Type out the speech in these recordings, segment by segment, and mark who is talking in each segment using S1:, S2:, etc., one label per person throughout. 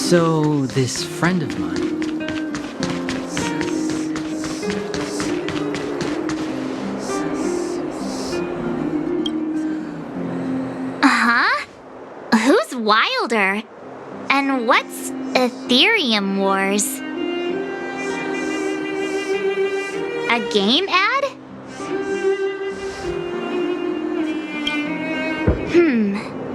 S1: So, this friend of mine...
S2: Huh? Who's Wilder? And what's Aetherium Wars? A game ad?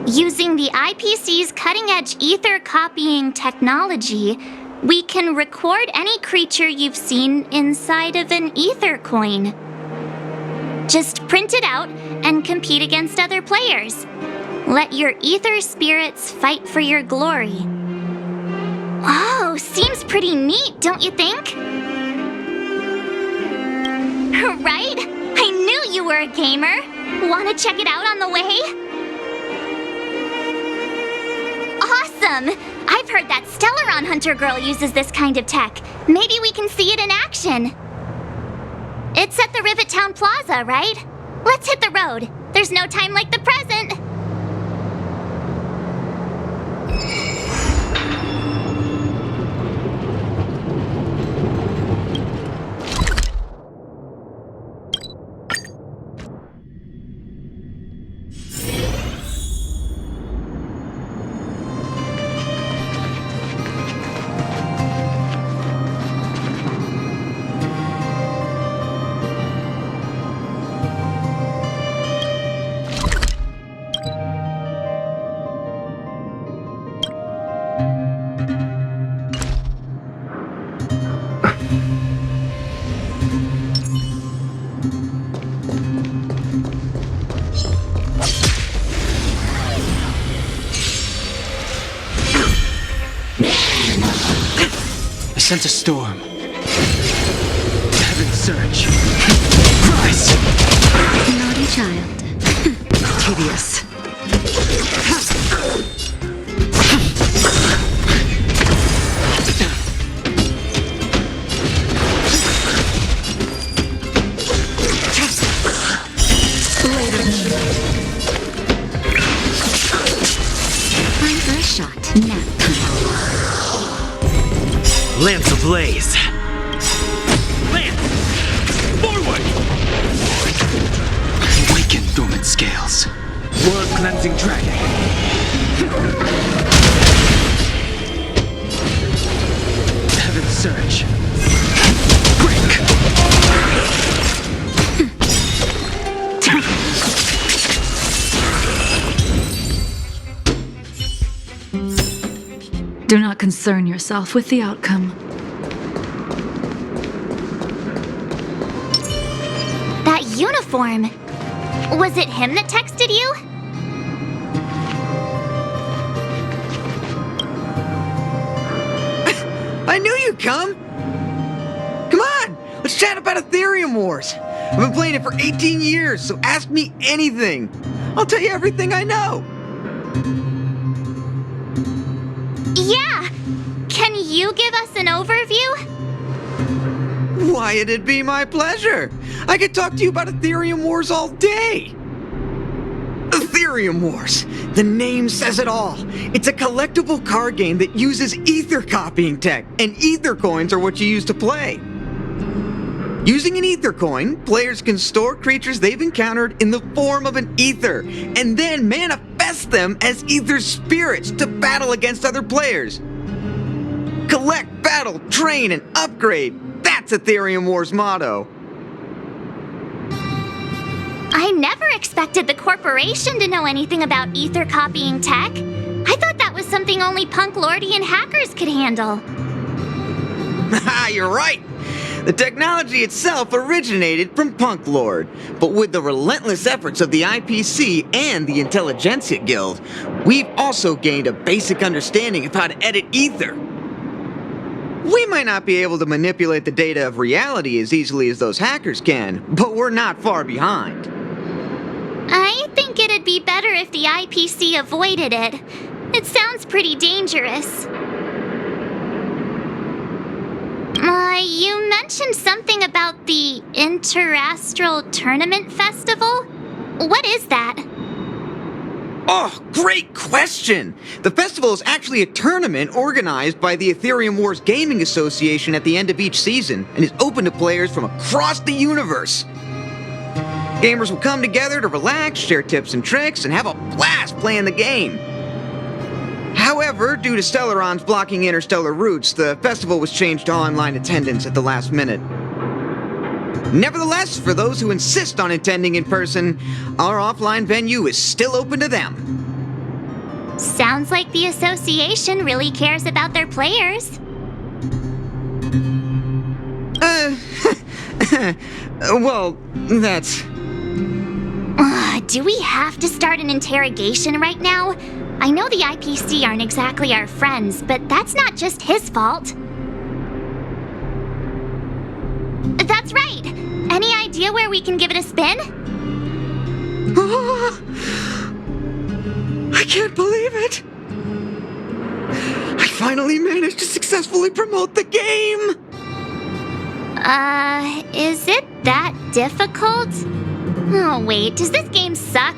S2: Using the IPC's cutting-edge ether copying technology, we can record any creature you've seen inside of an ether coin. Just print it out and compete against other players. Let your ether spirits fight for your glory. Oh, seems pretty neat, don't you think? Right? I knew you were a gamer. Wanna check it out on the way? Awesome! I've heard that Stellaron Hunter girl uses this kind of tech. Maybe we can see it in action. It's at the Rivet Town Plaza, right? Let's hit the road. There's no time like the present.
S1: Sense a storm. Heaven surge. Rise!
S3: Naughty child. Tedious. Time for a shot. Nap time.
S4: Lance ablaze! Lance! Forward!
S1: Awaken dormant scales.
S4: World cleansing dragon!
S1: Heaven surge. Break!
S3: Do not concern yourself with the outcome.
S2: That uniform. Was it him that texted you?
S5: I knew you'd come! Come on! Let's chat about Aetherium Wars! I've been playing it for 18 years, so ask me anything! I'll tell you everything I know!
S2: Yeah! Can you give us an overview?
S5: Why, it'd be my pleasure. I could talk to you about Aetherium Wars all day. Aetherium Wars. The name says it all. It's a collectible card game that uses ether copying tech, and ether coins are what you use to play. Using an ether coin, players can store creatures they've encountered in the form of an ether, and then manifest them as ether spirits to battle against other players. Collect, battle, train, and upgrade. That's Aetherium Wars' motto.
S2: I never expected the corporation to know anything about ether copying tech. I thought that was something only punk lordy hackers could handle.
S5: Haha, you're right. The technology itself originated from Punk Lord, but with the relentless efforts of the IPC and the Intelligentsia Guild, we've also gained a basic understanding of how to edit ether. We might not be able to manipulate the data of reality as easily as those hackers can, but we're not far behind.
S2: I think it'd be better if the IPC avoided it. It sounds pretty dangerous. You mentioned something about the Interastral Tournament Festival? What is that?
S5: Oh, great question! The festival is actually a tournament organized by the Aetherium Wars Gaming Association at the end of each season, and is open to players from across the universe. Gamers will come together to relax, share tips and tricks, and have a blast playing the game. However, due to Stellarons blocking interstellar routes, the festival was changed to online attendance at the last minute. Nevertheless, for those who insist on attending in person, our offline venue is still open to them.
S2: Sounds like the association really cares about their players.
S5: Well, that's...
S2: Do we have to start an interrogation right now? I know the IPC aren't exactly our friends, but that's not just his fault. That's right! Any idea where we can give it a spin?
S5: I can't believe it! I finally managed to successfully promote the game!
S2: Is it that difficult? Oh wait, does this game suck?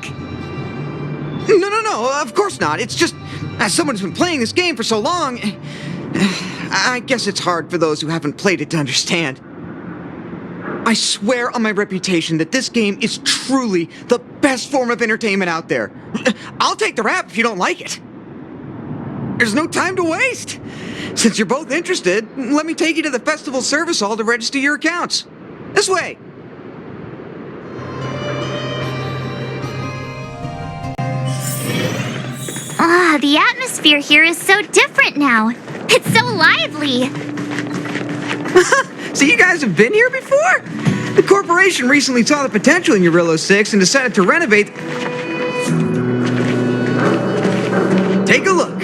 S5: No, of course not. It's just, as someone who's been playing this game for so long, I guess it's hard for those who haven't played it to understand. I swear on my reputation that this game is truly the best form of entertainment out there. I'll take the rap if you don't like it. There's no time to waste. Since you're both interested, let me take you to the festival service hall to register your accounts. This way.
S2: The atmosphere here is so different now. It's so lively.
S5: So you guys have been here before? The corporation recently saw the potential in Eurillo 6 and decided to renovate... Take a look.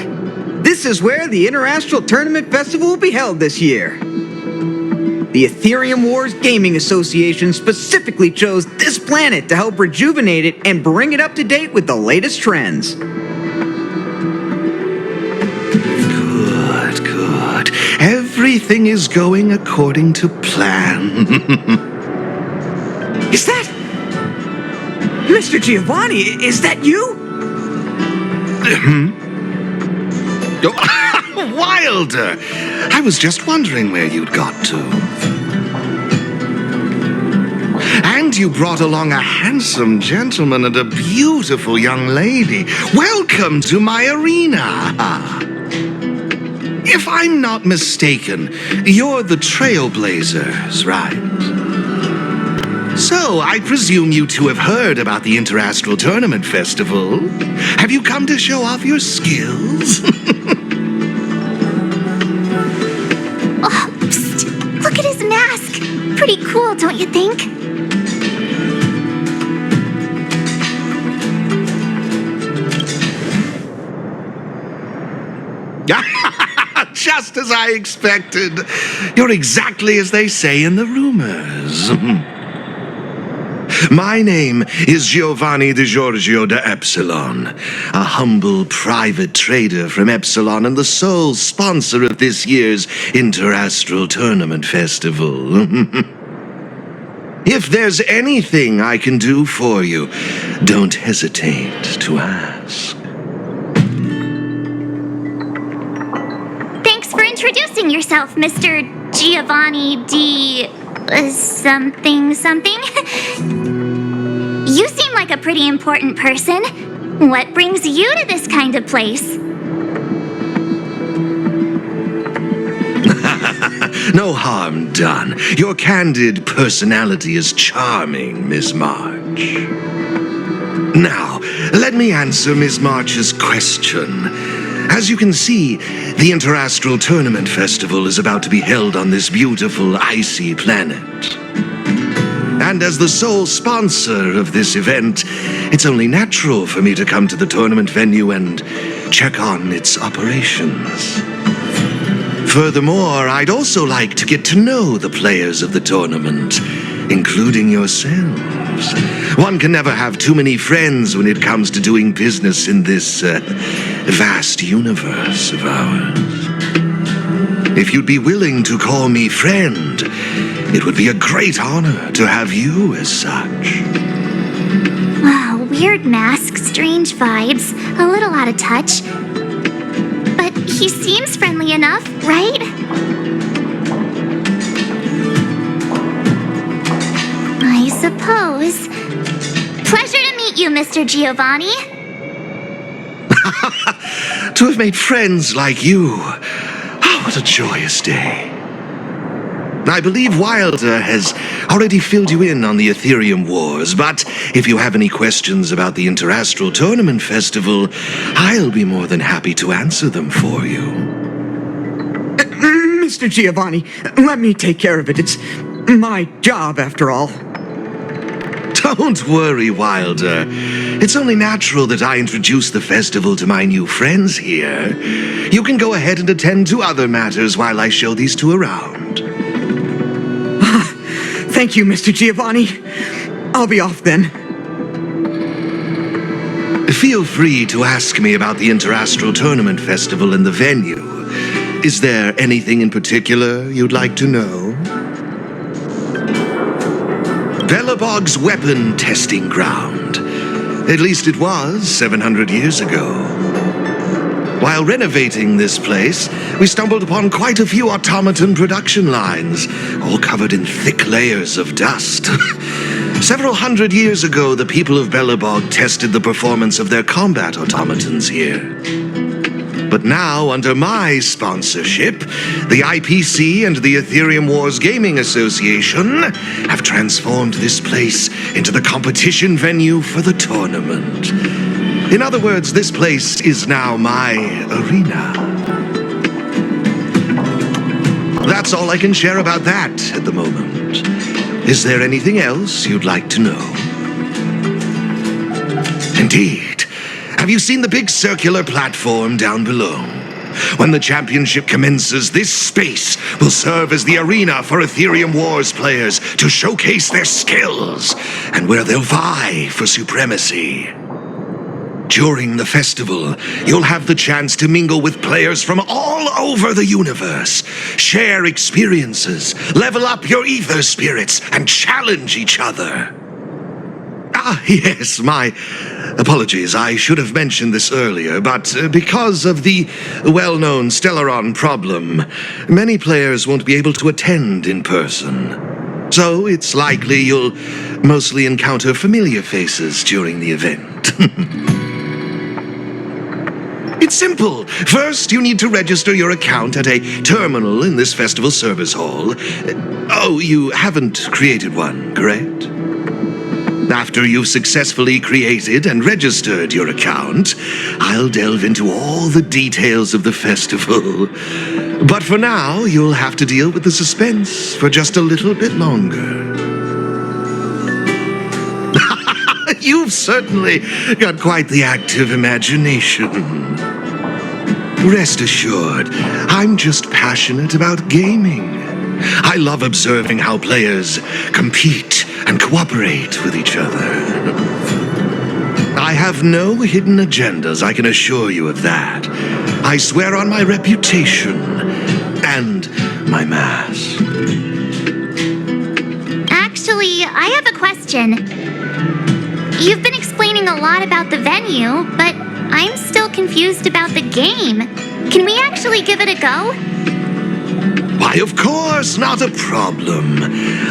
S5: This is where the Interastral Tournament Festival will be held this year. The Aetherium Wars Gaming Association specifically chose this planet to help rejuvenate it and bring it up to date with the latest trends.
S6: Good. Everything is going according to plan.
S5: Is that... Mr. Giovanni, is that you?
S6: Wilder! I was just wondering where you'd got to. And you brought along a handsome gentleman and a beautiful young lady. Welcome to my arena! If I'm not mistaken, you're the Trailblazers, right? So, I presume you two have heard about the Interastral Tournament Festival. Have you come to show off your skills?
S2: Oh, psst. Look at his mask. Pretty cool, don't you think?
S6: Just as I expected. You're exactly as they say in the rumors. My name is Giovanni Di Giorgio de Epsilon, a humble private trader from Epsilon and the sole sponsor of this year's Interastral Tournament Festival. If there's anything I can do for you, don't hesitate to ask.
S2: Thanks for introducing yourself, Mr. Giovanni D. something. You seem like a pretty important person. What brings you to this kind of place?
S6: No harm done. Your candid personality is charming, Miss March. Now, let me answer Miss March's question. As you can see, the Interastral Tournament Festival is about to be held on this beautiful, icy planet. And as the sole sponsor of this event, it's only natural for me to come to the tournament venue and check on its operations. Furthermore, I'd also like to get to know the players of the tournament, including yourselves. One can never have too many friends when it comes to doing business in this vast universe of ours. If you'd be willing to call me friend, it would be a great honor to have you as such.
S2: Wow, weird mask, strange vibes, a little out of touch. But he seems friendly enough, right? I suppose. Pleasure to meet you, Mr. Giovanni.
S6: To have made friends like you. Oh, what a joyous day. I believe Wilder has already filled you in on the Aetherium Wars, but if you have any questions about the Interastral Tournament Festival, I'll be more than happy to answer them for you.
S5: Mr. Giovanni, let me take care of it. It's my job, after all.
S6: Don't worry, Wilder. It's only natural that I introduce the festival to my new friends here. You can go ahead and attend to other matters while I show these two around.
S5: Thank you, Mr. Giovanni. I'll be off then.
S6: Feel free to ask me about the Interastral Tournament Festival and the venue. Is there anything in particular you'd like to know? Belobog's weapon testing ground. At least it was 700 years ago. While renovating this place, we stumbled upon quite a few automaton production lines, all covered in thick layers of dust. Several hundred years ago, the people of Belobog tested the performance of their combat automatons here. But now, under my sponsorship, the IPC and the Aetherium Wars Gaming Association have transformed this place into the competition venue for the tournament. In other words, this place is now my arena. That's all I can share about that at the moment. Is there anything else you'd like to know? Indeed. Have you seen the big circular platform down below? When the championship commences, this space will serve as the arena for Aetherium Wars players to showcase their skills and where they'll vie for supremacy. During the festival, you'll have the chance to mingle with players from all over the universe, share experiences, level up your ether spirits, and challenge each other. Ah, yes, my apologies. I should have mentioned this earlier, but because of the well-known Stellaron problem, many players won't be able to attend in person. So it's likely you'll mostly encounter familiar faces during the event. It's simple. First, you need to register your account at a terminal in this festival service hall. Oh, you haven't created one, correct? After you've successfully created and registered your account, I'll delve into all the details of the festival. But for now, you'll have to deal with the suspense for just a little bit longer. You've certainly got quite the active imagination. Rest assured, I'm just passionate about gaming. I love observing how players compete and cooperate with each other. I have no hidden agendas, I can assure you of that. I swear on my reputation and my mask.
S2: Actually, I have a question. You've been explaining a lot about the venue, but I'm still confused about the game. Can we actually give it a go?
S6: Why, of course, not a problem.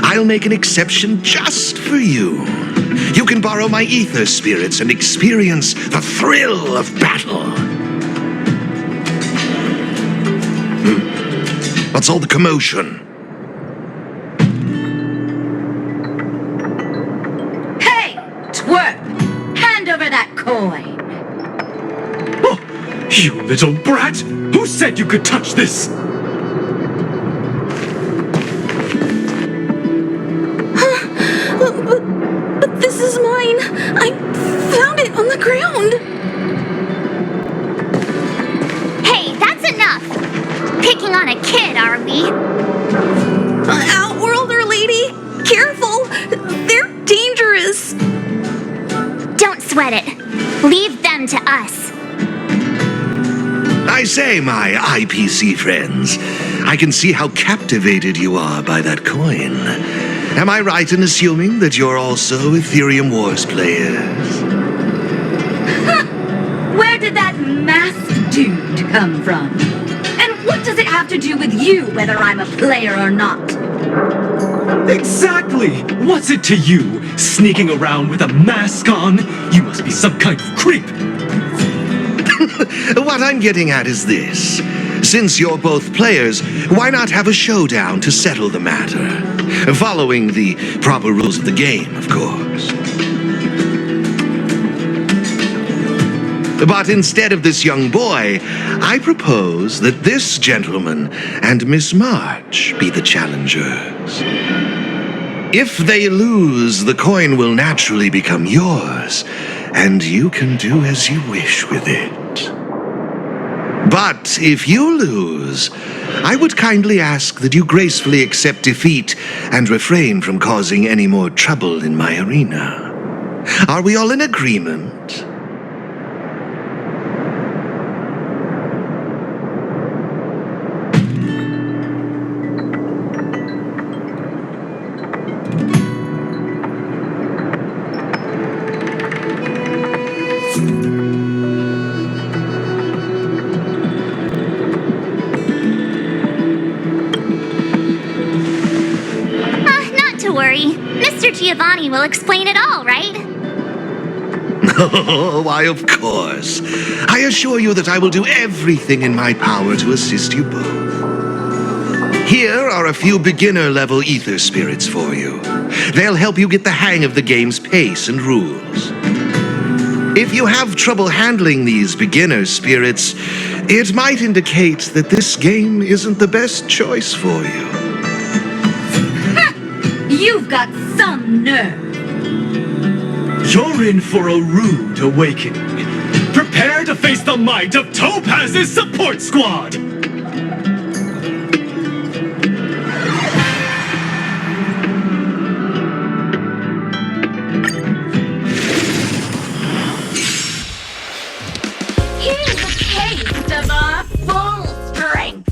S6: I'll make an exception just for you. You can borrow my ether spirits and experience the thrill of battle. What's all the commotion?
S3: Hey, twerp! Hand over that coin!
S4: Oh, you little brat! Who said you could touch this?
S7: But this is mine. I found it on the ground.
S2: Hey, that's enough! Picking on a kid, are we?
S7: Outworlder lady, careful. They're dangerous.
S2: Don't sweat it. Leave them to us.
S6: I say, my IPC friends, I can see how captivated you are by that coin. Am I right in assuming that you're also Aetherium Wars players?
S3: Where did that masked dude come from? And what does it have to do with you, whether I'm a player or not?
S4: Exactly! What's it to you, sneaking around with a mask on? You must be some kind of creep.
S6: What I'm getting at is this. Since you're both players, why not have a showdown to settle the matter? Following the proper rules of the game, of course. But instead of this young boy, I propose that this gentleman and Miss March be the challengers. If they lose, the coin will naturally become yours, and you can do as you wish with it. But if you lose, I would kindly ask that you gracefully accept defeat and refrain from causing any more trouble in my arena. Are we all in agreement?
S2: Not to worry. Mr. Giovanni will explain it all, right?
S6: Oh, why, of course. I assure you that I will do everything in my power to assist you both. Here are a few beginner-level ether spirits for you. They'll help you get the hang of the game's pace and rules. If you have trouble handling these beginner spirits, it might indicate that this game isn't the best choice for you.
S3: You've got some nerve.
S4: You're in for a rude awakening. Prepare to face the might of Topaz's support squad!
S3: Here's a taste of our full strength.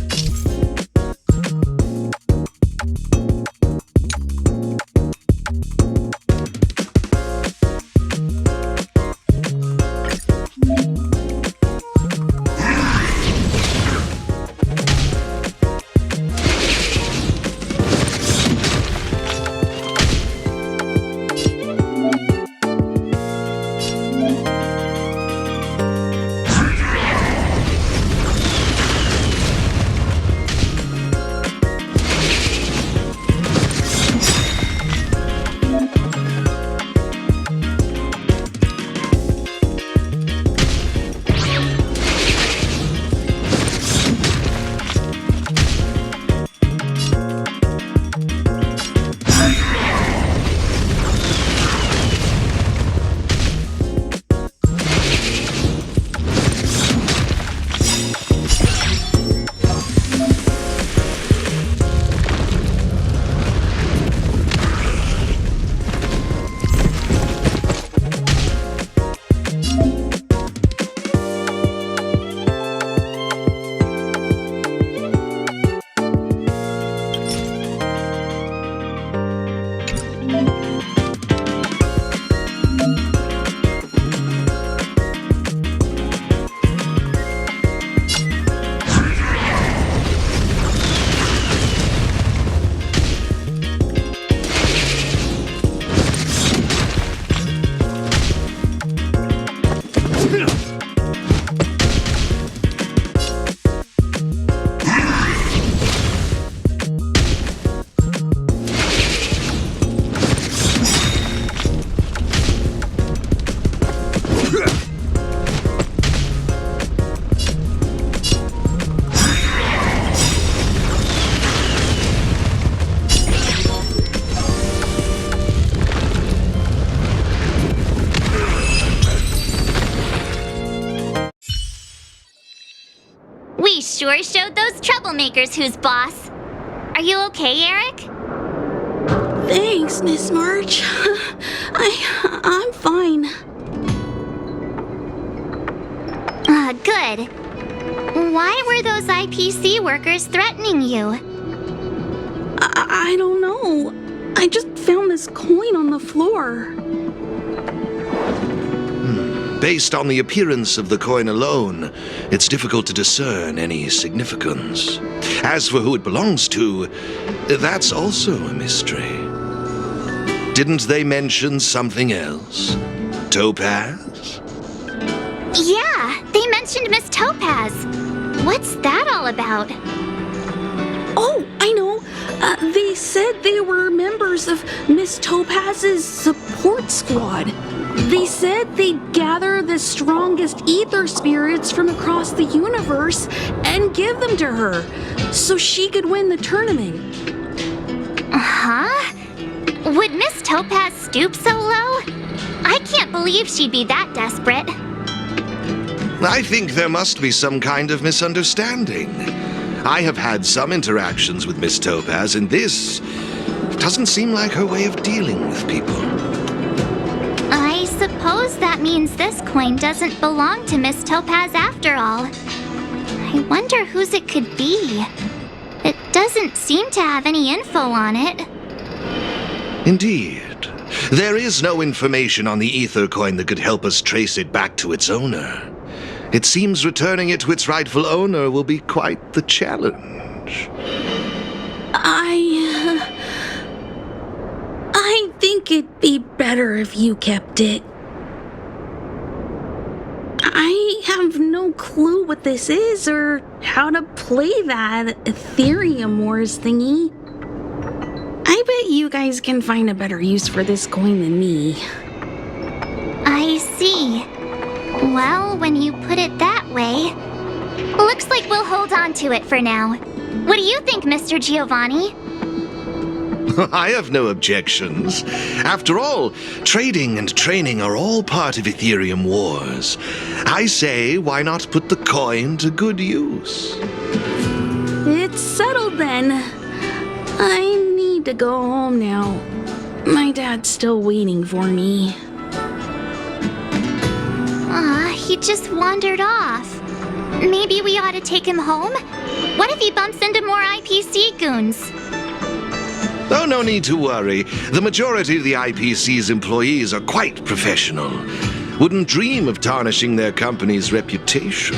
S2: sure showed those troublemakers who's boss. Are you okay, Eric?
S7: Thanks, Miss March. I'm fine.
S2: Good. Why were those IPC workers threatening you?
S7: I don't know. I just found this coin on the floor.
S6: Based on the appearance of the coin alone, it's difficult to discern any significance. As for who it belongs to, that's also a mystery. Didn't they mention something else? Topaz?
S2: Yeah, they mentioned Miss Topaz. What's that all about?
S7: Oh, I know. They said they were members of Miss Topaz's support squad. They said they'd gather the strongest ether spirits from across the universe and give them to her so she could win the tournament.
S2: Huh? Would Miss Topaz stoop so low? I can't believe she'd be that desperate.
S6: I think there must be some kind of misunderstanding. I have had some interactions with Miss Topaz, and this doesn't seem like her way of dealing with people.
S2: I suppose that means this coin doesn't belong to Miss Topaz after all. I wonder whose it could be. It doesn't seem to have any info on it.
S6: Indeed. There is no information on the ether coin that could help us trace it back to its owner. It seems returning it to its rightful owner will be quite the challenge.
S7: I think it'd be better if you kept it. I have no clue what this is or how to play that Aetherium Wars thingy. I bet you guys can find a better use for this coin than me.
S2: I see. Well, when you put it that way, looks like we'll hold on to it for now. What do you think, Mr. Giovanni?
S6: I have no objections. After all, trading and training are all part of Aetherium Wars. I say, why not put the coin to good use?
S7: It's settled then. I need to go home now. My dad's still waiting for me.
S2: He just wandered off. Maybe we ought to take him home? What if he bumps into more IPC goons?
S6: Oh, no need to worry. The majority of the IPC's employees are quite professional. Wouldn't dream of tarnishing their company's reputation.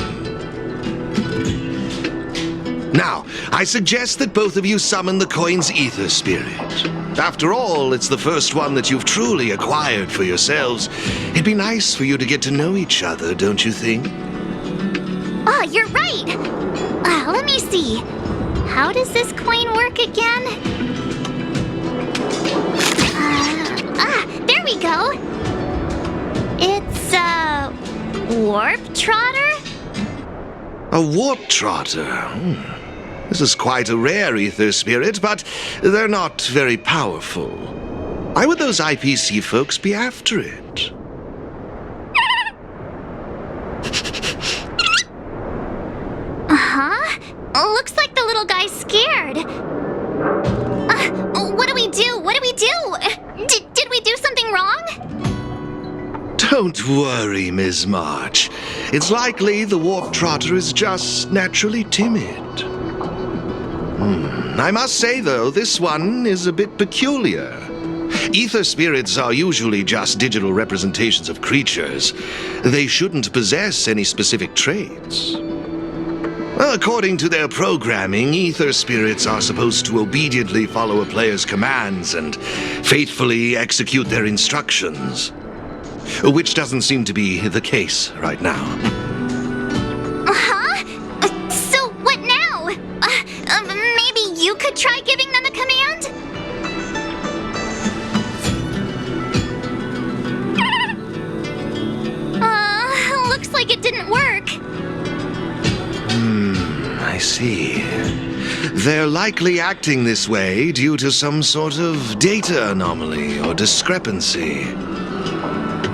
S6: Now, I suggest that both of you summon the coin's ether spirit. After all, it's the first one that you've truly acquired for yourselves. It'd be nice for you to get to know each other, don't you think?
S2: Oh, you're right! Let me see. How does this coin work again? There we go! It's a warp trotter?
S6: A warp trotter? This is quite a rare ether spirit, but they're not very powerful. Why would those IPC folks be after it?
S2: Looks like the little guy's scared. What do we do? What do we do? Did we do something wrong?
S6: Don't worry, Ms. March. It's likely the warp trotter is just naturally timid. I must say, though, this one is a bit peculiar. Ether spirits are usually just digital representations of creatures. They shouldn't possess any specific traits. According to their programming, ether spirits are supposed to obediently follow a player's commands and faithfully execute their instructions. Which doesn't seem to be the case right now.
S2: So what now? Maybe you could try giving them a command? Looks like it didn't work.
S6: I see. They're likely acting this way due to some sort of data anomaly or discrepancy.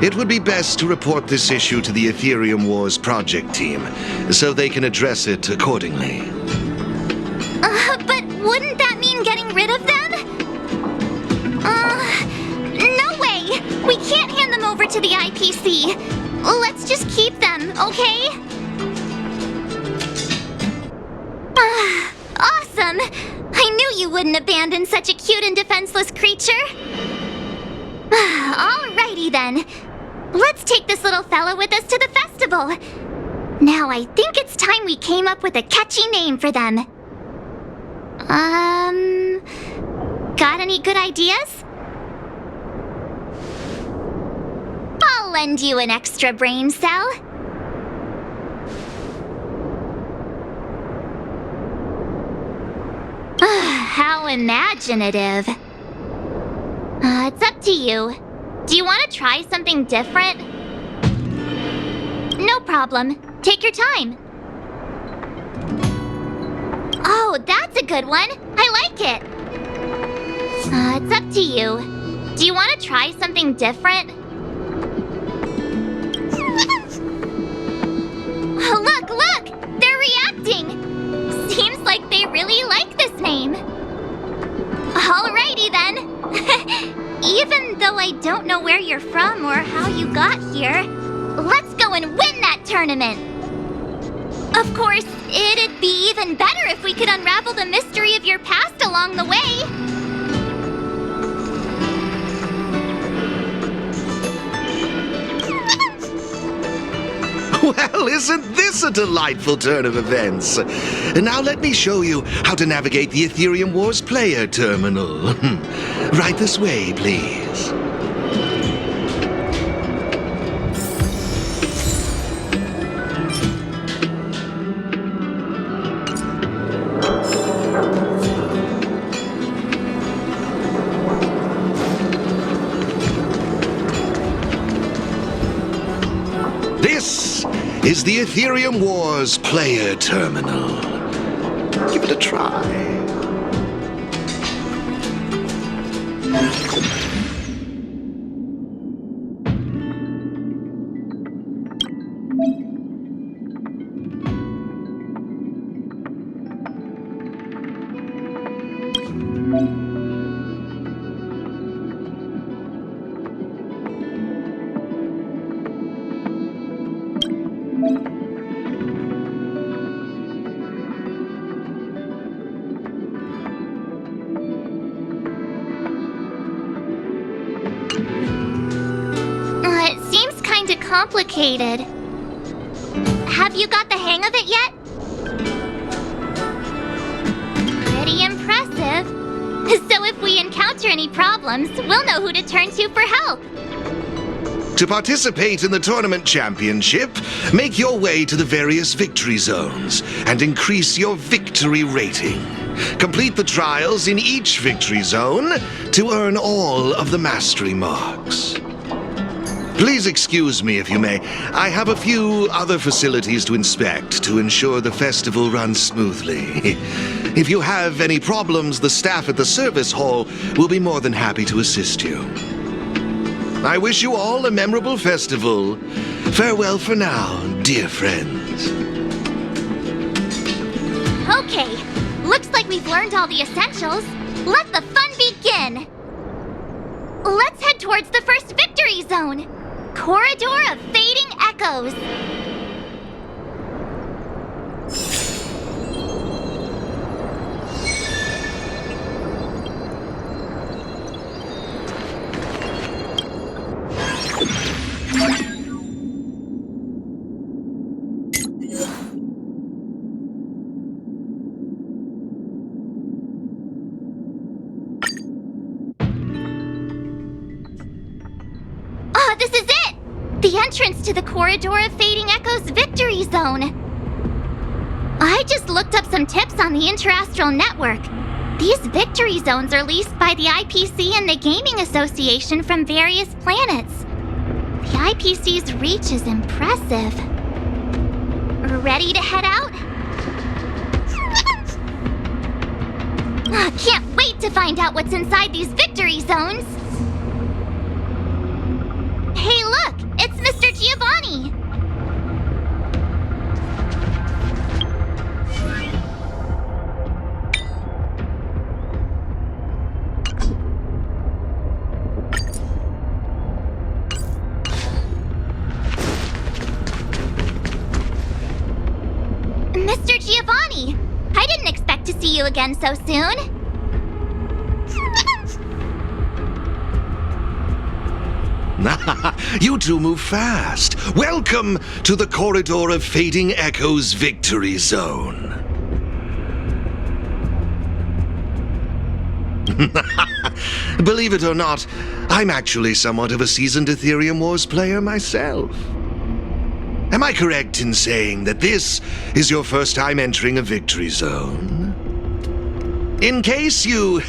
S6: It would be best to report this issue to the Aetherium Wars project team, so they can address it accordingly.
S2: But wouldn't that mean getting rid of them? No way! We can't hand them over to the IPC. Let's just keep them, okay? Awesome! I knew you wouldn't abandon such a cute and defenseless creature. Alrighty then. Let's take this little fella with us to the festival. Now I think it's time we came up with a catchy name for them. Got any good ideas? I'll lend you an extra brain cell. How imaginative. It's up to you. Do you want to try something different? No problem. Take your time. Oh, that's a good one. I like it. It's up to you. Do you want to try something different? Look, look! They're reacting! Seems like they really like this name. Alrighty then. Even though I don't know where you're from or how you got here, let's go and win that tournament. Of course, it'd be even better if we could unravel the mystery of your past along the way.
S6: Well, isn't this a delightful turn of events? Now let me show you how to navigate the Aetherium Wars player terminal. Right this way, please. This is the Aetherium Wars player terminal. Give it a try.
S2: It seems kinda complicated. Have you got the hang of it yet? Pretty impressive. So if we encounter any problems, we'll know who to turn to for help.
S6: To participate in the tournament championship, make your way to the various victory zones and increase your victory rating. Complete the trials in each victory zone to earn all of the mastery marks. Please excuse me if you may. I have a few other facilities to inspect to ensure the festival runs smoothly. If you have any problems, the staff at the service hall will be more than happy to assist you. I wish you all a memorable festival. Farewell for now, dear friends.
S2: Okay, looks like we've learned all the essentials. Let the fun begin! Let's head towards the first victory zone. Corridor of Fading Echoes. This is it! The entrance to the Corridor of Fading Echoes Victory Zone. I just looked up some tips on the Interastral Network. These victory zones are leased by the IPC and the Gaming Association from various planets. The IPC's reach is impressive. Ready to head out? Can't wait to find out what's inside these victory zones! Hey, look! Giovanni! Mr. Giovanni! I didn't expect to see you again so soon.
S6: You two move fast. Welcome to the Corridor of Fading Echoes Victory Zone. Believe it or not, I'm actually somewhat of a seasoned Aetherium Wars player myself. Am I correct in saying that this is your first time entering a victory zone? In case you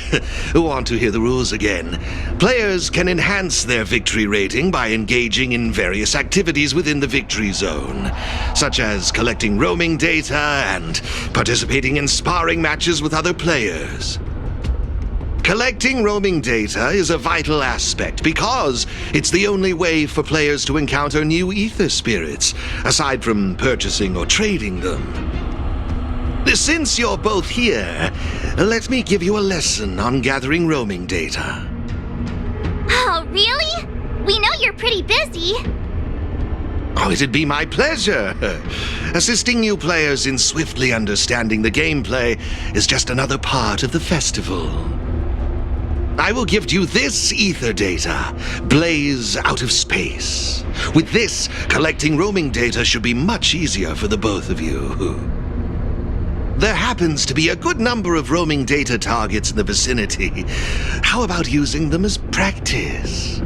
S6: want to hear the rules again, players can enhance their victory rating by engaging in various activities within the victory zone, such as collecting roaming data and participating in sparring matches with other players. Collecting roaming data is a vital aspect because it's the only way for players to encounter new ether spirits, aside from purchasing or trading them. Since you're both here, let me give you a lesson on gathering roaming data.
S2: Oh, really? We know you're pretty busy.
S6: Oh, it'd be my pleasure. Assisting new players in swiftly understanding the gameplay is just another part of the festival. I will gift you this ether data, Blaze Out of Space. With this, collecting roaming data should be much easier for the both of you. There happens to be a good number of roaming data targets in the vicinity. How about using them as practice?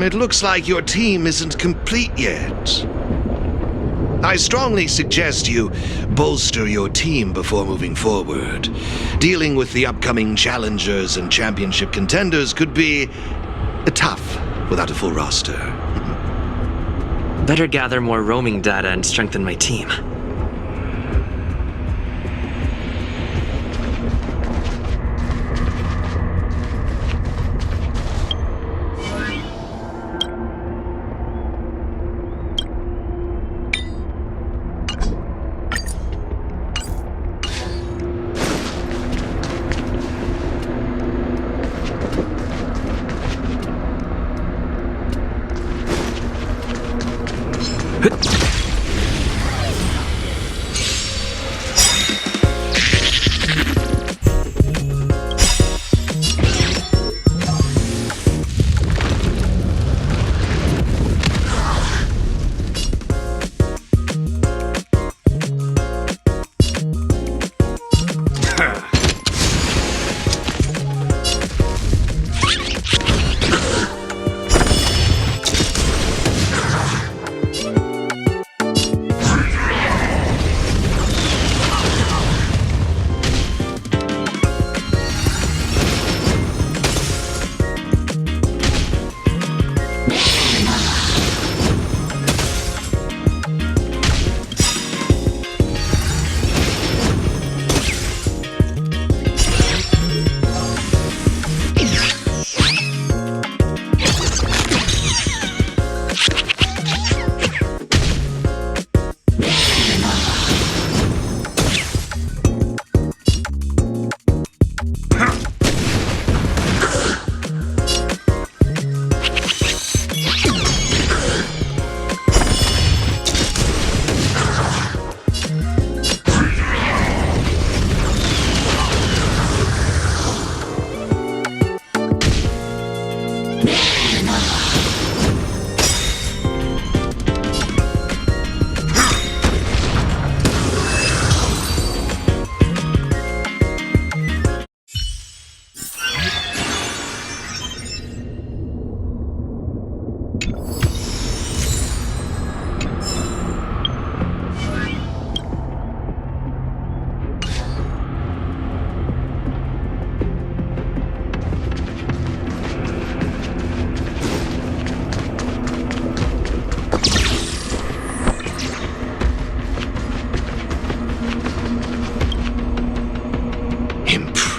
S6: It looks like your team isn't complete yet. I strongly suggest you bolster your team before moving forward. Dealing with the upcoming challengers and championship contenders could be tough without a full roster.
S8: Better gather more roaming data and strengthen my team.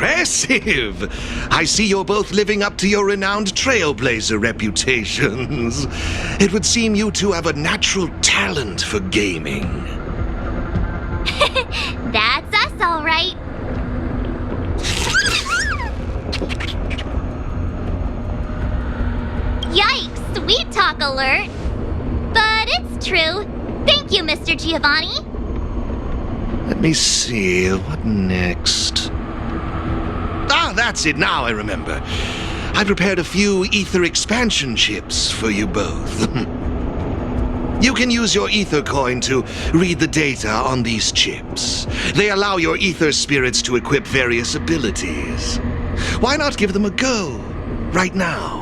S6: Impressive! I see you're both living up to your renowned trailblazer reputations. It would seem you two have a natural talent for gaming.
S2: That's us, all right. Yikes, sweet talk alert. But it's true. Thank you, Mr. Giovanni.
S6: Let me see, what next? Ah, that's it, now I remember. I prepared a few ether expansion chips for you both. You can use your ether coin to read the data on these chips. They allow your ether spirits to equip various abilities. Why not give them a go, right now?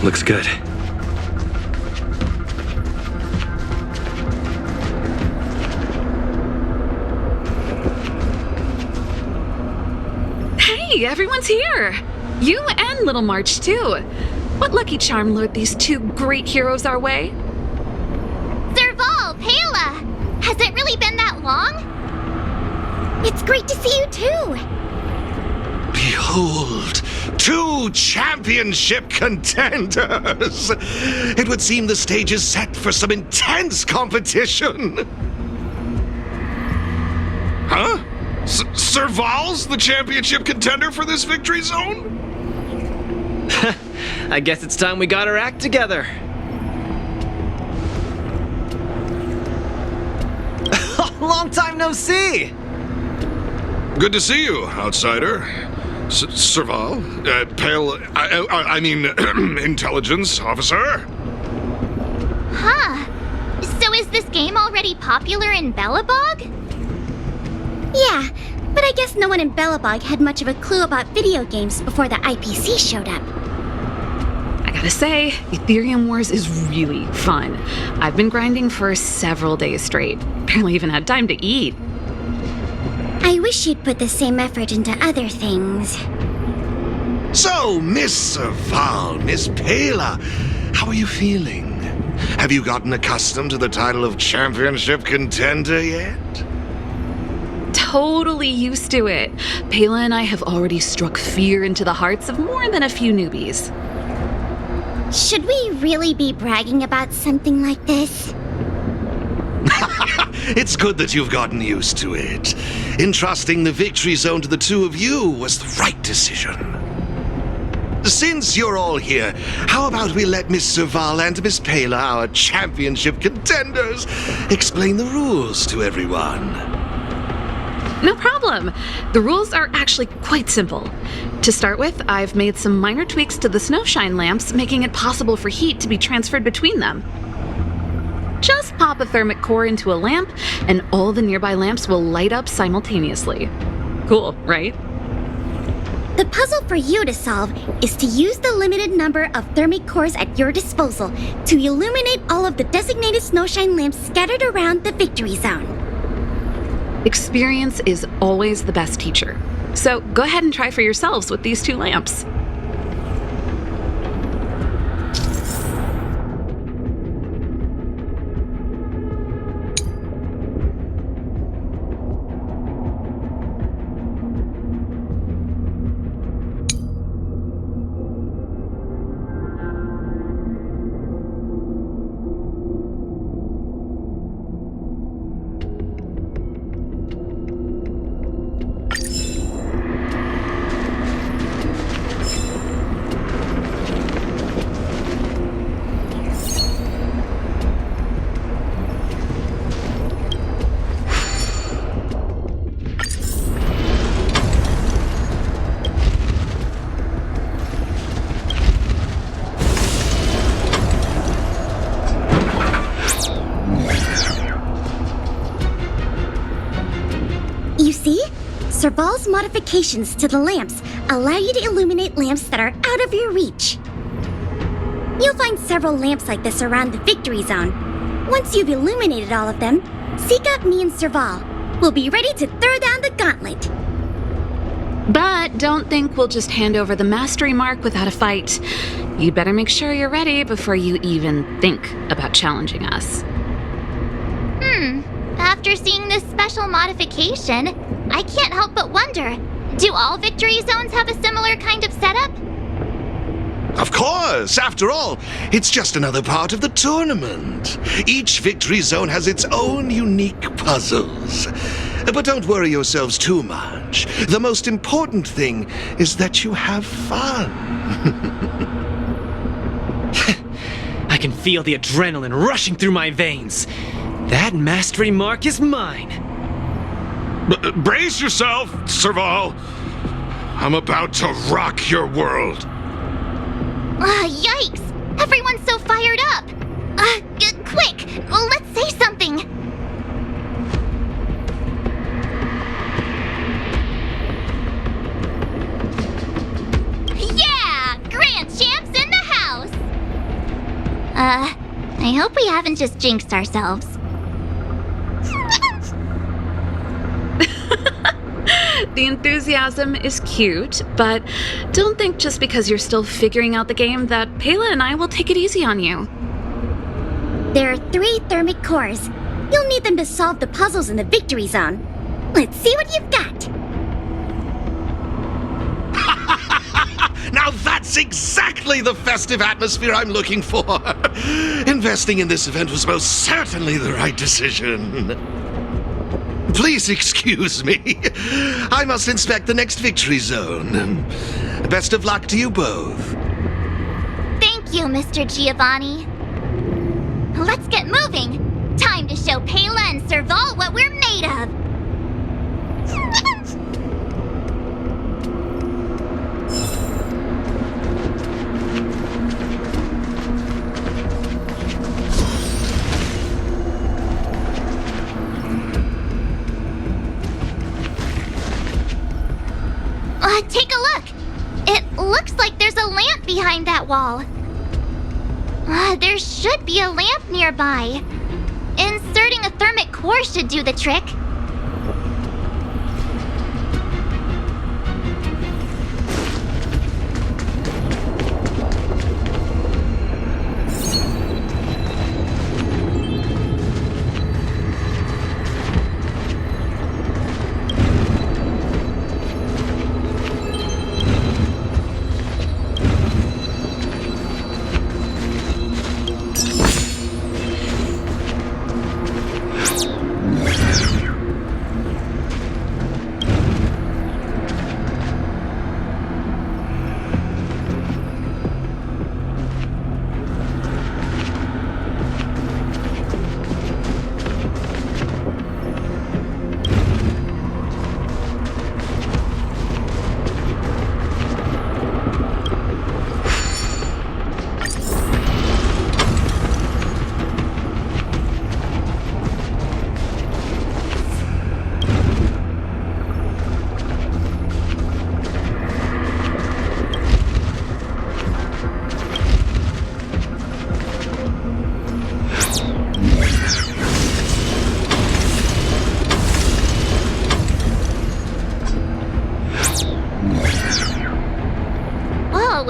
S8: Looks good.
S7: Hey, everyone's here! You and Little March, too. What lucky charm lured these two great heroes our way?
S2: Serval, Pela! Has it really been that long? It's great to see you, too.
S6: Behold, two championship contenders! It would seem the stage is set for some intense competition. Huh? Serval's the championship contender for this victory zone?
S8: I guess it's time we got our act together. Long time no see!
S6: Good to see you, outsider. Serval? Pale... I mean, intelligence officer?
S2: Huh. So is this game already popular in Bellabog? Yeah, but I guess no one in Bellabog had much of a clue about video games before the IPC showed up.
S7: I gotta say, Aetherium Wars is really fun. I've been grinding for several days straight. Barely even had time to eat.
S2: I wish you'd put the same effort into other things.
S6: So, Miss Serval, Miss Pela, how are you feeling? Have you gotten accustomed to the title of championship contender yet?
S7: Totally used to it. Pela and I have already struck fear into the hearts of more than a few newbies.
S2: Should we really be bragging about something like this?
S6: It's good that you've gotten used to it. Entrusting the victory zone to the two of you was the right decision. Since you're all here, how about we let Miss Serval and Miss Pela, our championship contenders, explain the rules to everyone?
S7: No problem. The rules are actually quite simple. To start with, I've made some minor tweaks to the snowshine lamps, making it possible for heat to be transferred between them. Just pop a thermic core into a lamp, and all the nearby lamps will light up simultaneously. Cool, right?
S2: The puzzle for you to solve is to use the limited number of thermic cores at your disposal to illuminate all of the designated snowshine lamps scattered around the victory zone.
S7: Experience is always the best teacher. So go ahead and try for yourselves with these two lamps.
S2: You see? Serval's modifications to the lamps allow you to illuminate lamps that are out of your reach. You'll find several lamps like this around the victory zone. Once you've illuminated all of them, seek out me and Serval. We'll be ready to throw down the gauntlet.
S7: But don't think we'll just hand over the mastery mark without a fight. You better make sure you're ready before you even think about challenging us.
S2: After seeing this special modification, I can't help but wonder, do all victory zones have a similar kind of setup?
S6: Of course! After all, it's just another part of the tournament. Each victory zone has its own unique puzzles. But don't worry yourselves too much. The most important thing is that you have fun.
S8: I can feel the adrenaline rushing through my veins. That mastery mark is mine.
S6: Brace yourself, Serval. I'm about to rock your world.
S2: Yikes! Everyone's so fired up! Quick! Let's say something! Yeah! Grand Champs in the house! I hope we haven't just jinxed ourselves.
S7: The enthusiasm is cute, but don't think just because you're still figuring out the game that Pela and I will take it easy on you.
S2: There are 3 thermic cores. You'll need them to solve the puzzles in the victory zone. Let's see what you've got.
S6: Now that's exactly the festive atmosphere I'm looking for. Investing in this event was most certainly the right decision. Please excuse me. I must inspect the next victory zone. Best of luck to you both.
S2: Thank you, Mr. Giovanni. Let's get moving. Time to show Pela and Serval what we're made of. Take a look. It looks like there's a lamp behind that wall. There should be a lamp nearby. Inserting a thermic core should do the trick.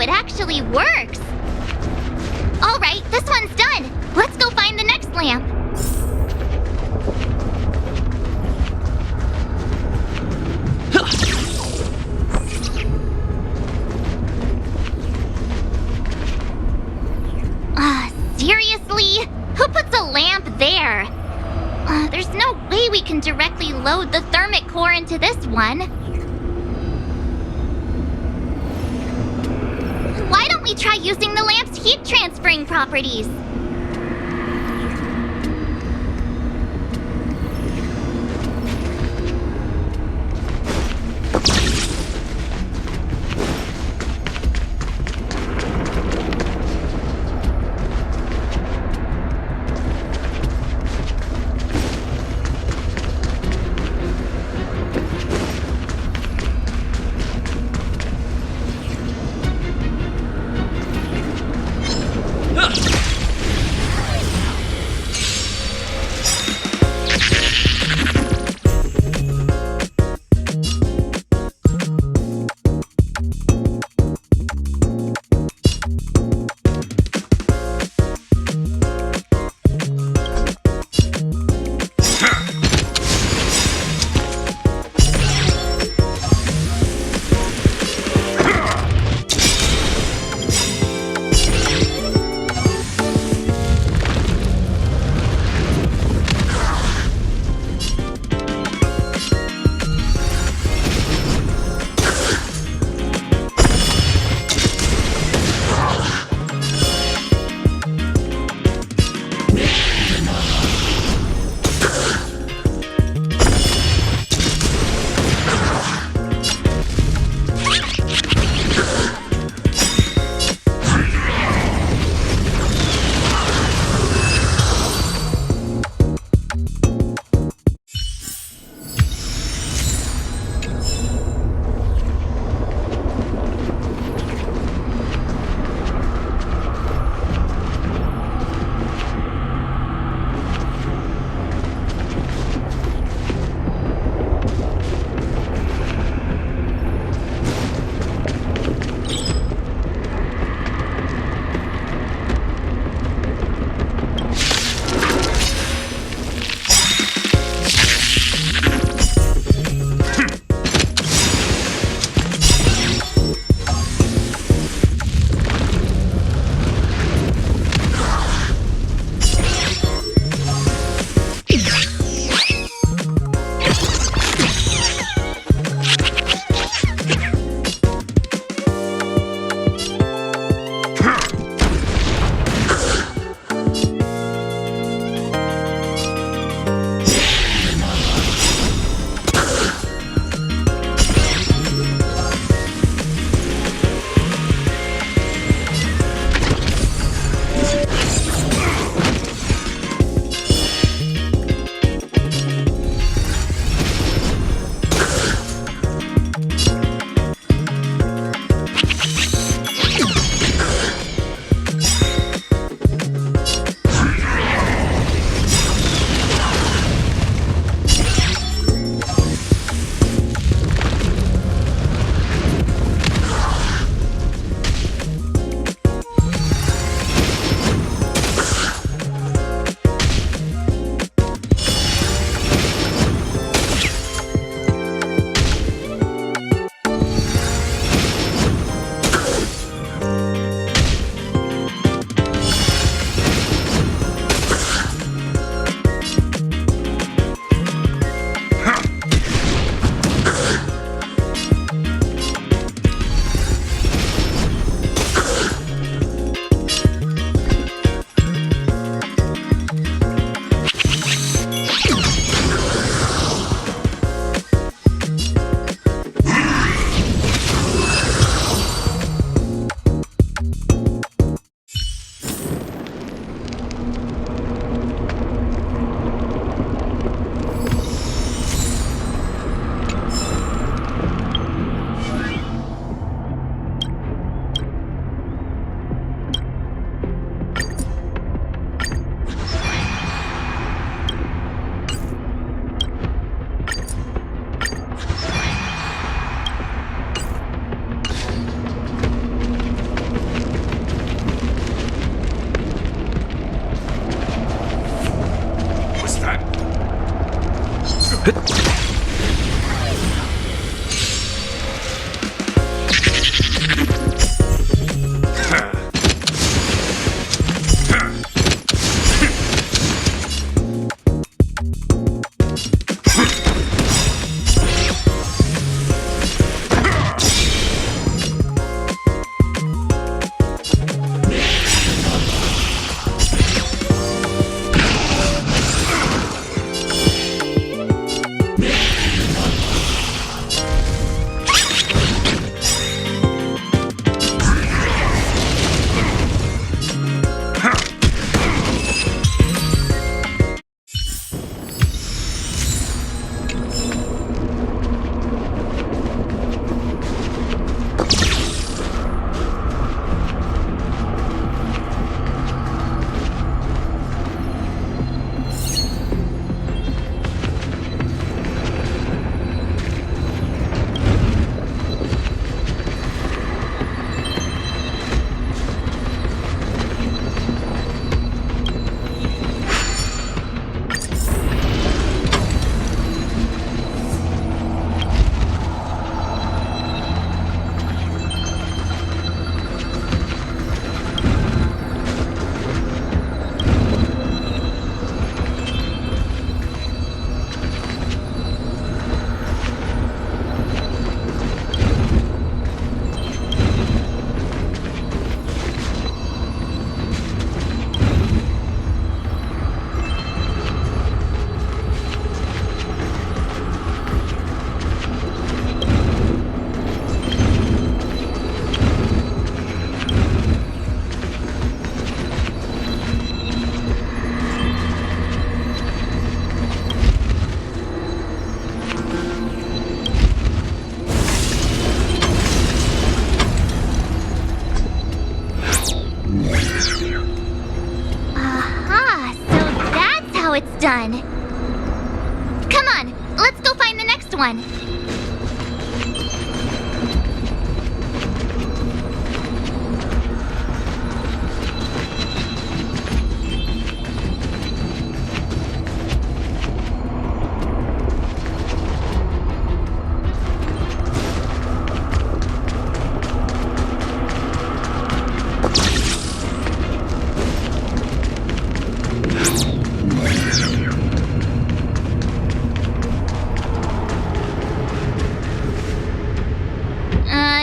S2: It actually works! Alright, this one's done! Let's go find the next lamp! Seriously? Who puts a lamp there? There's no way we can directly load the thermic core into this one. Why don't we try using the lamp's heat transferring properties? it's done. Come on, let's go find the next one.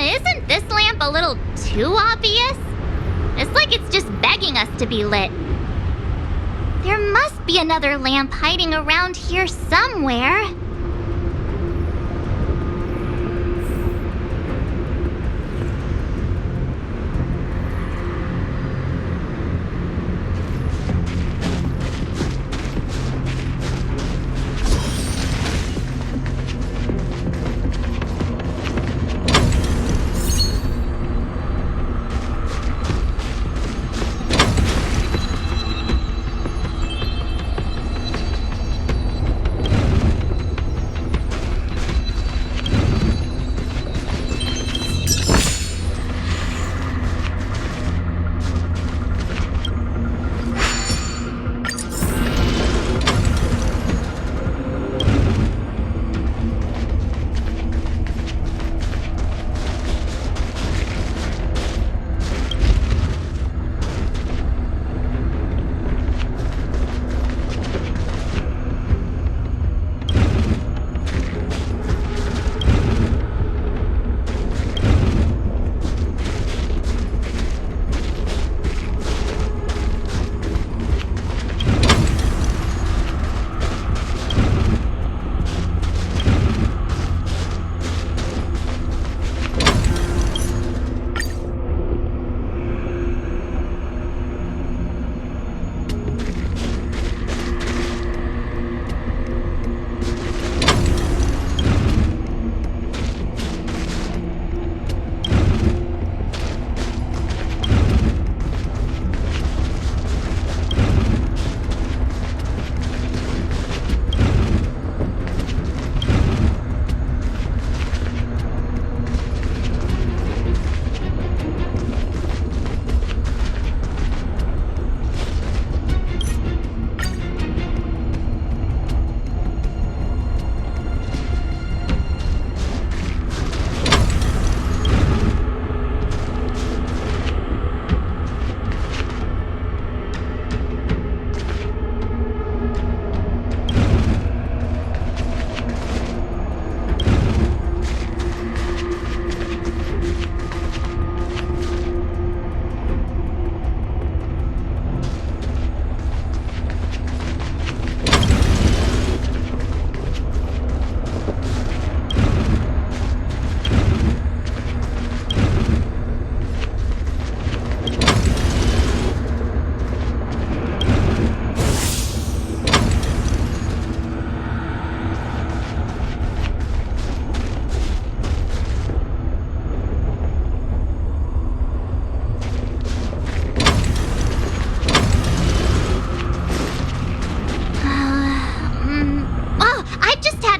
S2: Isn't this lamp a little too obvious? It's like it's just begging us to be lit. There must be another lamp hiding around here somewhere.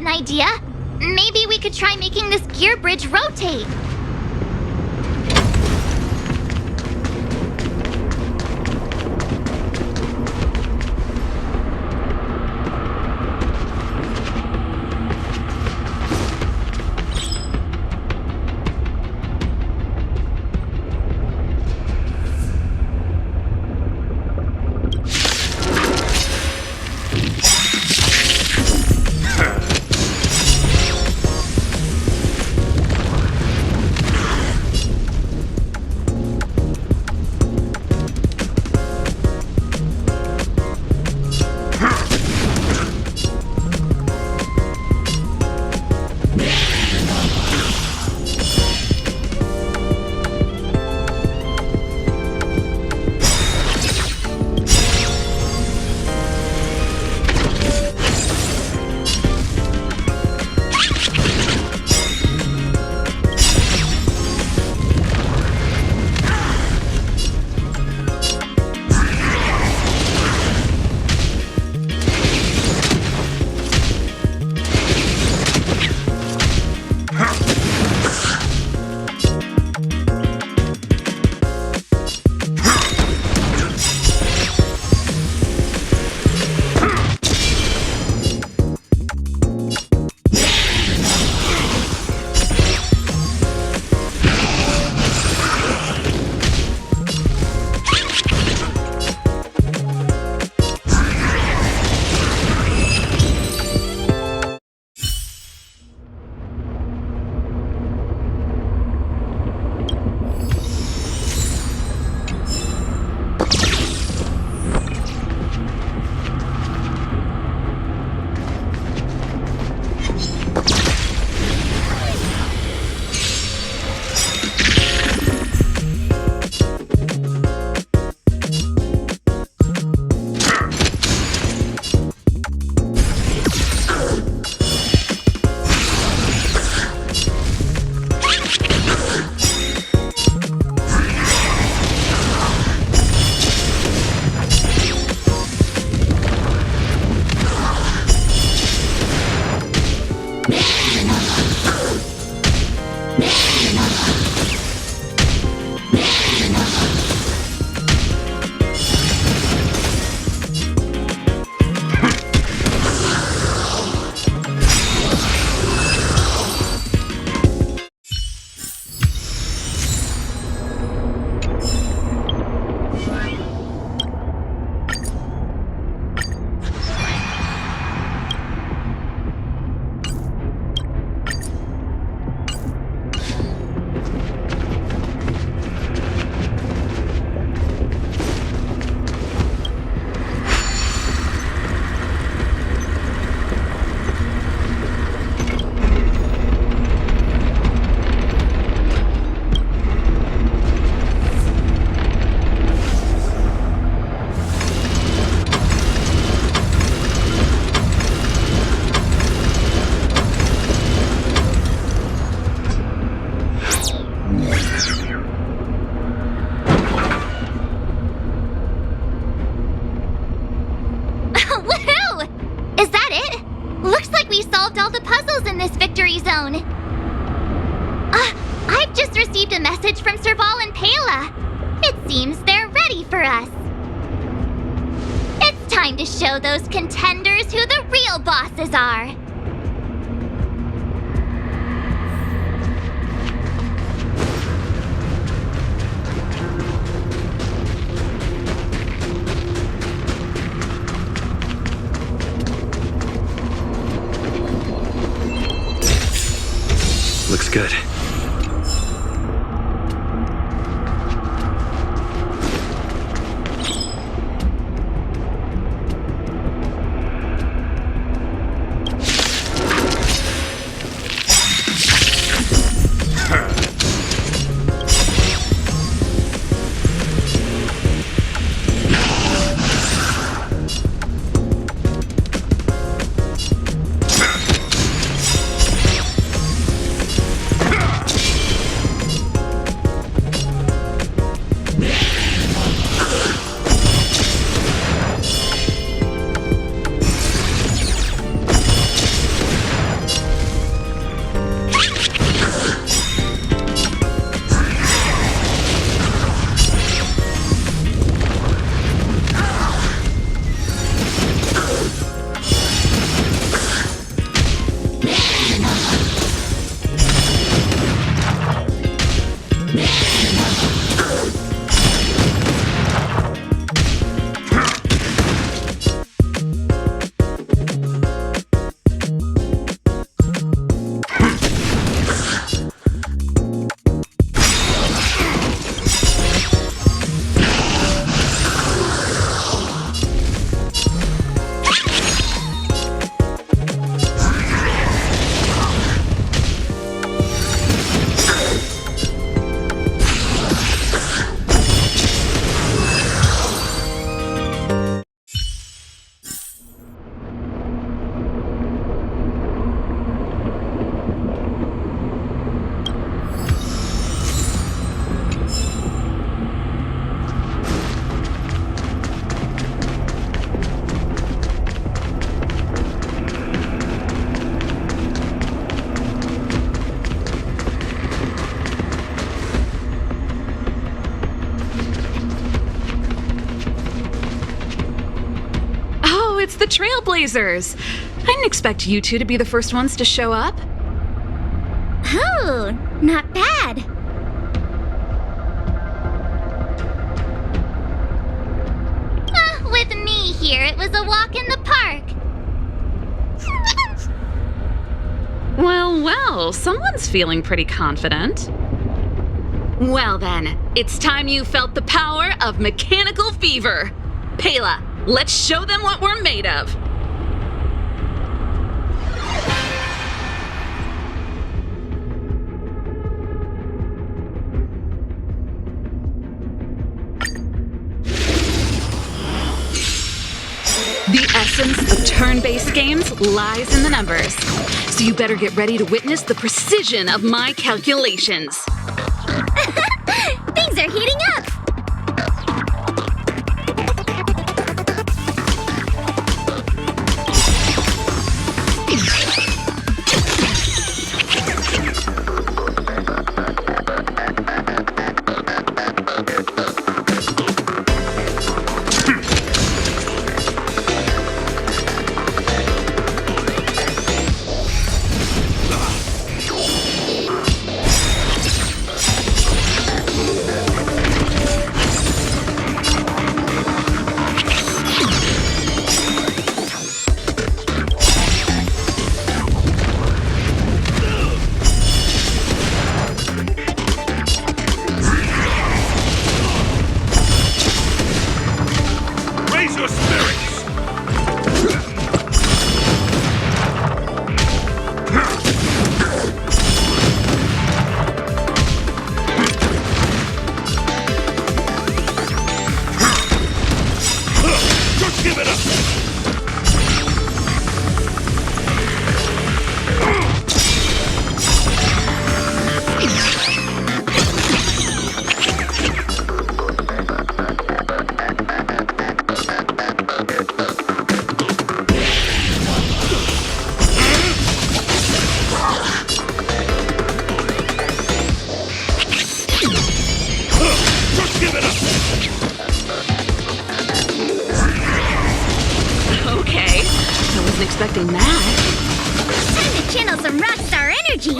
S2: Idea. Maybe we could try making this gear bridge rotate. zone. I've just received a message from Serval and Pela. It seems they're ready for us. It's time to show those contenders who the real bosses are.
S8: Looks good.
S9: It's the Trailblazers! I didn't expect you two to be the first ones to show up.
S2: Oh, not bad. With me here, it was a walk in the park.
S9: Well, someone's feeling pretty confident. Well then, it's time you felt the power of mechanical fever. Pela, let's show them what we're made of. The essence of turn-based games lies in the numbers. So you better get ready to witness the precision of my calculations.
S2: Things are heating up.
S9: wasn't expecting that.
S2: Time to channel some rockstar energy.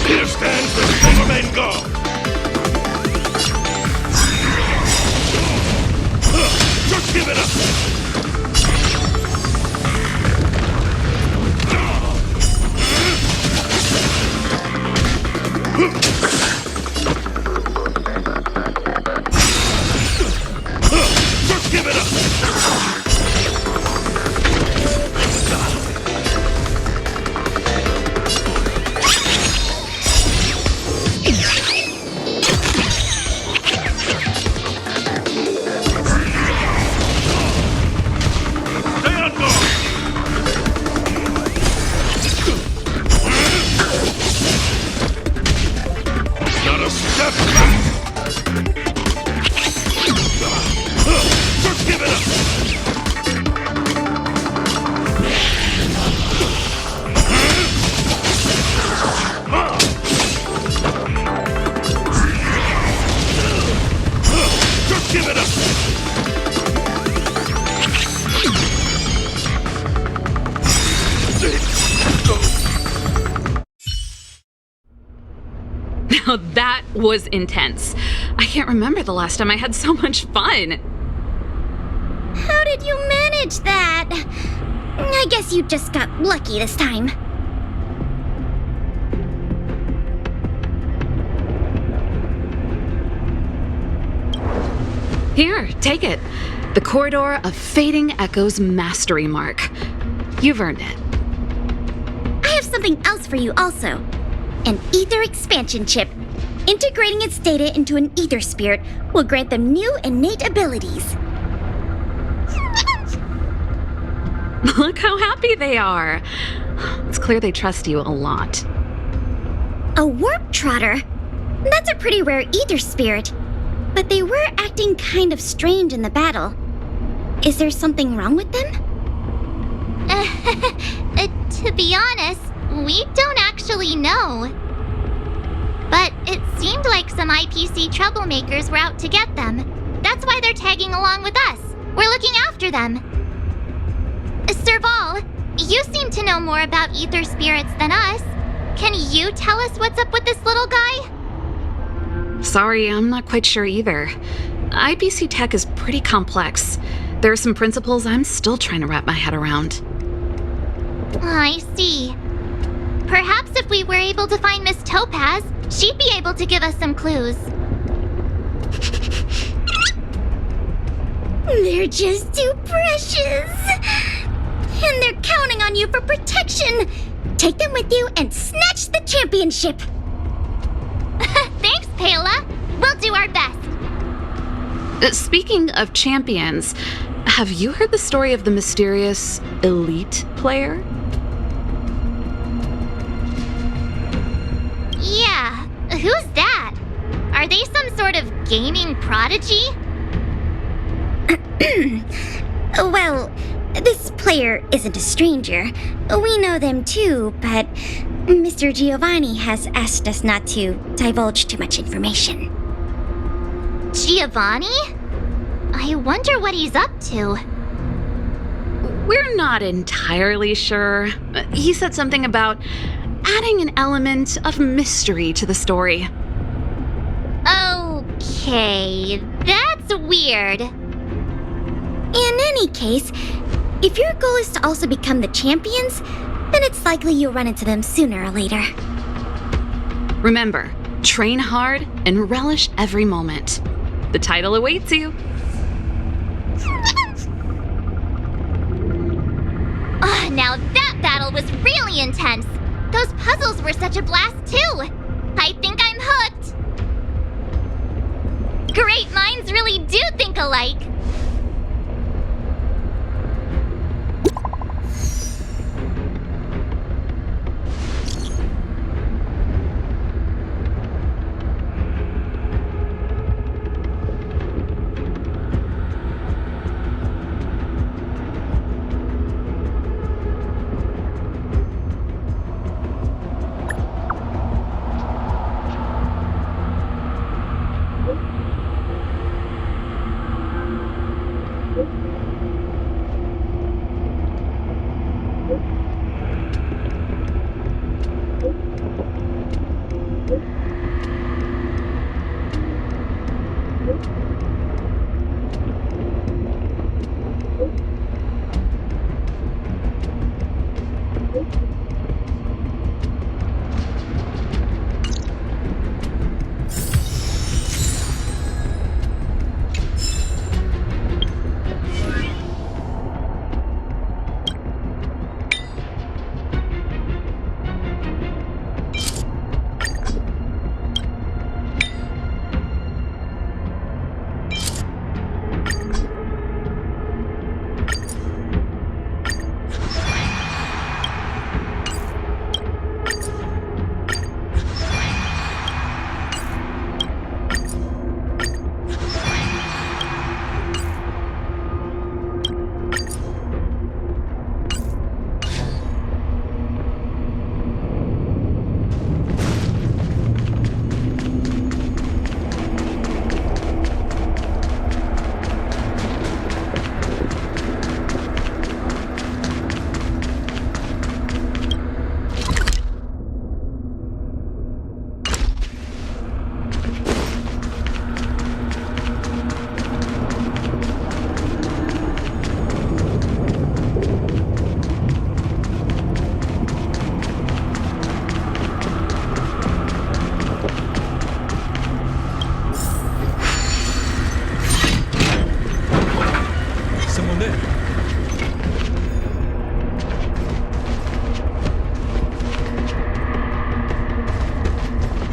S10: Here stands the Silvermane God! Just give it up! Just give it up! Stay on guard! Not a step back! Just give it up! Just give it up!
S9: Now that was intense. I can't remember the last time I had so much fun.
S2: How did you manage that? I guess you just got lucky this time.
S9: Here, take it. The Corridor of Fading Echoes Mastery Mark. You've earned it.
S2: I have something else for you also. An ether expansion chip. Integrating its data into an ether spirit will grant them new innate abilities.
S9: Look how happy they are. It's clear they trust you a lot.
S2: A warp trotter? That's a pretty rare ether spirit. But they were acting kind of strange in the battle. Is there something wrong with them? To be honest, we don't actually know. But it seemed like some IPC troublemakers were out to get them. That's why they're tagging along with us. We're looking after them. Serval, you seem to know more about ether spirits than us. Can you tell us what's up with this little guy?
S9: Sorry, I'm not quite sure either. IPC tech is pretty complex. There are some principles I'm still trying to wrap my head around.
S2: I see. Perhaps if we were able to find Miss Topaz, she'd be able to give us some clues. They're just too precious. And they're counting on you for protection. Take them with you and snatch the championship. Thanks, Paola. We'll do our best.
S9: Speaking of champions, have you heard the story of the mysterious elite player?
S2: Yeah, who's that? Are they some sort of gaming prodigy? Well, this player isn't a stranger. We know them too, but Mr. Giovanni has asked us not to divulge too much information. Giovanni? I wonder what he's up to.
S9: We're not entirely sure. He said something about adding an element of mystery to the story.
S2: Okay, that's weird. In any case, if your goal is to also become the champions, then it's likely you'll run into them sooner or later.
S9: Remember, train hard and relish every moment. The title awaits you.
S2: Now that battle was really intense. Those puzzles were such a blast too. I think I'm hooked. Great minds really do think alike.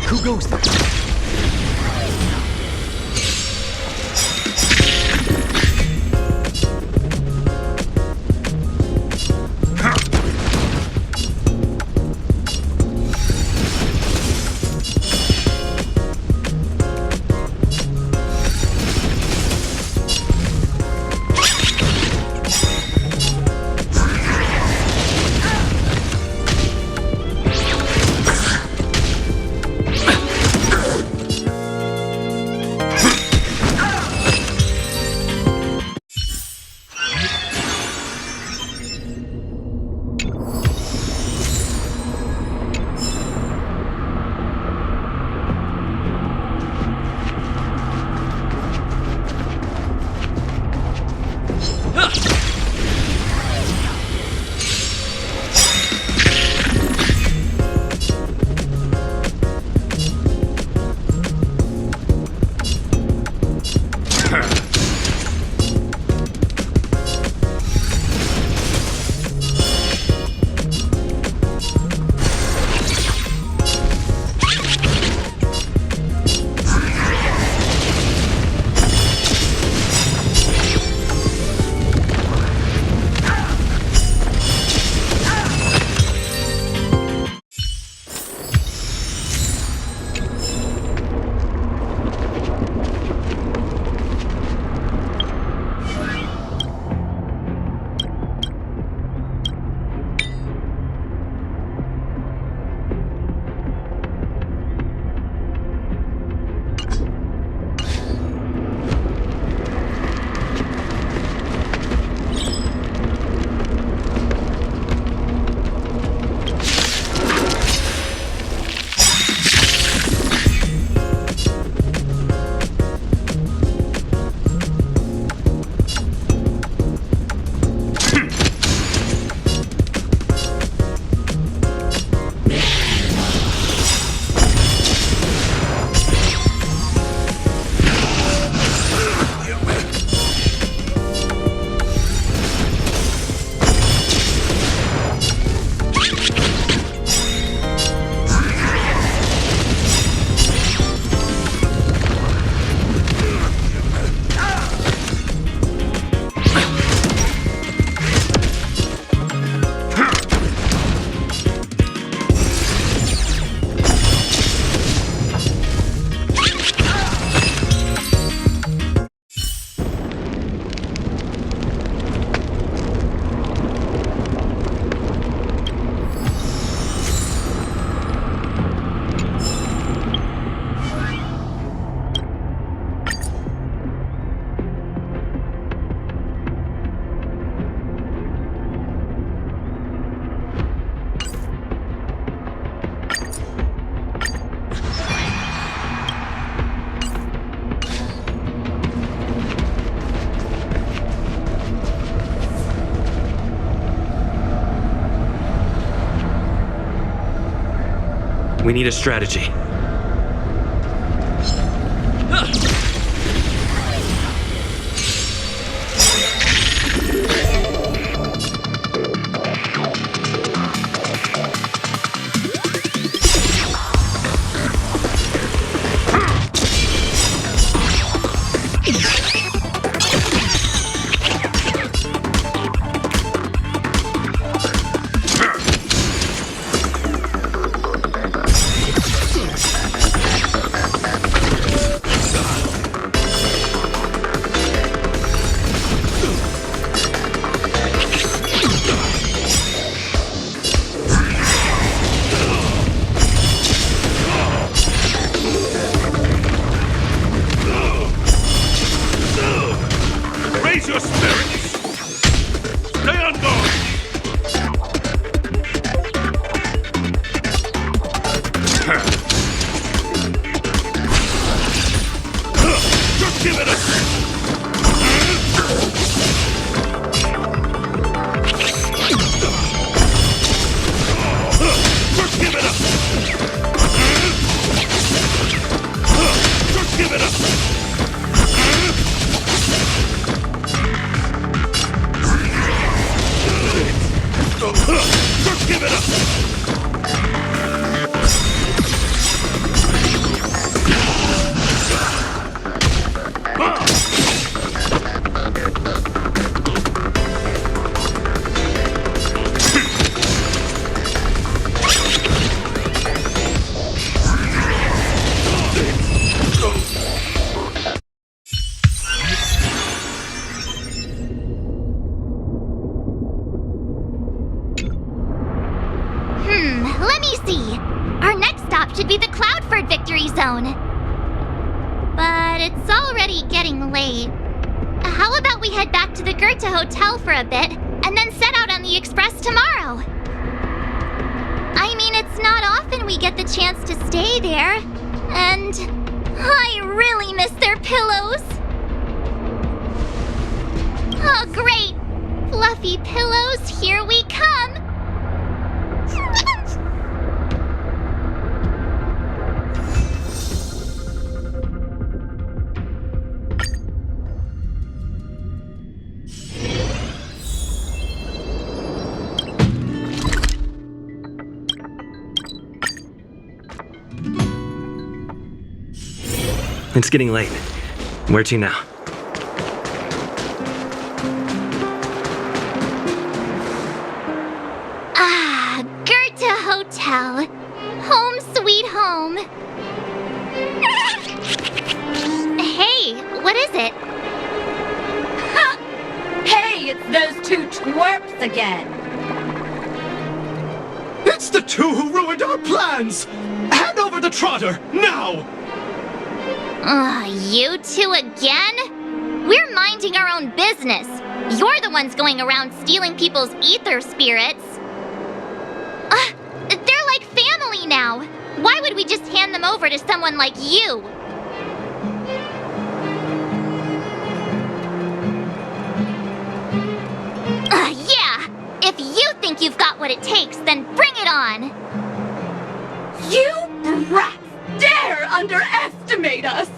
S1: Who goes there?
S8: We need a strategy.
S10: Raise your spirits! Stay on guard! Just give it Just give it up! Just give it up! Just give it up!
S2: victory zone. But it's already getting late. How about we head back to the Goethe Hotel for a bit, and then set out on the express tomorrow? I mean, it's not often we get the chance to stay there, and I really miss their pillows. Oh, great! Fluffy pillows, here we come!
S8: It's getting late. Where to now?
S2: Ah, Goethe Hotel. Home sweet home. Hey, what is it?
S3: Hey, it's those two twerps again.
S4: It's the two who ruined our plans! Hand over the trotter, now!
S2: You two again? We're minding our own business. You're the ones going around stealing people's ether spirits. They're like family now. Why would we just hand them over to someone like you? Yeah! If you think you've got what it takes, then bring it on!
S3: You brats dare underestimate us!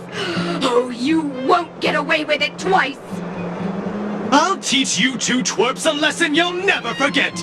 S3: Oh, you won't get away with it twice!
S4: I'll teach you two twerps a lesson you'll never forget!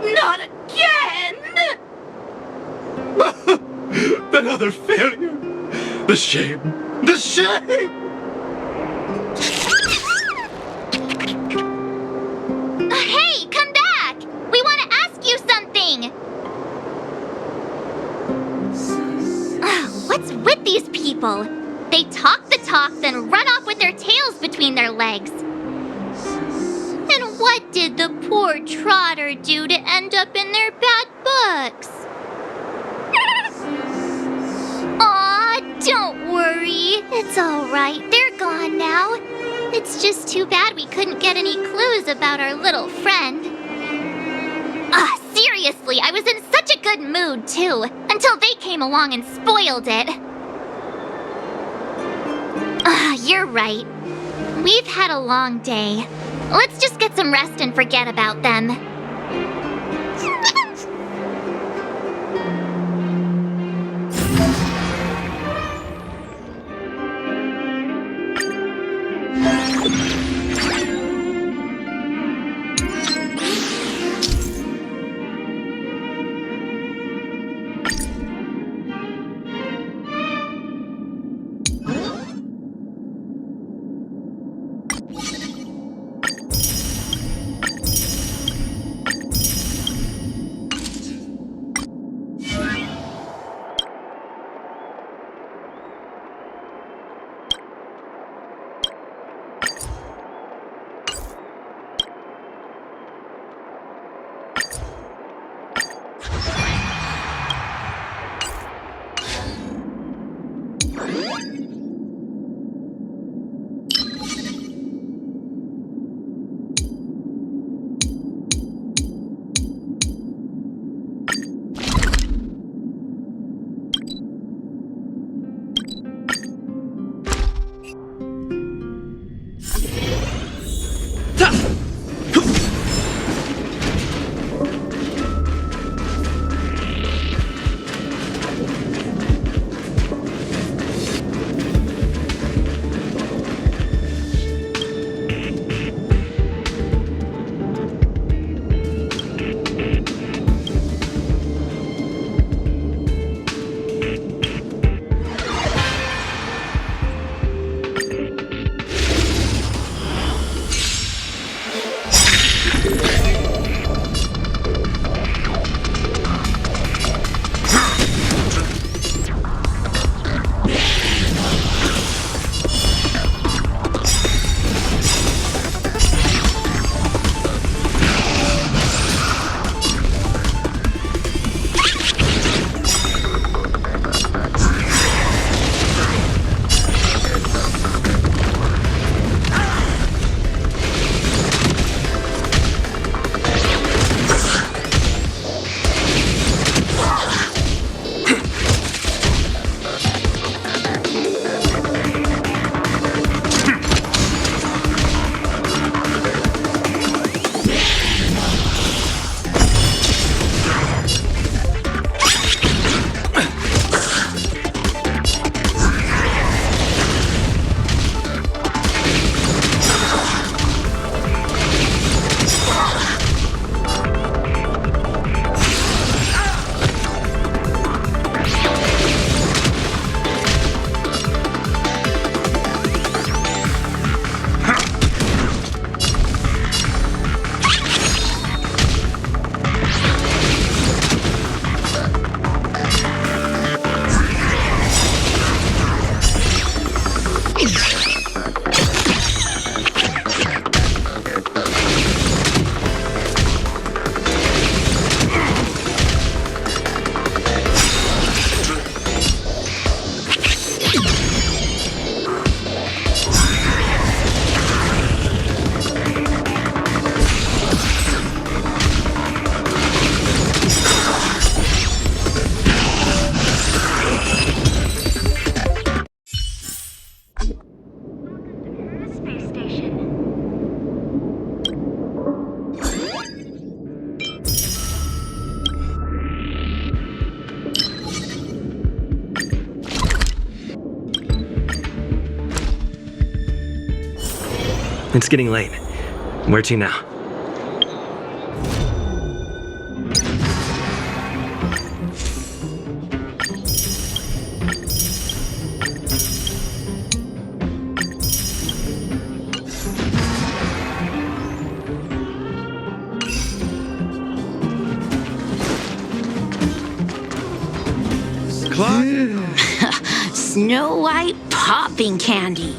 S3: Not again!
S4: Another failure! The shame! The shame!
S2: Hey, come back! We want to ask you something! What's with these people? They talk the talk, then run off with their tails between their legs. And what did the poor trotter do to end up in their bad books? Aw, don't worry. It's all right. They're gone now. It's just too bad we couldn't get any clues about our little friend. Seriously, I was in such a good mood, too, until they came along and spoiled it. You're right. We've had a long day. Let's just get some rest and forget about them.
S8: It's getting late. Where to now?
S2: Snow White popping candy.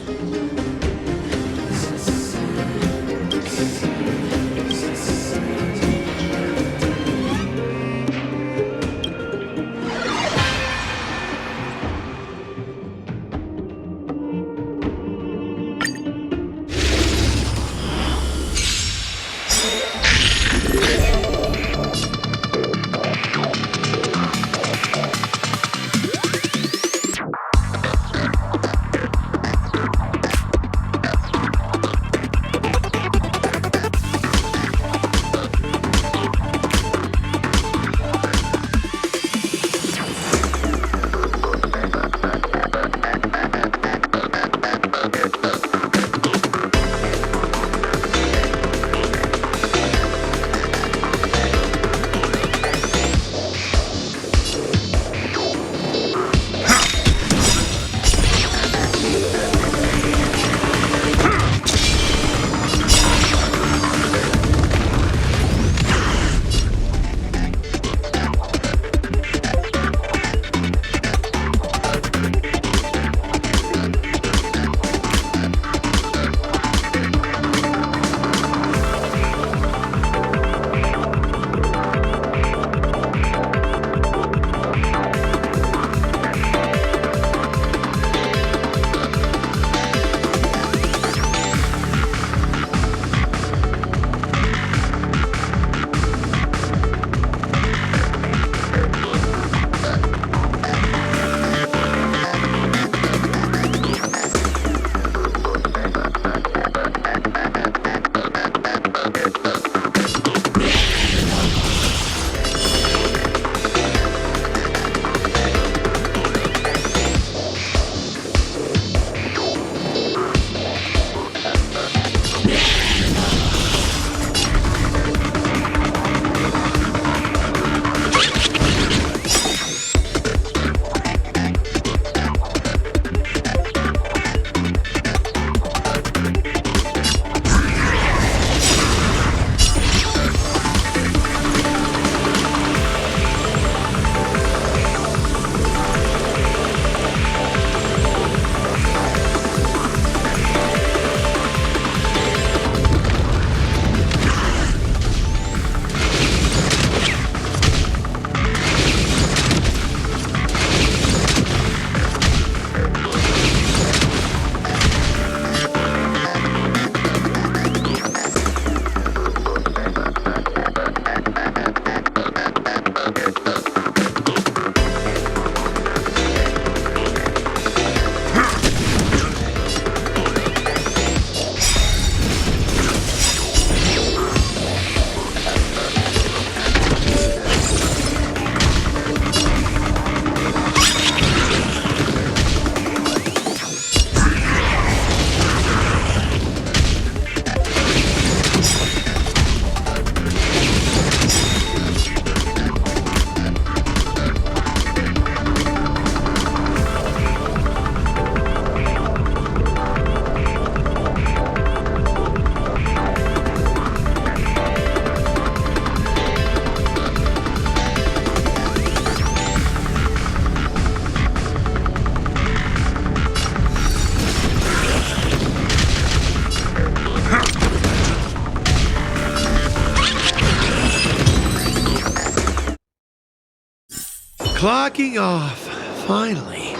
S10: Clocking off, finally.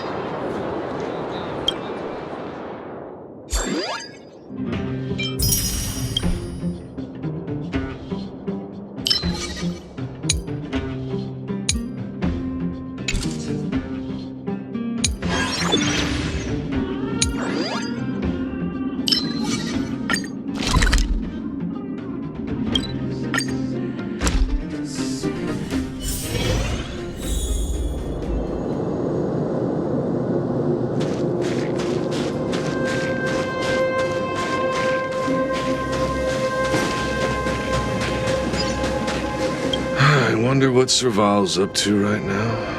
S10: I wonder what Serval's up to right now.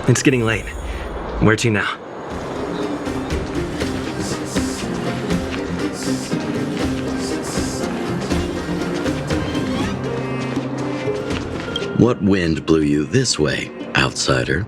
S8: It's getting late. Where to now?
S11: What wind blew you this way, outsider?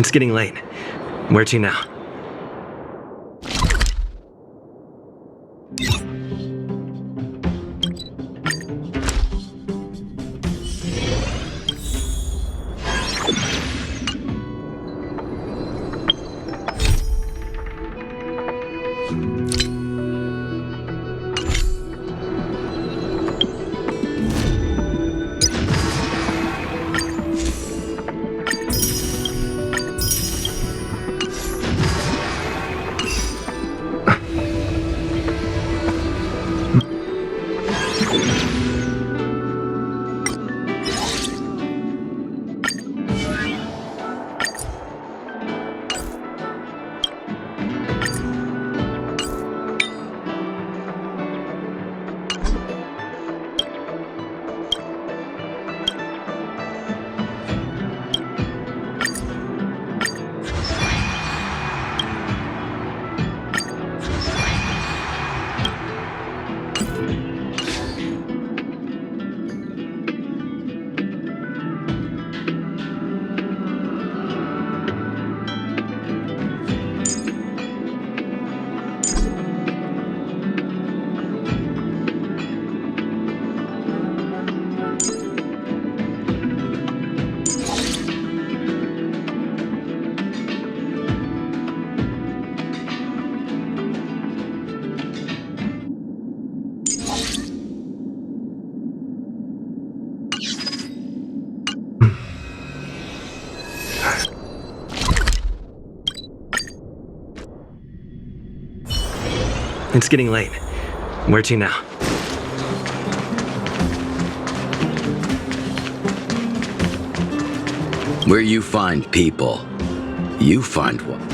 S8: It's getting late. Where to now? It's getting late. Where to now?
S11: Where you find people, you find one.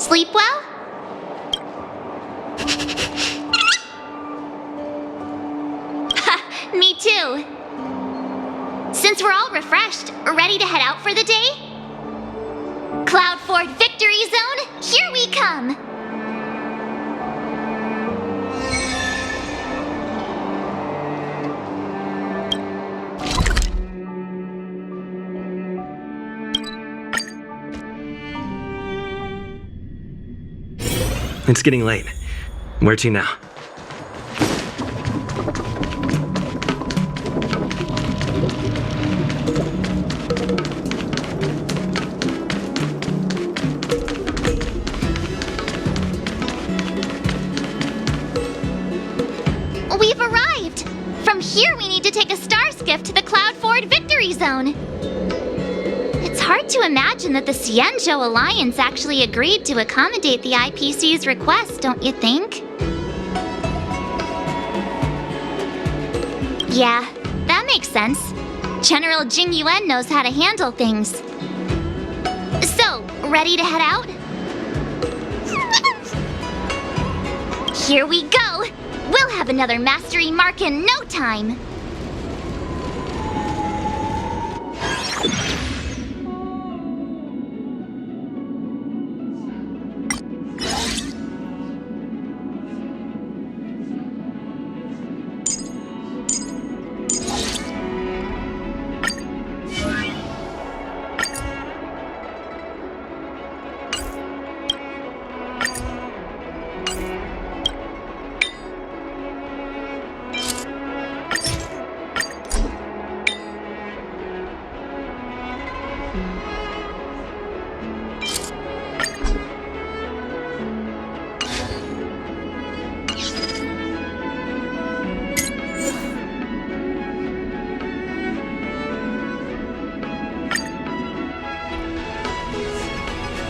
S2: Sleep well? Ha, me too. Since we're all refreshed, ready to head out for the day? Cloud Ford Victory Zone, here we come!
S8: It's getting late. Where to now?
S2: We've arrived! From here we need to take a star skiff to the Cloud Ford Victory Zone. It's hard to imagine that the Xianzhou Alliance actually agreed to accommodate the IPC's request, don't you think? Yeah, that makes sense. General Jing Yuan knows how to handle things. So, ready to head out? Here we go! We'll have another mastery mark in no time!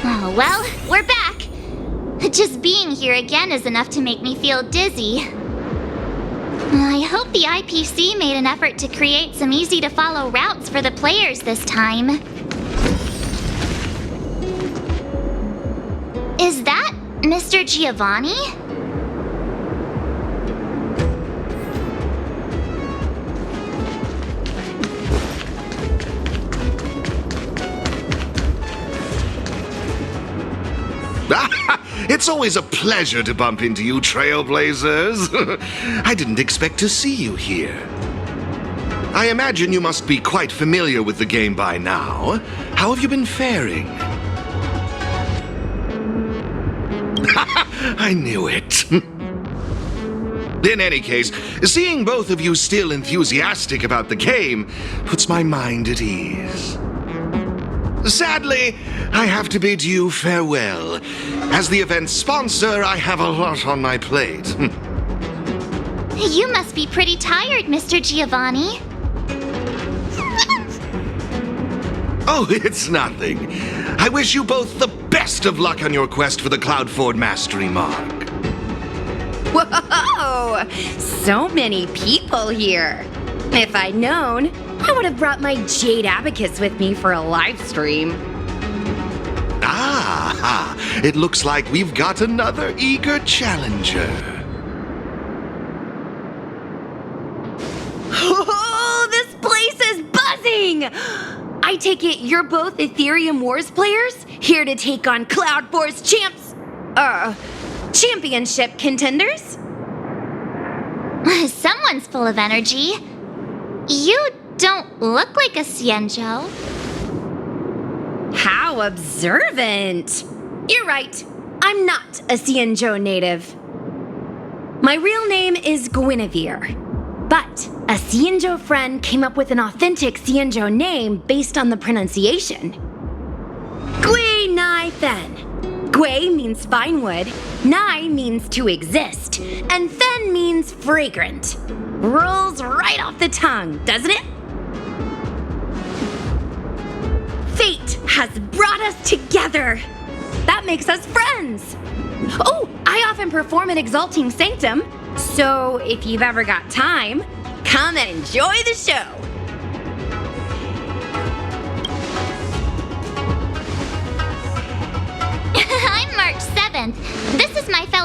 S2: Oh, well, we're back. Just being here again is enough to make me feel dizzy. I hope the IPC made an effort to create some easy-to-follow routes for the players this time. Is that Mr. Giovanni?
S6: It's always a pleasure to bump into you, Trailblazers. I didn't expect to see you here. I imagine you must be quite familiar with the game by now. How have you been faring? I knew it. In any case, seeing both of you still enthusiastic about the game puts my mind at ease. Sadly, I have to bid you farewell. As the event's sponsor, I have a lot on my plate.
S2: You must be pretty tired, Mr. Giovanni.
S6: Oh, it's nothing. I wish you both the best of luck on your quest for the Cloud Ford Mastery Mark.
S12: Whoa! So many people here. If I'd known, I would have brought my Jade Abacus with me for a live stream.
S6: Ah, it looks like we've got another eager challenger.
S12: Oh, this place is buzzing! I take it you're both Aetherium Wars players, here to take on Cloud Force championship contenders?
S2: Someone's full of energy. You don't look like a Xianzhou.
S12: How observant! You're right, I'm not a Xianzhou native. My real name is Guinevere, but a Xianzhou friend came up with an authentic Xianzhou name based on the pronunciation. Gui Nai Fen. Gui means fine wood, Nai means to exist, and Fen means fragrant. Rolls right off the tongue, doesn't it? Fate has brought us together. That makes us friends. Oh, I often perform an Exalting Sanctum, so if you've ever got time, come and enjoy the show.
S2: I'm marked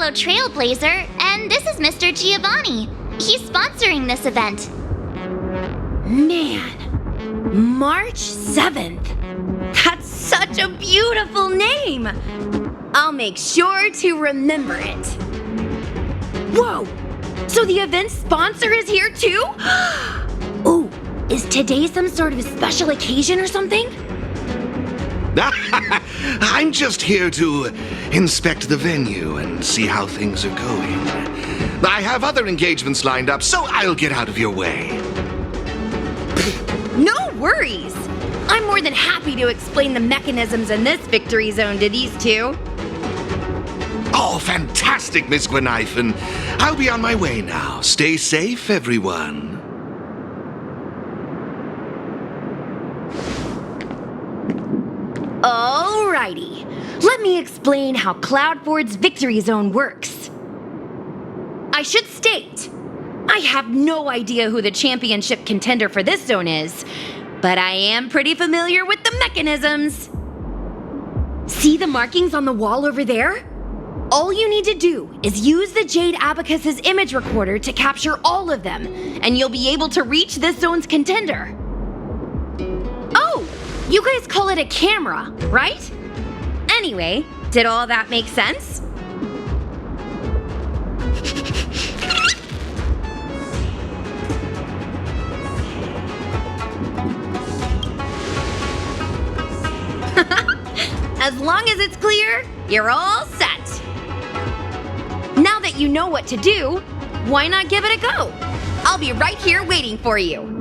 S2: fellow trailblazer, and this is Mr. Giovanni. He's sponsoring this event.
S12: Man, March 7th. That's such a beautiful name. I'll make sure to remember it. Whoa! So the event sponsor is here too? Ooh, is today some sort of special occasion or something?
S6: I'm just here to inspect the venue and see how things are going. I have other engagements lined up, so I'll get out of your way.
S12: No worries. I'm more than happy to explain the mechanisms in this victory zone to these two.
S6: Oh, fantastic, Miss Gwynaifin. I'll be on my way now. Stay safe, everyone.
S12: Alrighty. Let me explain how Cloudford's victory zone works. I should state, I have no idea who the championship contender for this zone is, but I am pretty familiar with the mechanisms. See the markings on the wall over there? All you need to do is use the Jade Abacus's image recorder to capture all of them, and you'll be able to reach this zone's contender. Oh, you guys call it a camera, right? Anyway, did all that make sense? As long as it's clear, you're all set. Now that you know what to do, why not give it a go? I'll be right here waiting for you.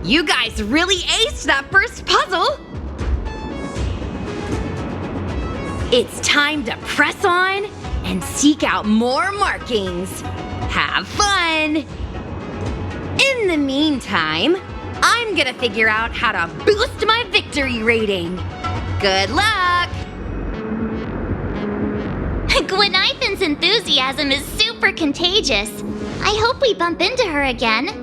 S12: You guys really aced that first puzzle! It's time to press on and seek out more markings. Have fun! In the meantime, I'm gonna figure out how to boost my victory rating. Good luck!
S2: Gwynaifin's enthusiasm is super contagious. I hope we bump into her again.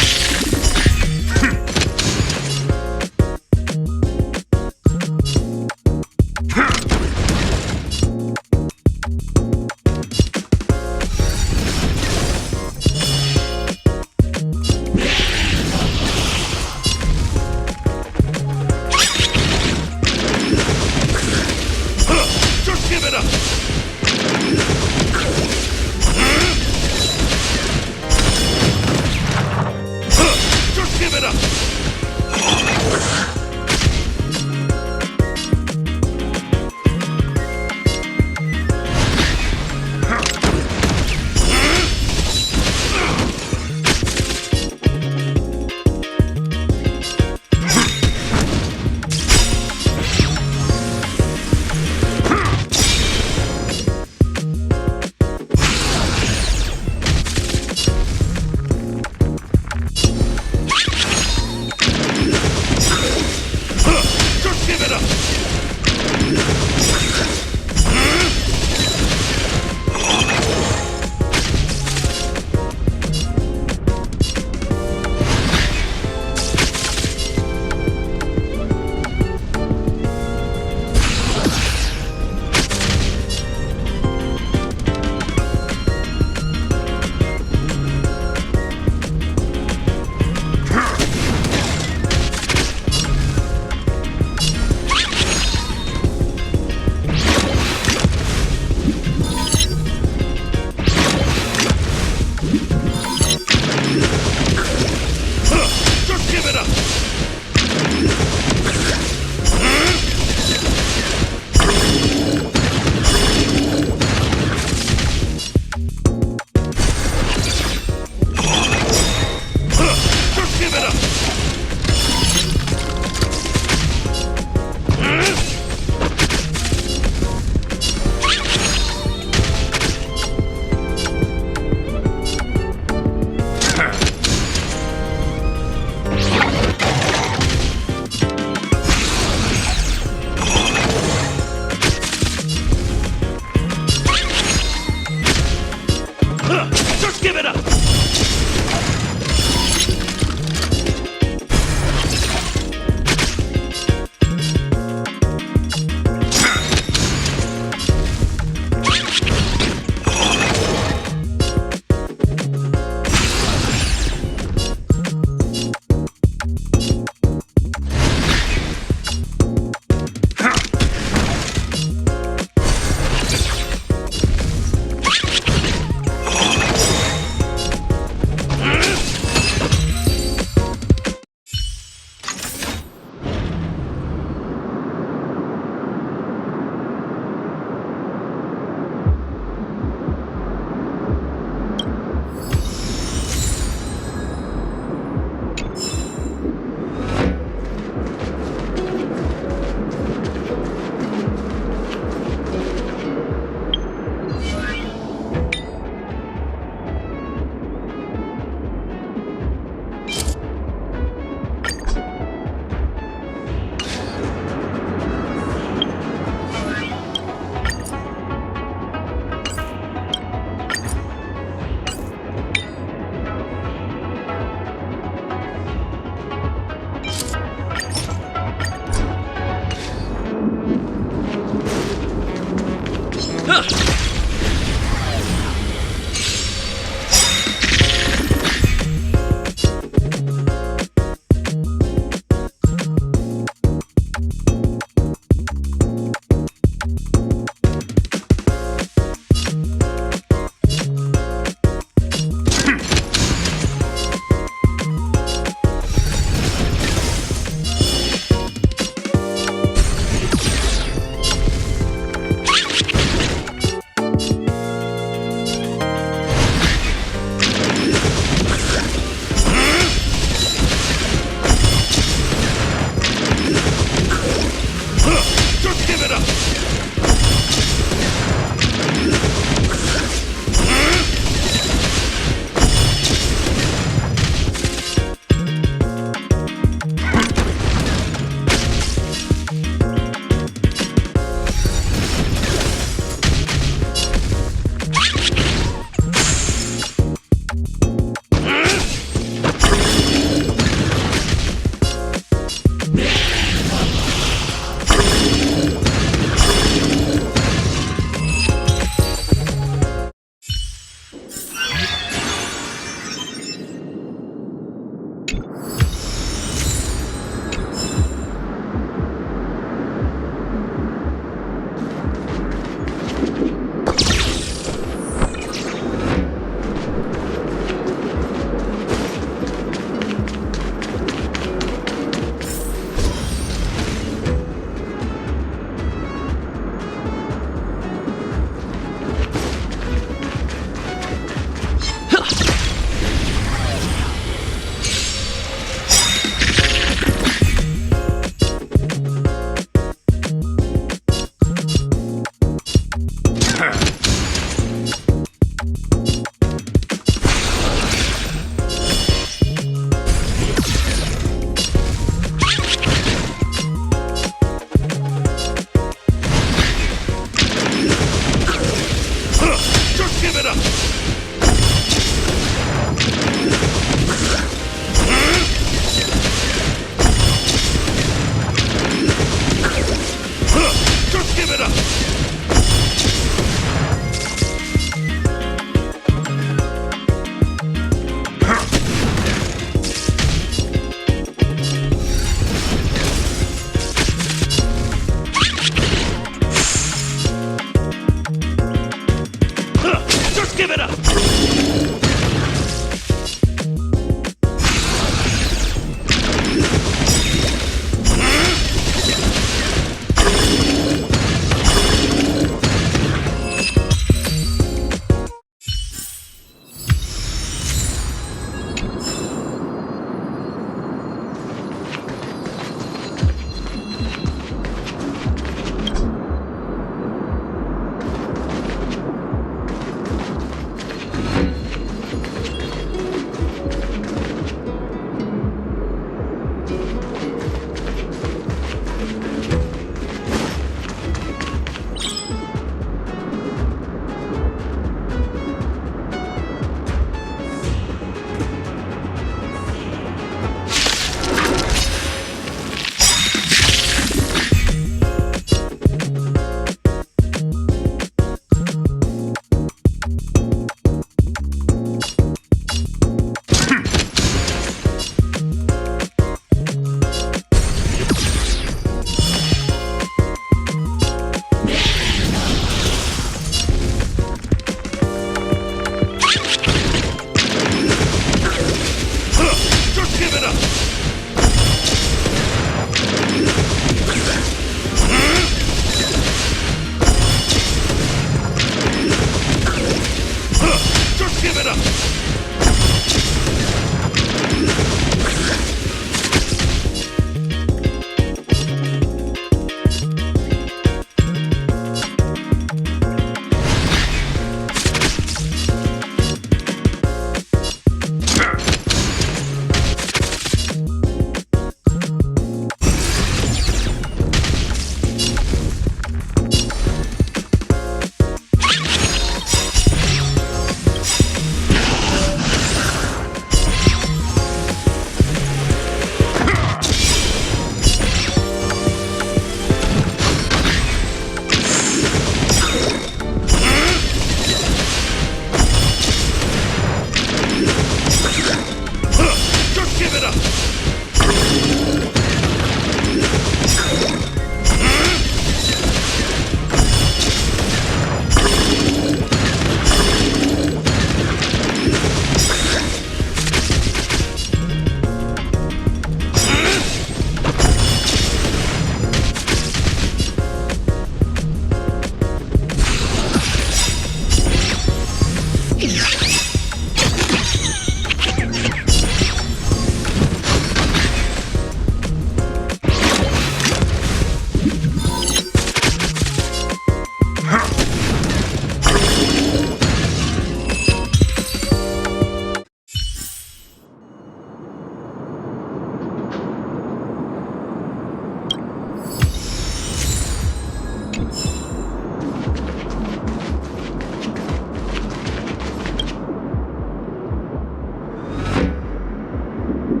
S2: One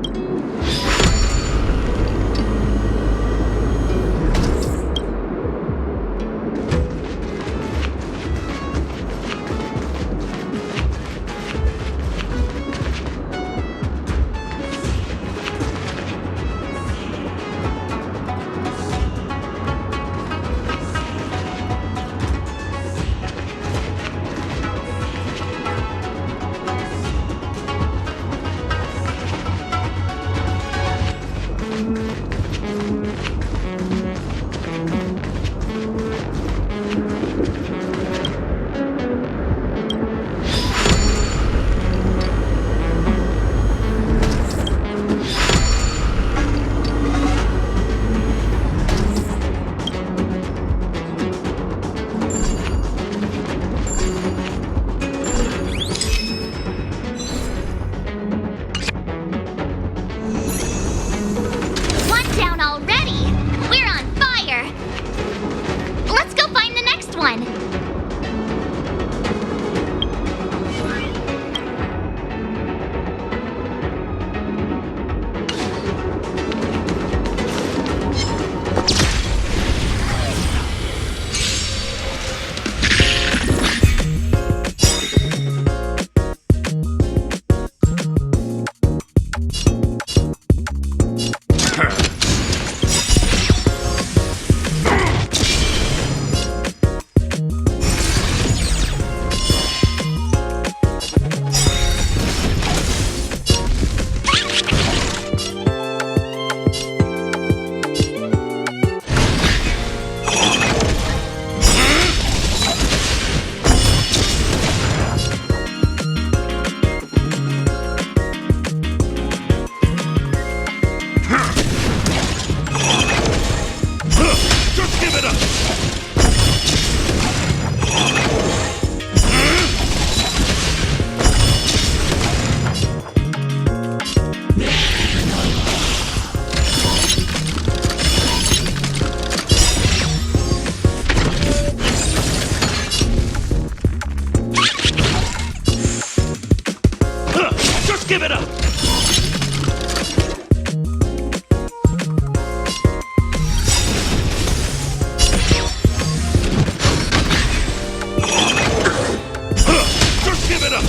S2: down already! We're on fire! Let's go find the next one!
S6: Just give it up! Just give it up! Just give it up!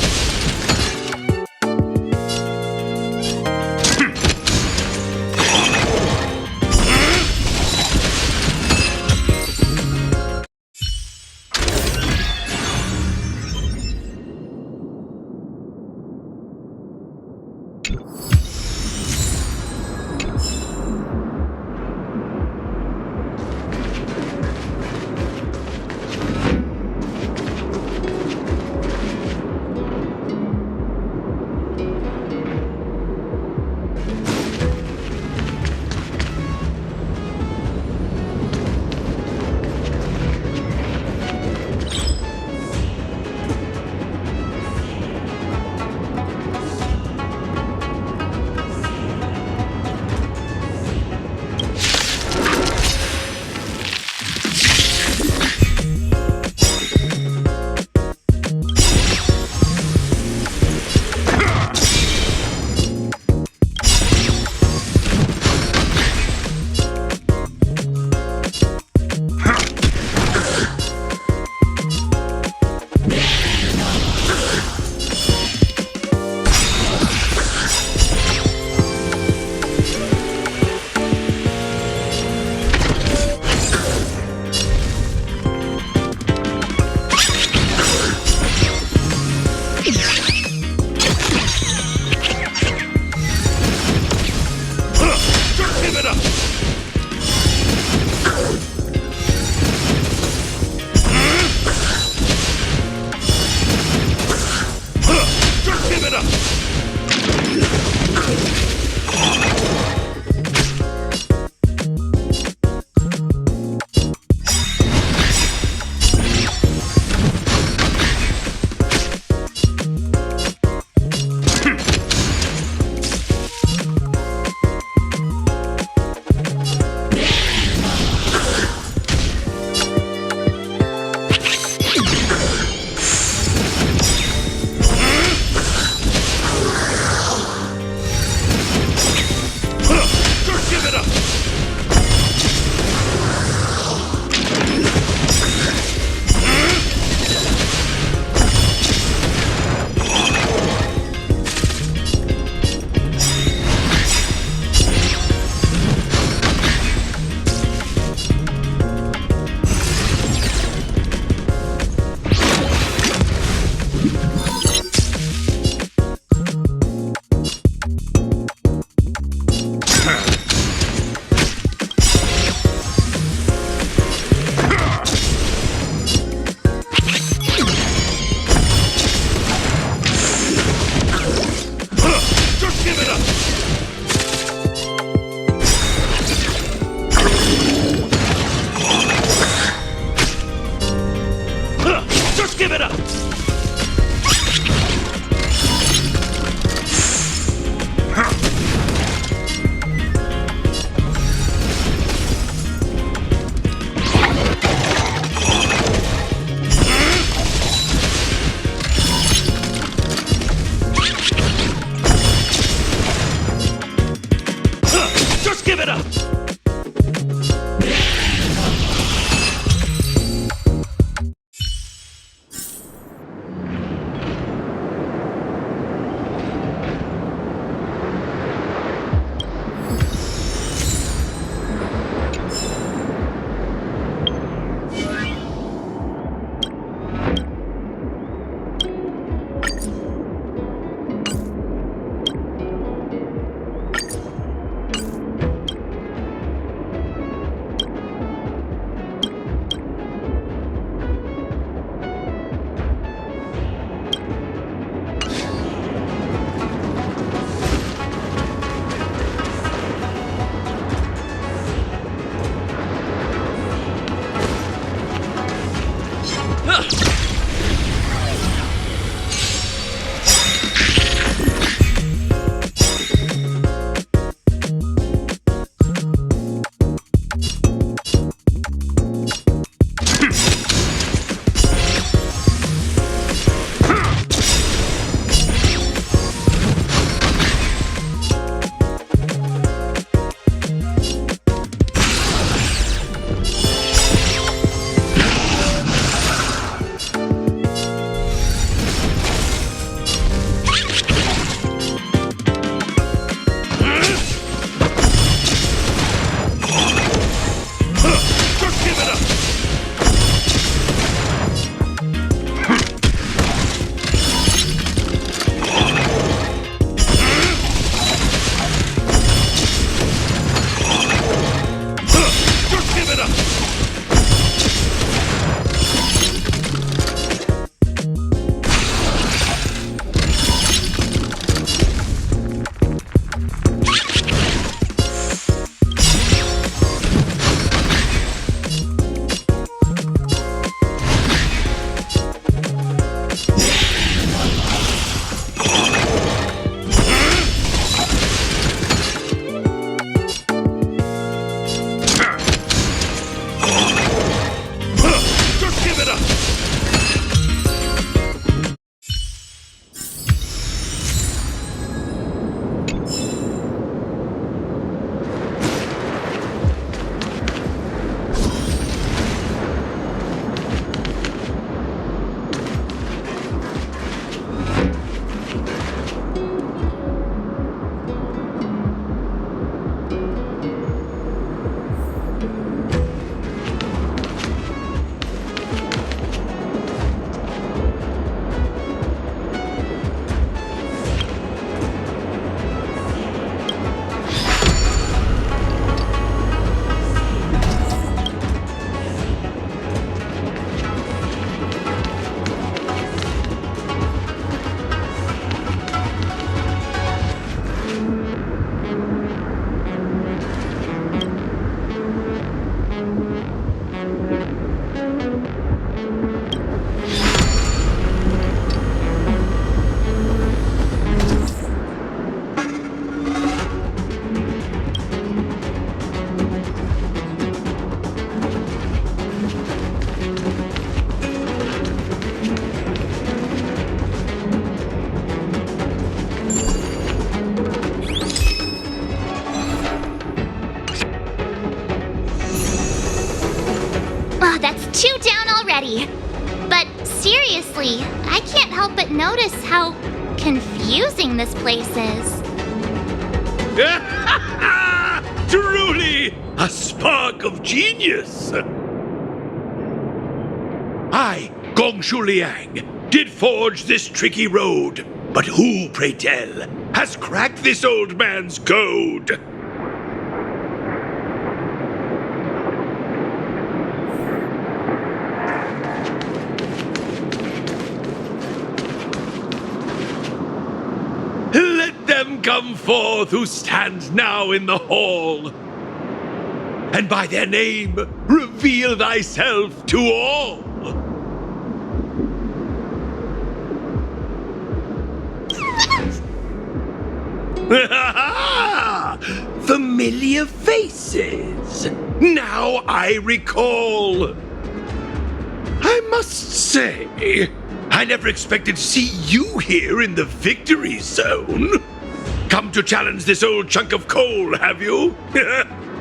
S4: Just give it up! Just give it up!
S2: Two down already. But seriously, I can't help but notice how confusing this place is.
S4: Truly, a spark of genius! I, Gongshu Liang, did forge this tricky road, but who, pray tell, has cracked this old man's code? Let them come Come forth who stand now in the hall, and by their name reveal thyself to all. Familiar faces. Now I recall. I must say, I never expected to see you here in the victory zone. Come to challenge this old chunk of coal, have you?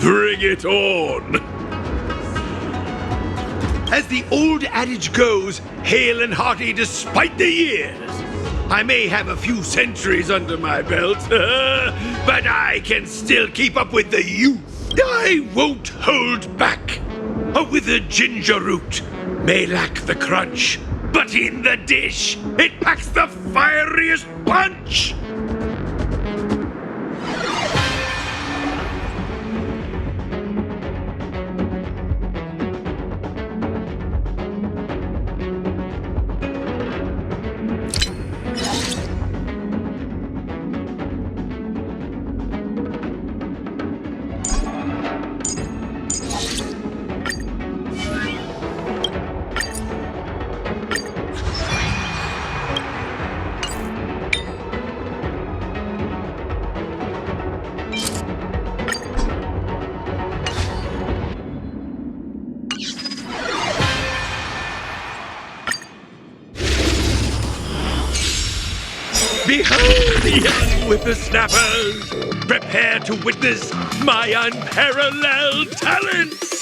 S4: Bring it on. As the old adage goes, hale and hearty despite the years. I may have a few centuries under my belt, but I can still keep up with the youth. I won't hold back. A withered ginger root may lack the crunch, but in the dish, it packs the fieriest punch. Behold, young whippersnappers! Prepare to witness my unparalleled talents!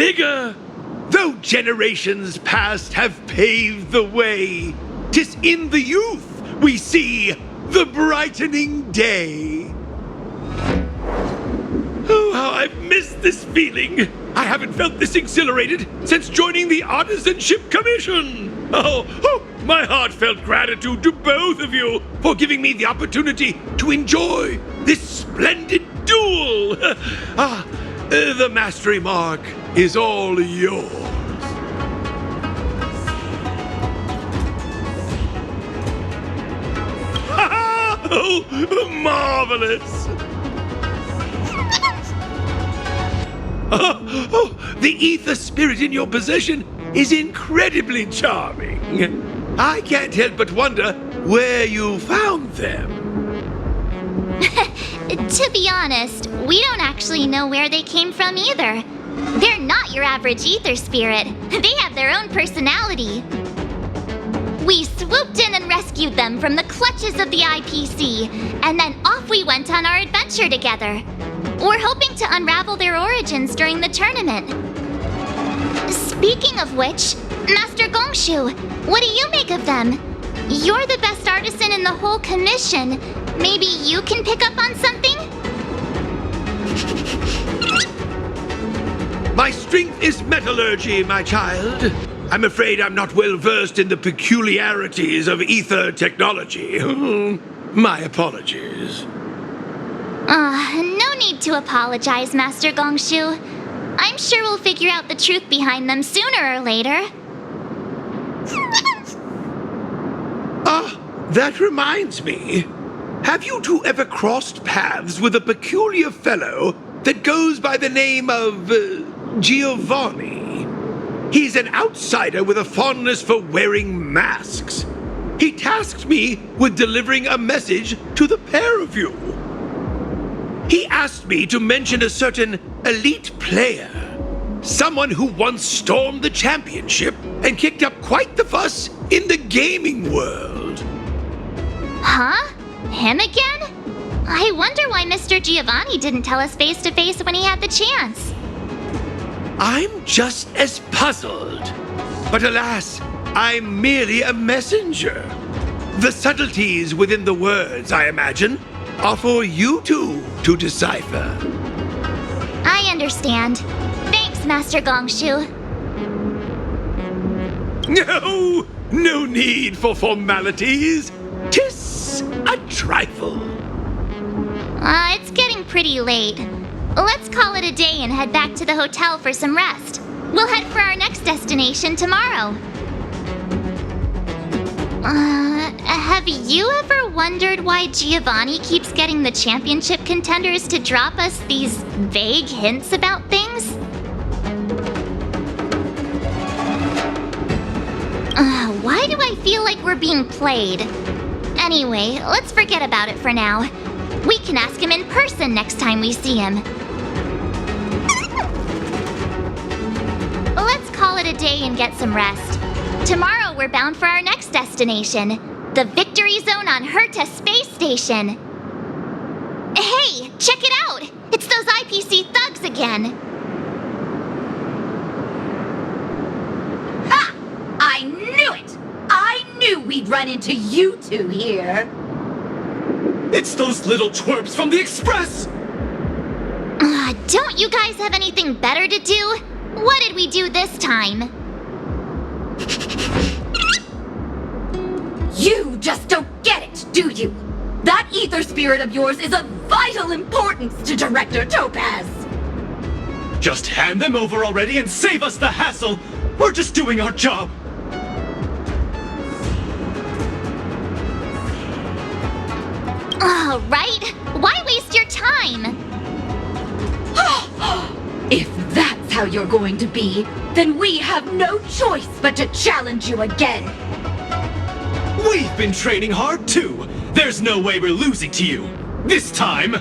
S4: bigger. Though generations past have paved the way, 'tis in the youth we see the brightening day. Oh, how I've missed this feeling. I haven't felt this exhilarated since joining the Artisanship Commission. Oh, my heartfelt gratitude to both of you for giving me the opportunity to enjoy this splendid duel. The mastery mark is all yours. Oh, marvelous! The ether spirit in your possession is incredibly charming. I can't help but wonder where you found them.
S2: To be honest, we don't actually know where they came from either. They're not your average ether spirit. They have their own personality. We swooped in and rescued them from the clutches of the IPC, and then off we went on our adventure together. We're hoping to unravel their origins during the tournament. Speaking of which, Master Gongshu, what do you make of them? You're the best artisan in the whole commission. Maybe you can pick up on something?
S4: My strength is metallurgy, my child. I'm afraid I'm not well versed in the peculiarities of ether technology. My apologies.
S2: No need to apologize, Master Gongshu. I'm sure we'll figure out the truth behind them sooner or later.
S4: That reminds me. Have you two ever crossed paths with a peculiar fellow that goes by the name of Giovanni? He's an outsider with a fondness for wearing masks. He tasked me with delivering a message to the pair of you. He asked me to mention a certain elite player, someone who once stormed the championship and kicked up quite the fuss in the gaming world.
S2: Huh? Him again? I wonder why Mr. Giovanni didn't tell us face to face when he had the chance.
S4: I'm just as puzzled. But alas, I'm merely a messenger. The subtleties within the words, I imagine, are for you two to decipher.
S2: I understand. Thanks, Master Gongshu.
S4: No need for formalities. 'Tis a trifle.
S2: It's getting pretty late. Let's call it a day and head back to the hotel for some rest. We'll head for our next destination tomorrow. Have you ever wondered why Giovanni keeps getting the championship contenders to drop us these vague hints about things? Why do I feel like we're being played? Anyway, let's forget about it for now. We can ask him in person next time we see him. Let's call it a day and get some rest. Tomorrow we're bound for our next destination, the Victory Zone on Herta Space Station. Hey, check it out! It's those IPC thugs again.
S3: Ha! I knew it! I knew we'd run into you two here.
S1: It's those little twerps from the Express!
S2: Don't you guys have anything better to do? What did we do this time?
S3: You just don't get it, do you? That ether spirit of yours is of vital importance to Director Topaz.
S1: Just hand them over already and save us the hassle! We're just doing our job!
S2: Right? Why waste your time?
S3: If that's how you're going to be, then we have no choice but to challenge you again.
S1: We've been training hard too! There's no way we're losing to you! This time!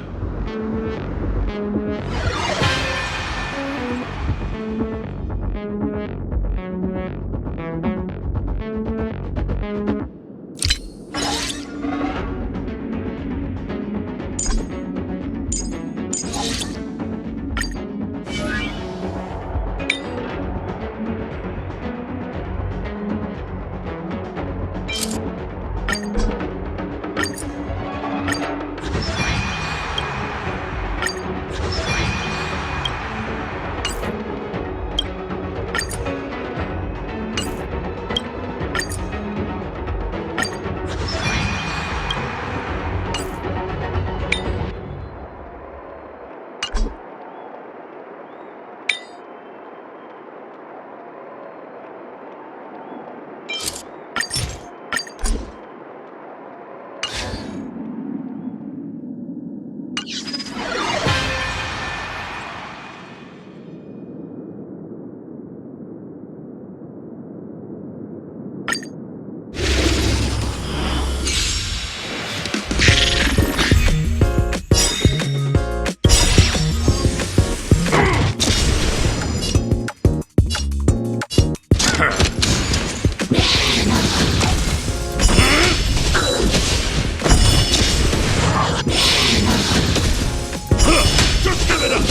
S4: Just give it up!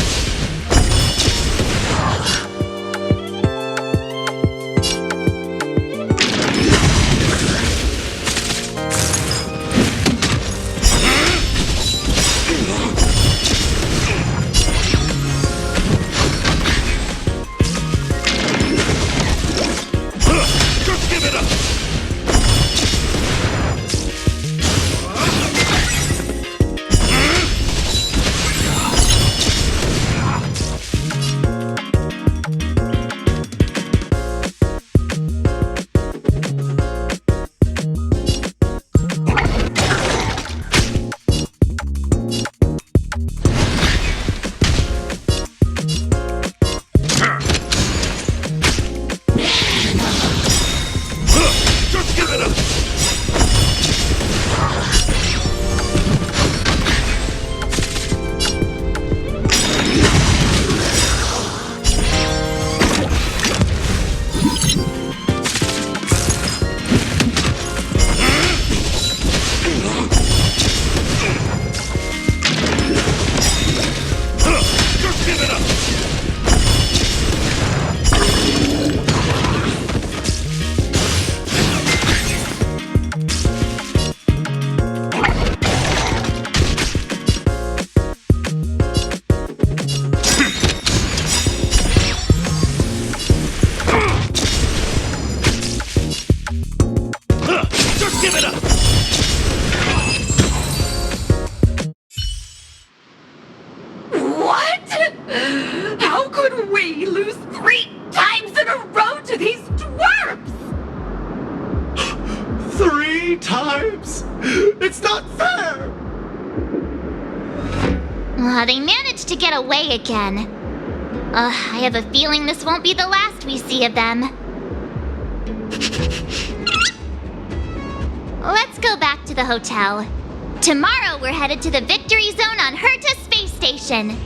S4: Just give it up! Just give it up! Just give it up! Just give it up!
S3: What? How could we lose 3 times in a row to these dwarves?
S1: 3 times? It's not fair!
S2: They managed to get away again. I have a feeling this won't be the last we see of them. Let's go back to the hotel. Tomorrow we're headed to the Victory Zone on Herta Space Station.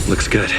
S11: Looks good.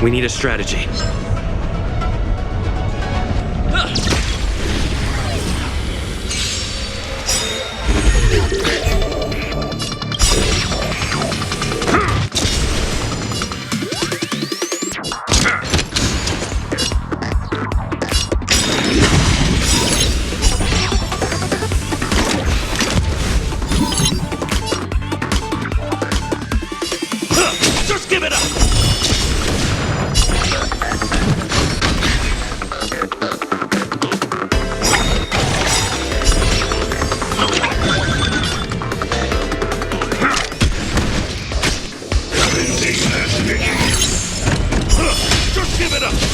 S8: We need a strategy.
S4: Just give it up! Just give it up!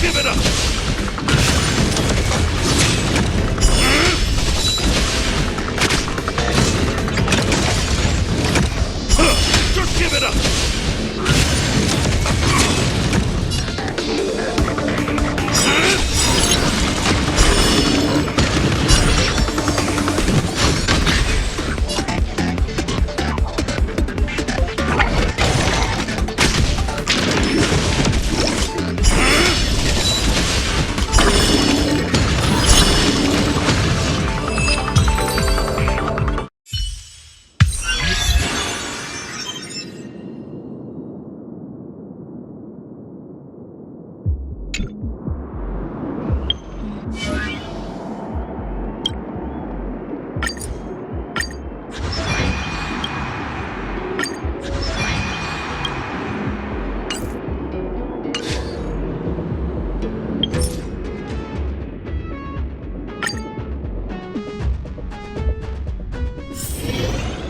S4: Give it up! Just give it up!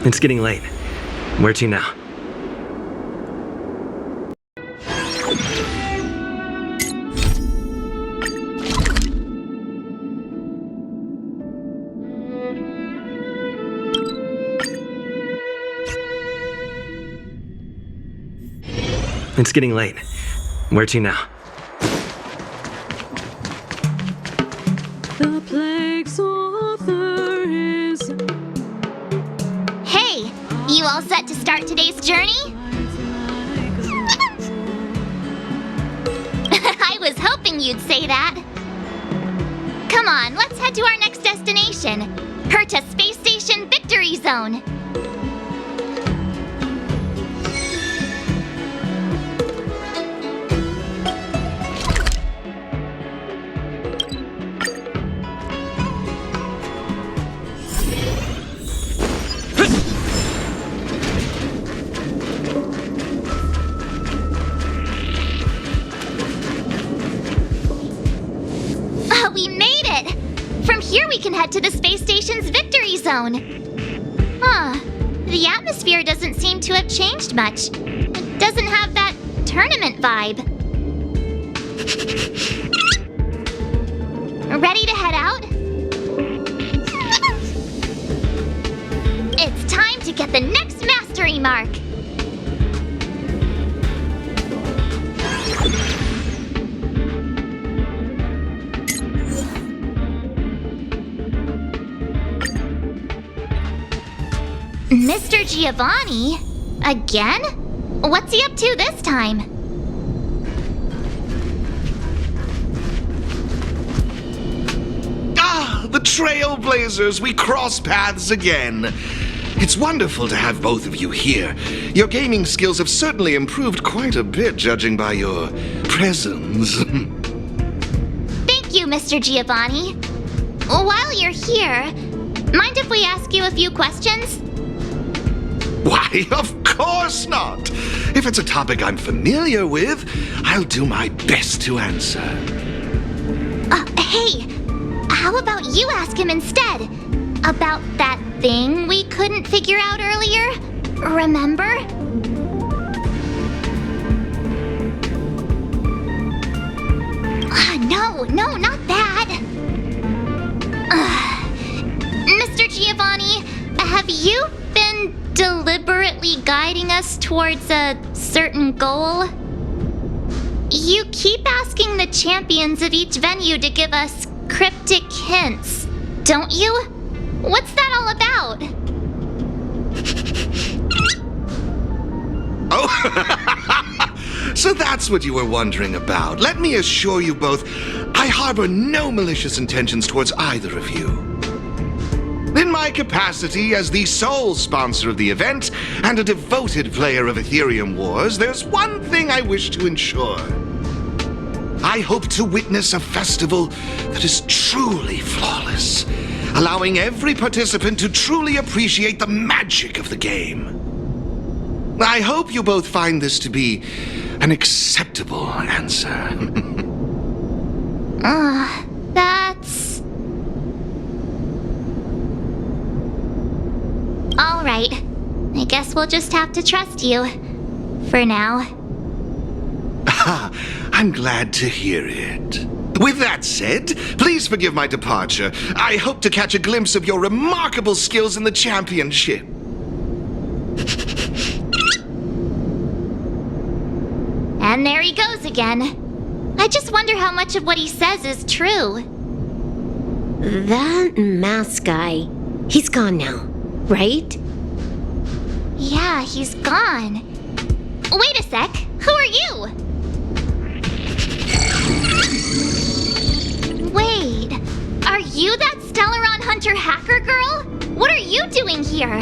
S8: It's getting late. Where to now? It's getting late. Where to now?
S7: The plague's author is...
S2: Hey, you all set to start today's journey? I was hoping you'd say that. Come on, let's head to our next destination, Herta Space Station Victory Zone. We made it! From here we can head to the space station's victory zone. Huh. The atmosphere doesn't seem to have changed much. It doesn't have that tournament vibe. Ready to head out? It's time to get the next mastery mark! Mr. Giovanni? Again? What's he up to this time?
S6: Ah, the Trailblazers! We cross paths again. It's wonderful to have both of you here. Your gaming skills have certainly improved quite a bit, judging by your presence.
S2: Thank you, Mr. Giovanni. While you're here, mind if we ask you a few questions?
S6: Why, of course not! If it's a topic I'm familiar with, I'll do my best to answer.
S2: Hey, how about you ask him instead? About that thing we couldn't figure out earlier? Remember? No, not that. Mr. Giovanni, have you been deliberately guiding us towards a certain goal? You keep asking the champions of each venue to give us cryptic hints, don't you? What's that all about?
S6: Oh, so that's what you were wondering about. Let me assure you both, I harbor no malicious intentions towards either of you. In my capacity as the sole sponsor of the event and a devoted player of Aetherium Wars, there's one thing I wish to ensure. I hope to witness a festival that is truly flawless, allowing every participant to truly appreciate the magic of the game. I hope you both find this to be an acceptable answer.
S2: That's... All right. I guess we'll just have to trust you. For now.
S6: I'm glad to hear it. With that said, please forgive my departure. I hope to catch a glimpse of your remarkable skills in the championship.
S2: And there he goes again. I just wonder how much of what he says is true.
S12: That mask guy, he's gone now, right?
S2: Yeah, he's gone. Wait a sec. Who are you? Wait, are you that Stellaron Hunter hacker girl? What are you doing here?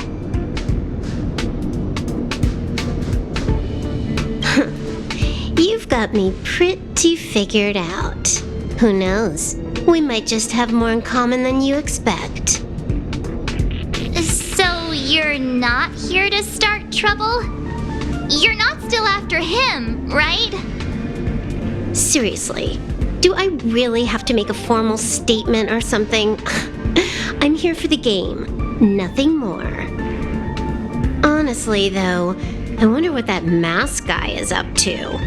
S12: You've got me pretty figured out. Who knows? We might just have more in common than you expect.
S2: So you're not here to start trouble? You're not still after him, right?
S12: Seriously, do I really have to make a formal statement or something? I'm here for the game, nothing more. Honestly, though, I wonder what that mask guy is up to.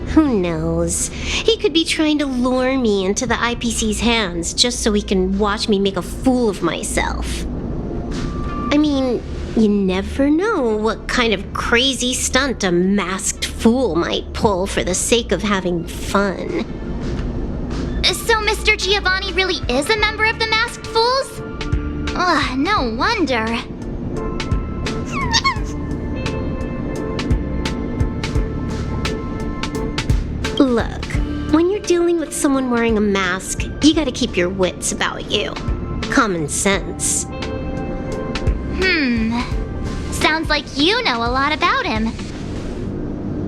S12: Who knows? He could be trying to lure me into the IPC's hands just so he can watch me make a fool of myself. I mean, you never know what kind of crazy stunt a masked fool might pull for the sake of having fun.
S2: So Mr. Giovanni really is a member of the Masked Fools? Ugh, no wonder.
S12: Look, when you're dealing with someone wearing a mask, you gotta keep your wits about you. Common sense.
S2: Sounds like you know a lot about him.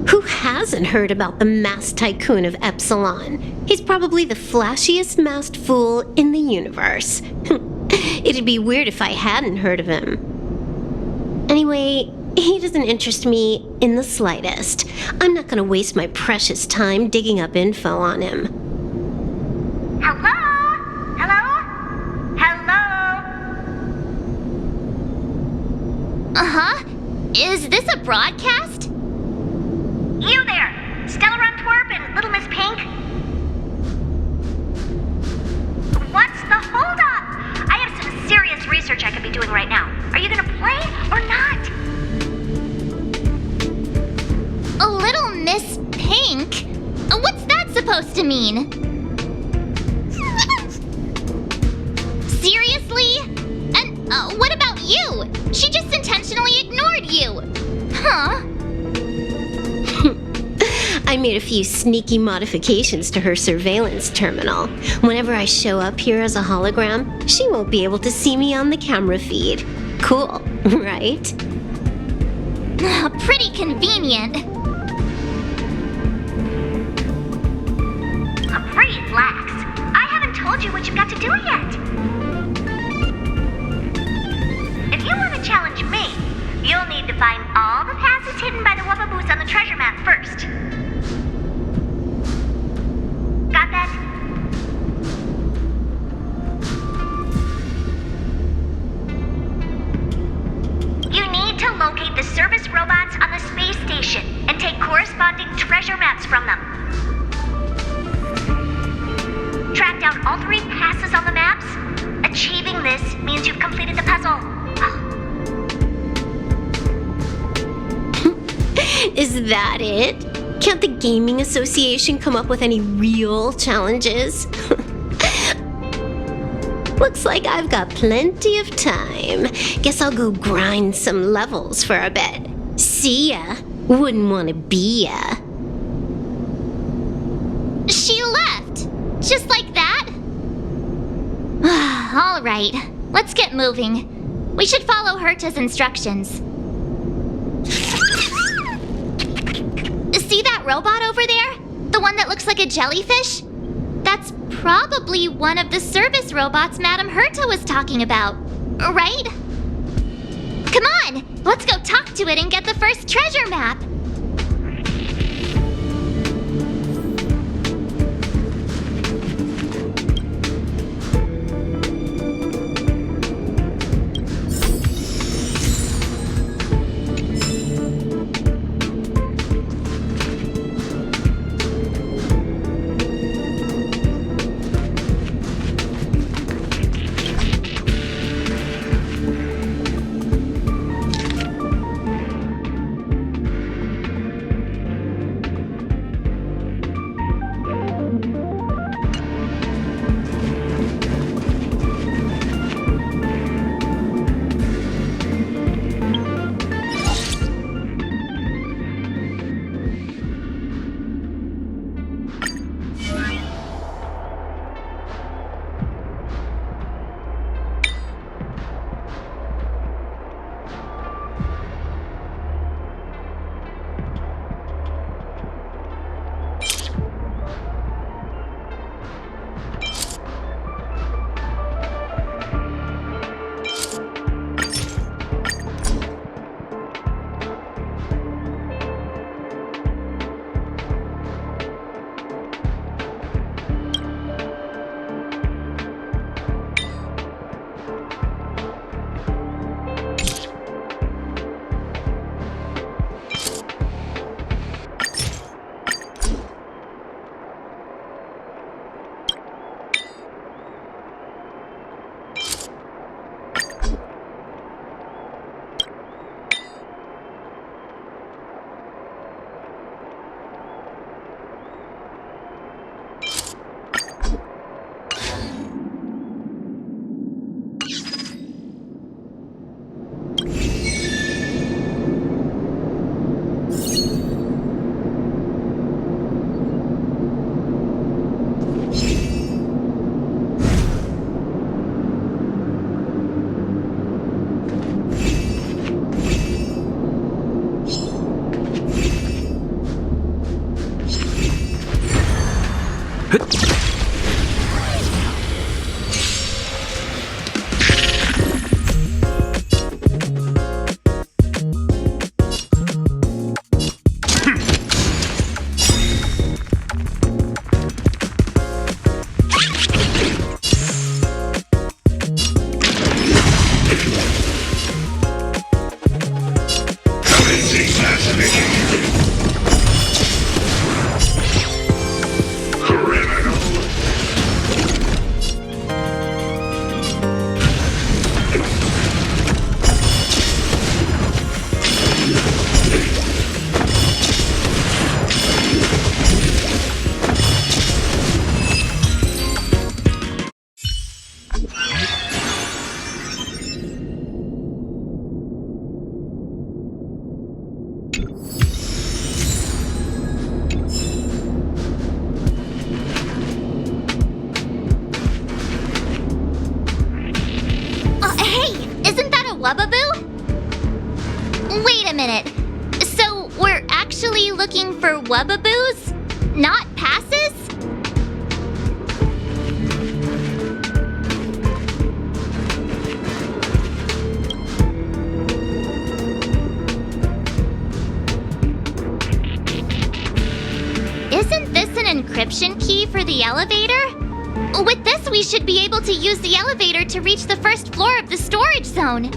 S12: Who hasn't heard about the masked tycoon of Epsilon? He's probably the flashiest masked fool in the universe. It'd be weird if I hadn't heard of him. Anyway, he doesn't interest me in the slightest. I'm not gonna waste my precious time digging up info on him.
S2: Hello? Uh-huh. Is this a broadcast?
S13: You there! Stellaron Twerp and Little Miss Pink? What's the holdup? I have some serious research I could be doing right now. Are you gonna play or not?
S2: A Little Miss Pink? What's that supposed to mean? Seriously? And what about you? She just intentionally ignored you. Huh?
S12: I made a few sneaky modifications to her surveillance terminal. Whenever I show up here as a hologram, she won't be able to see me on the camera feed. Cool, right?
S2: Pretty convenient.
S13: Relax. I haven't told you what you've got to do yet. found all 3 passes on the maps? Achieving this means you've completed the puzzle.
S14: Is that it? Can't the Gaming Association come up with any real challenges? Looks like I've got plenty of time. Guess I'll go grind some levels for a bit. See ya. Wouldn't want to be ya.
S2: She left! Just like that? All right, let's get moving. We should follow Herta's instructions. See that robot over there? The one that looks like a jellyfish? That's probably one of the service robots Madame Herta was talking about, right? Come on, let's go talk to it and get the first treasure map. Wubbaboo? Wait a minute. So we're actually looking for Wubbaboos, not passes? Isn't this an encryption key for the elevator? With this, we should be able to use the elevator to reach the first floor of the storage zone.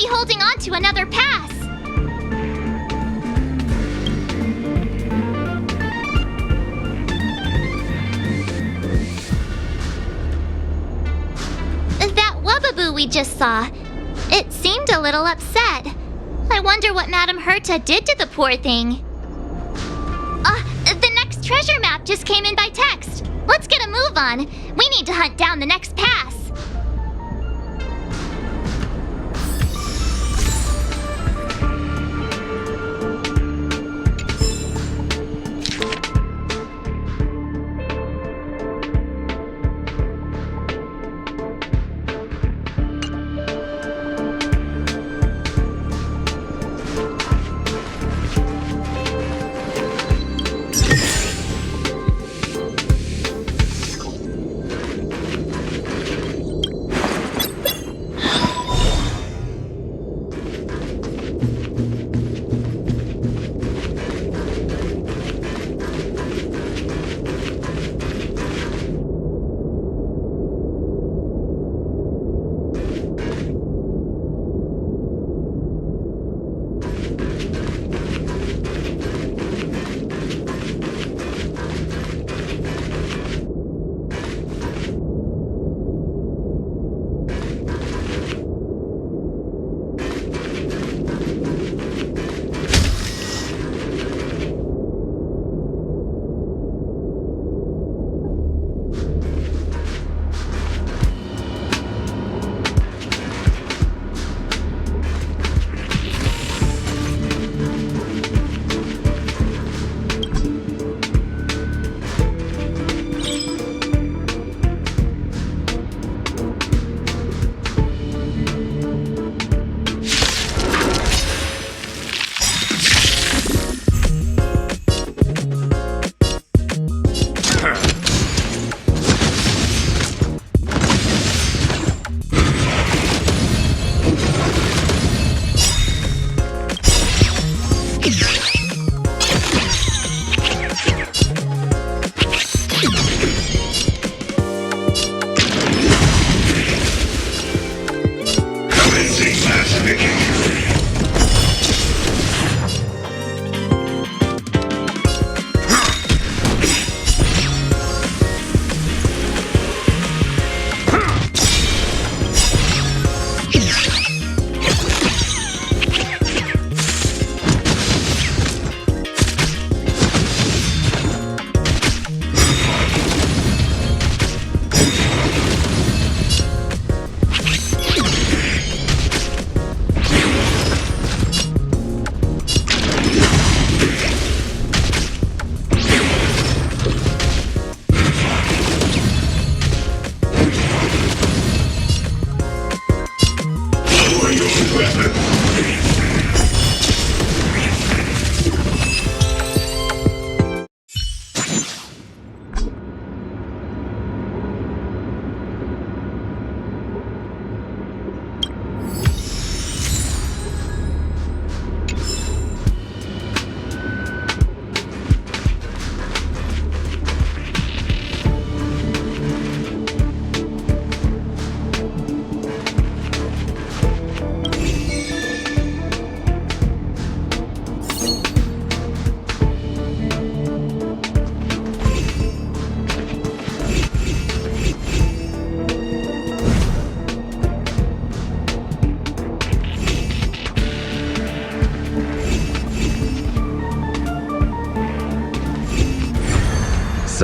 S2: holding on to another pass. That Wubbaboo we just saw, it seemed a little upset. I wonder what Madame Herta did to the poor thing. The next treasure map just came in by text. Let's get a move on. We need to hunt down the next pass.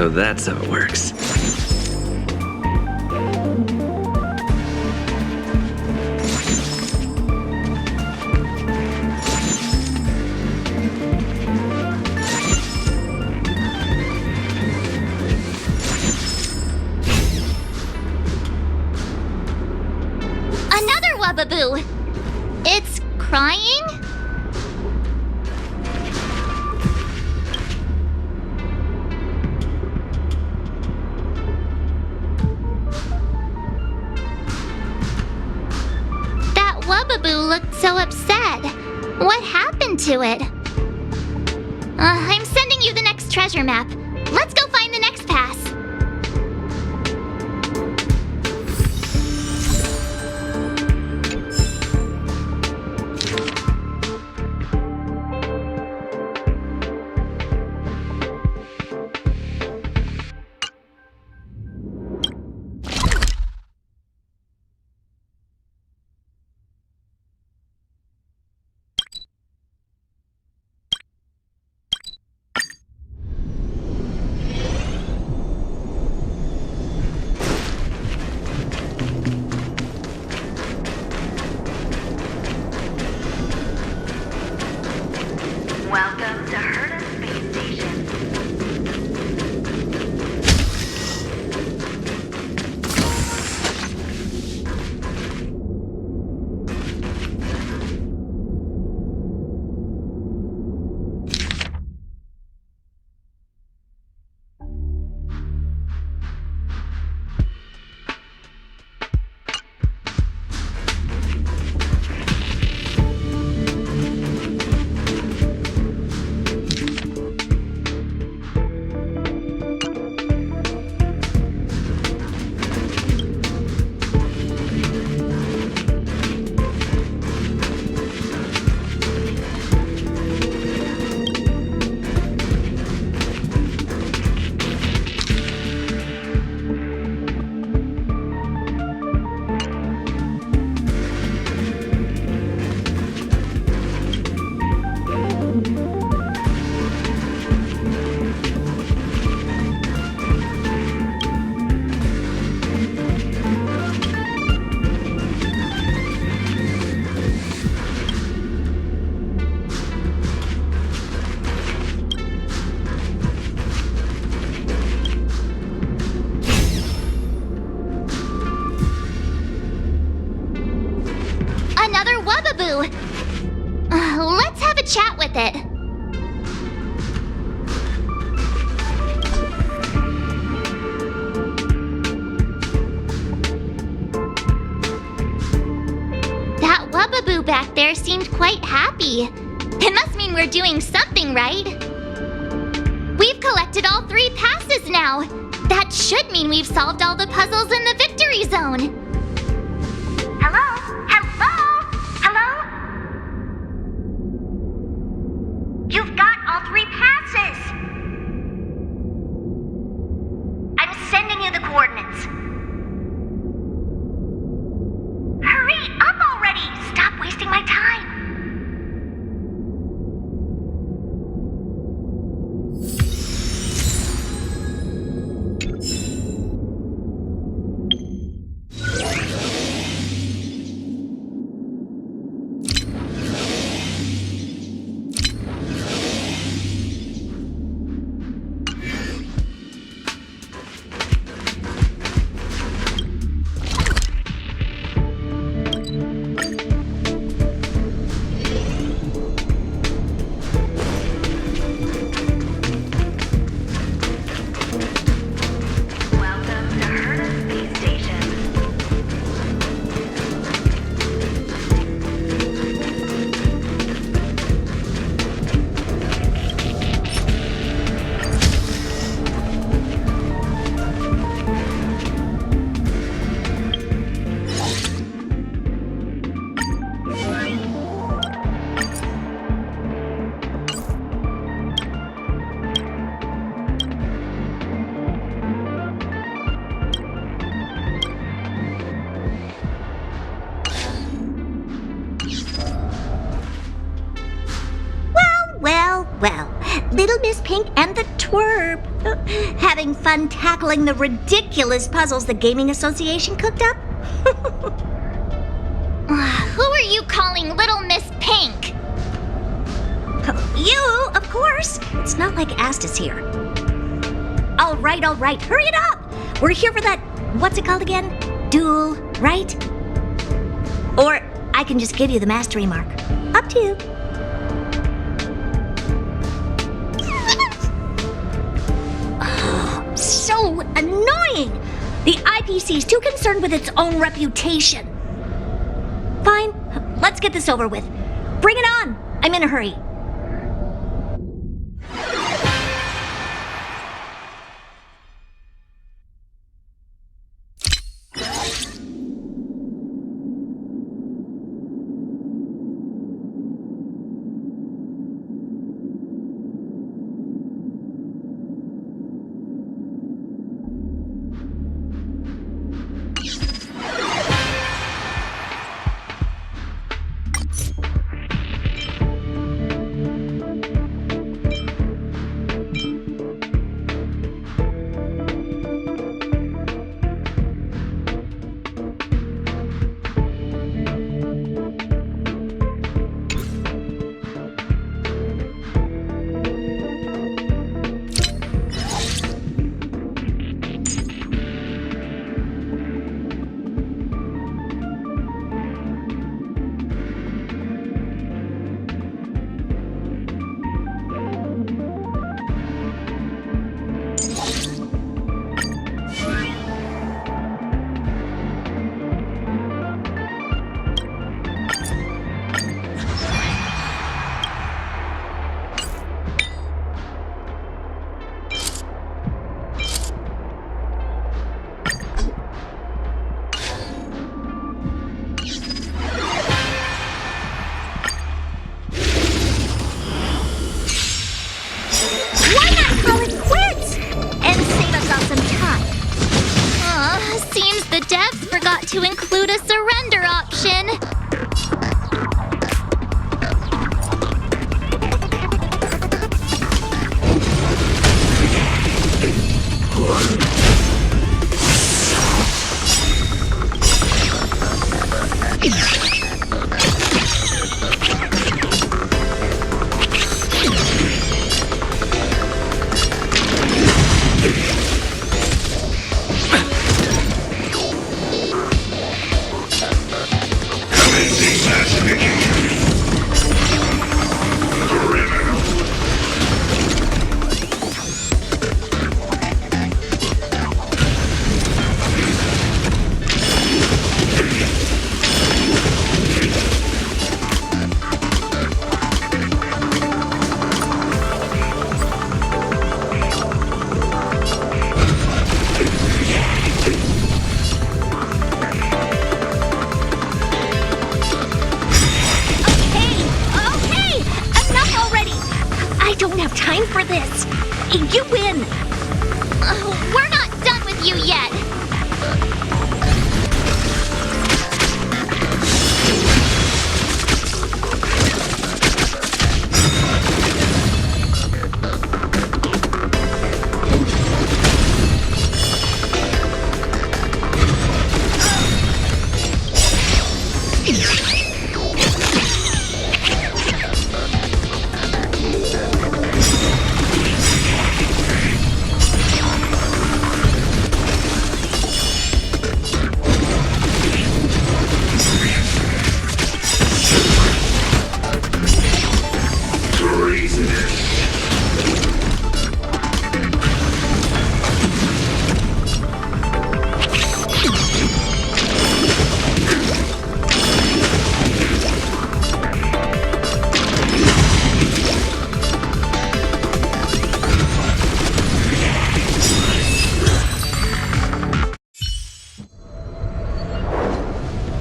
S11: So that's how it works.
S2: Another Wubbaboo! It's crying? That Wubbaboo looked so upset. What happened to it? I'm sending you the next treasure map. Let's go find the next pass.
S13: Welcome to Herta Space Station.
S2: Another Wubbaboo! Let's have a chat with it. That Wubbaboo back there seemed quite happy. It must mean we're doing something right. We've collected all 3 passes now. That should mean we've solved all the puzzles in the victory zone.
S13: Hello? Hello? Hello? You've got all 3 passes! I'm sending you the coordinates. Hurry up already! Stop wasting my time!
S15: Well, Little Miss Pink and the Twerp.
S13: Having fun tackling the ridiculous puzzles the Gaming Association cooked up?
S2: Who are you calling Little Miss Pink?
S13: You, of course. It's not like Astus here. All right. Hurry it up. We're here for that, what's it called again? Duel, right? Or I can just give you the mastery mark. Up to you. Oh, so annoying. The IPC's too concerned with its own reputation. Fine, let's get this over with. Bring it on. I'm in a hurry.
S2: To include a surrender option. Time for this. You win. We're not done with you yet.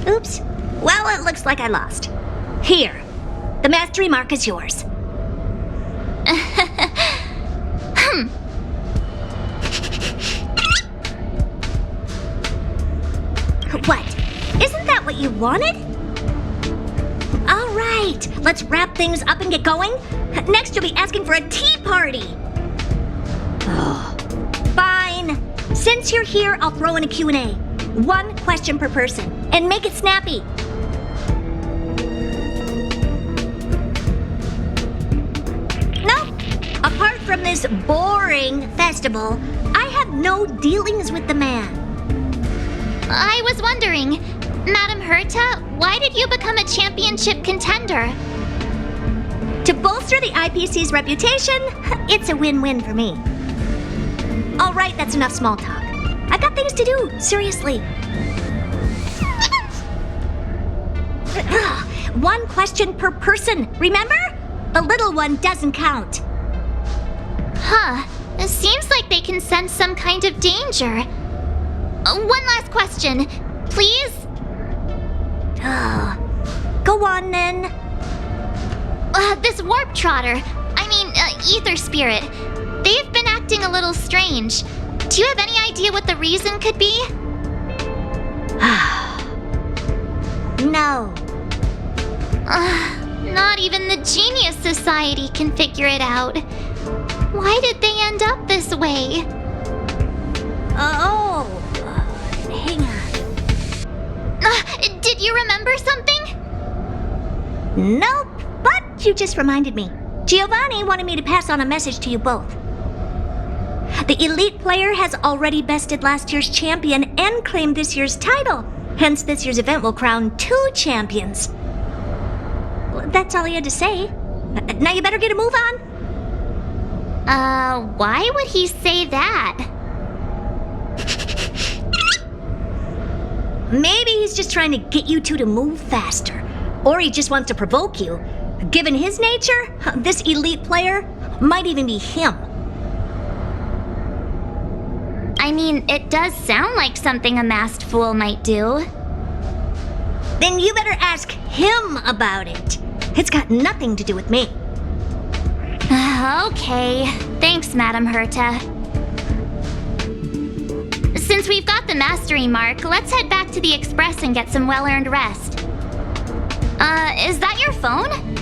S2: Oops. Well, it looks like I lost. Here. The mastery mark is yours. What? Isn't that what you wanted? All right. Let's wrap things up and get going. Next, you'll be asking for a tea party. Oh,
S13: Since you're here, I'll throw in a Q&A. 1 question per person. And make it snappy. Nope. Apart from this boring festival, I have no dealings with the man.
S2: I was wondering, Madam Herta, why did you become a championship contender?
S13: To bolster the IPC's reputation, it's a win-win for me. All right, that's enough small talk. I've got things to do, seriously. 1 question per person, remember? The little one doesn't count.
S2: Huh. It seems like they can sense some kind of danger. 1 last question, please?
S13: Go on, then.
S2: This warp trotter, ether spirit, they've been acting a little strange. Do you have any idea what the reason could be?
S13: No.
S2: Not even the Genius Society can figure it out. Why did they end up this way?
S13: Hang on.
S2: Did you remember something?
S13: Nope, but you just reminded me. Giovanni wanted me to pass on a message to you both. The elite player has already bested last year's champion and claimed this year's title. Hence, this year's event will crown 2 champions. That's all he had to say. Now you better get a move on.
S2: Why would he say that?
S13: Maybe he's just trying to get you two to move faster. Or he just wants to provoke you. Given his nature, this elite player might even be him.
S2: It does sound like something a masked fool might do.
S13: Then you better ask him about it. It's got nothing to do with me.
S2: Okay. Thanks, Madam Herta. Since we've got the mastery mark, let's head back to the Express and get some well-earned rest. Is that your phone?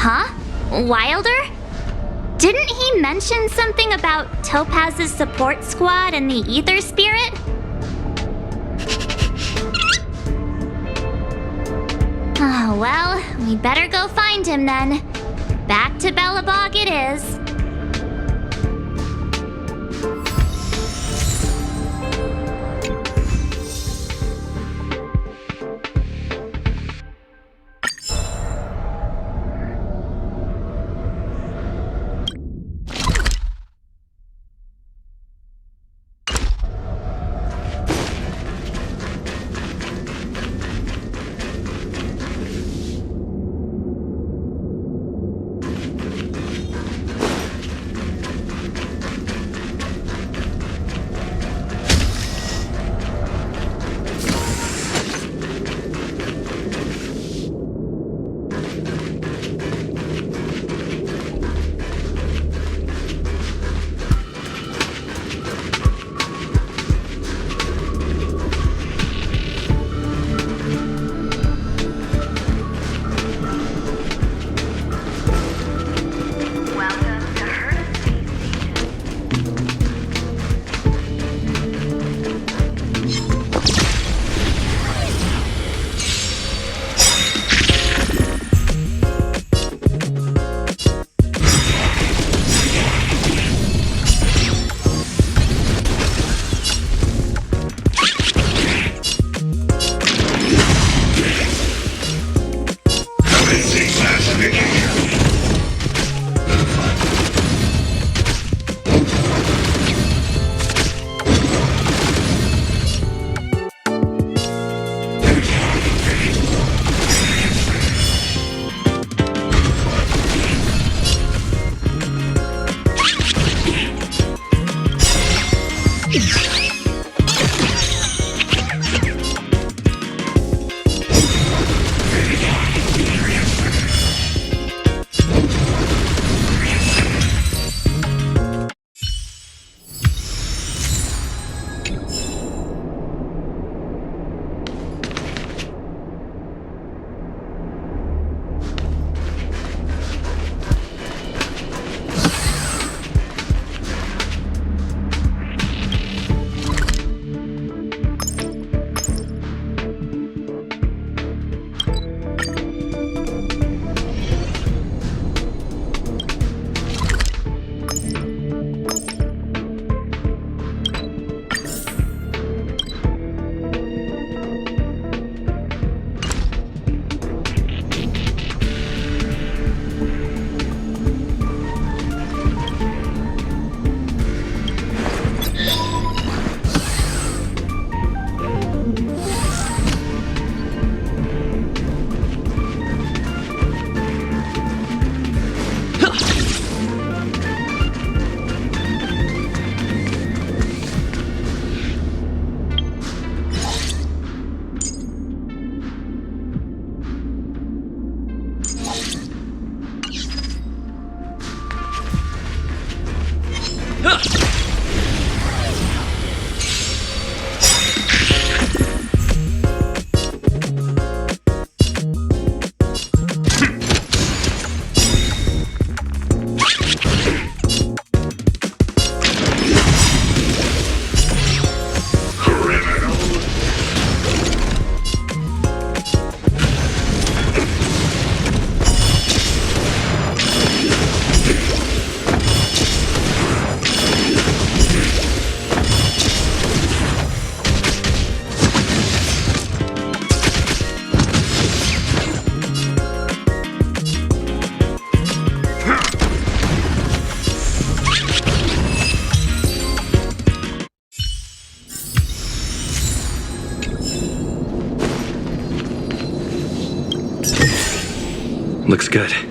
S2: Huh? Wilder? Didn't he mention something about Topaz's support squad and the Ether Spirit? Oh, well, we better go find him then. Back to Bellabog it is.
S10: Looks good.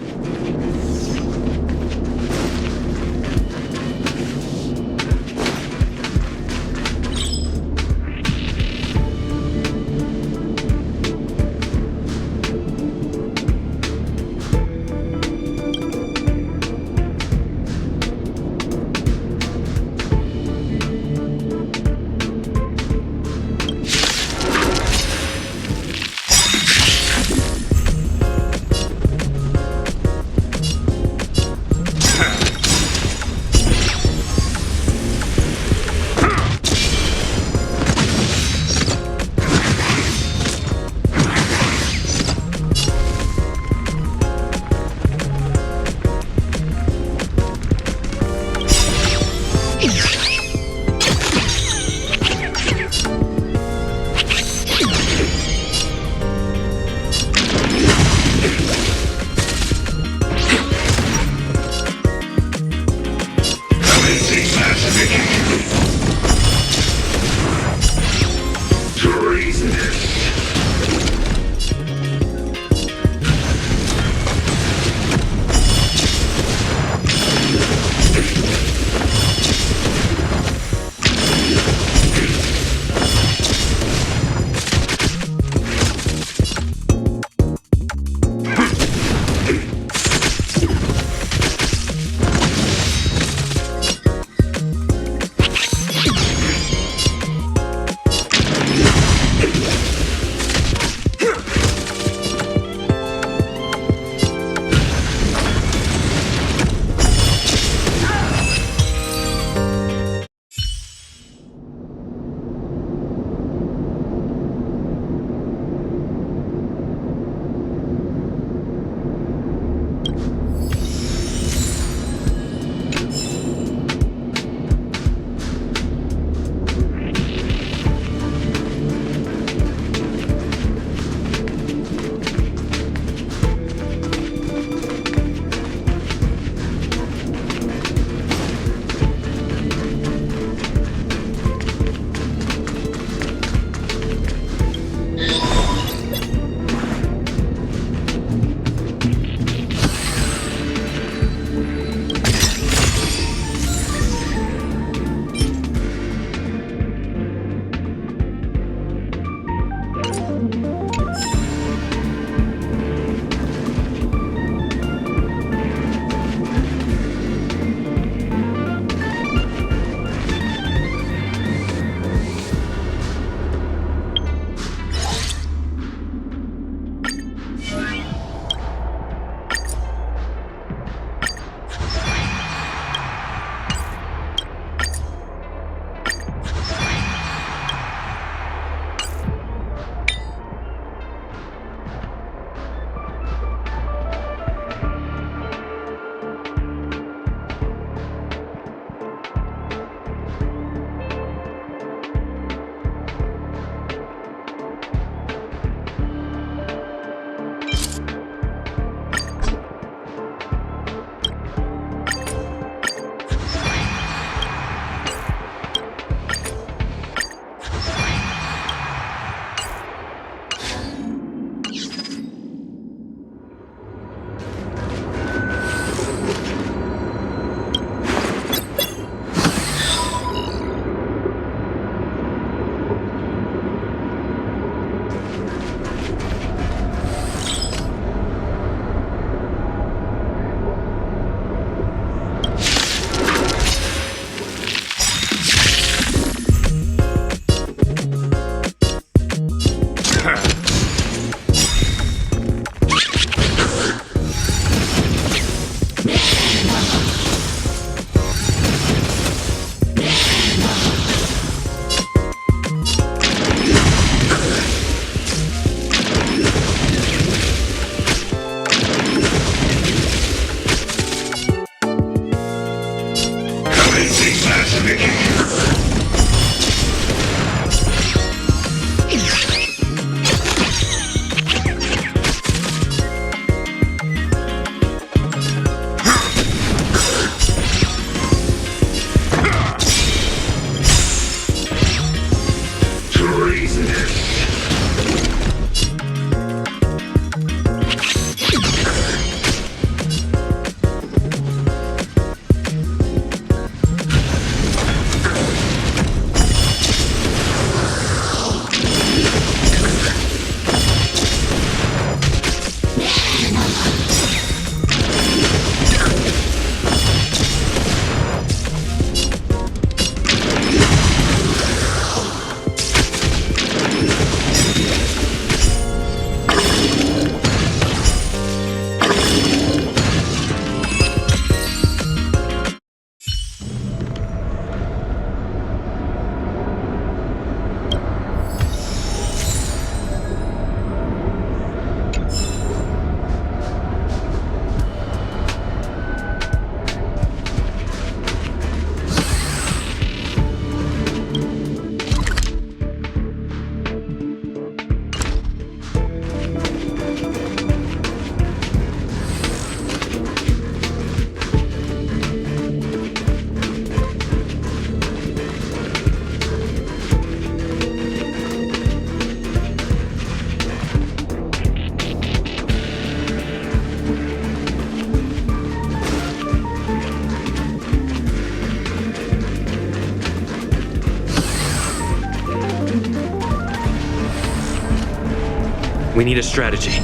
S10: We need a strategy.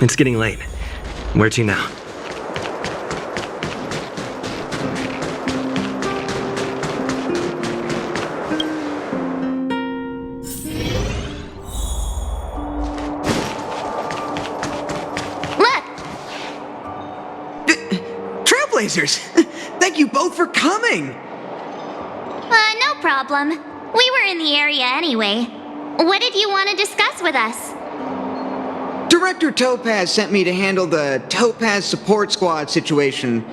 S10: It's getting late. Where to now?
S5: Trailblazers! Thank you both for coming!
S2: No problem. We were in the area anyway. What did you want to discuss with us?
S5: Director Topaz sent me to handle the Topaz Support Squad situation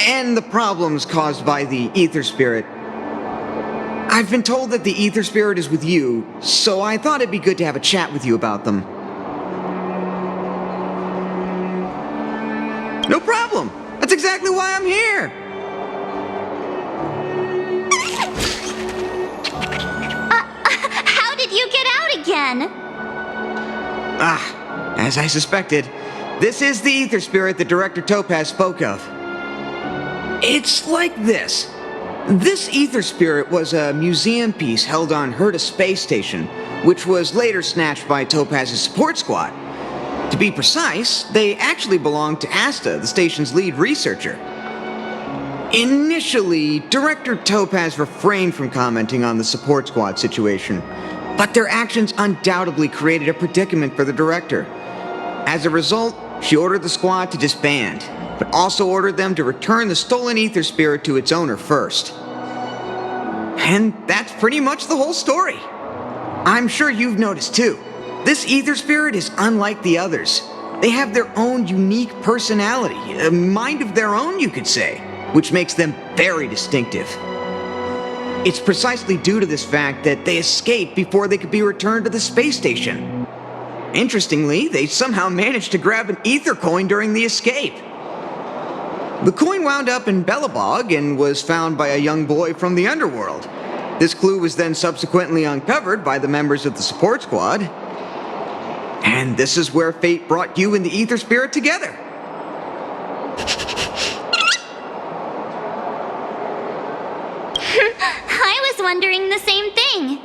S5: and the problems caused by the Ether Spirit. I've been told that the Ether Spirit is with you, so I thought it'd be good to have a chat with you about them. No problem! That's exactly why I'm here!
S2: How did you get out again?
S5: As I suspected, this is the Ether Spirit that Director Topaz spoke of. It's like this. This Ether Spirit was a museum piece held on Herta Space Station, which was later snatched by Topaz's support squad. To be precise, they actually belonged to Asta, the station's lead researcher. Initially, Director Topaz refrained from commenting on the support squad situation, but their actions undoubtedly created a predicament for the director. As a result, she ordered the squad to disband, but also ordered them to return the stolen Ether Spirit to its owner first. And that's pretty much the whole story. I'm sure you've noticed too. This Ether Spirit is unlike the others. They have their own unique personality, a mind of their own, you could say, which makes them very distinctive. It's precisely due to this fact that they escaped before they could be returned to the space station. Interestingly, they somehow managed to grab an ether coin during the escape. The coin wound up in Belobog and was found by a young boy from the underworld. This clue was then subsequently uncovered by the members of the support squad. And this is where fate brought you and the Ether Spirit together.
S2: I was was wondering the same thing.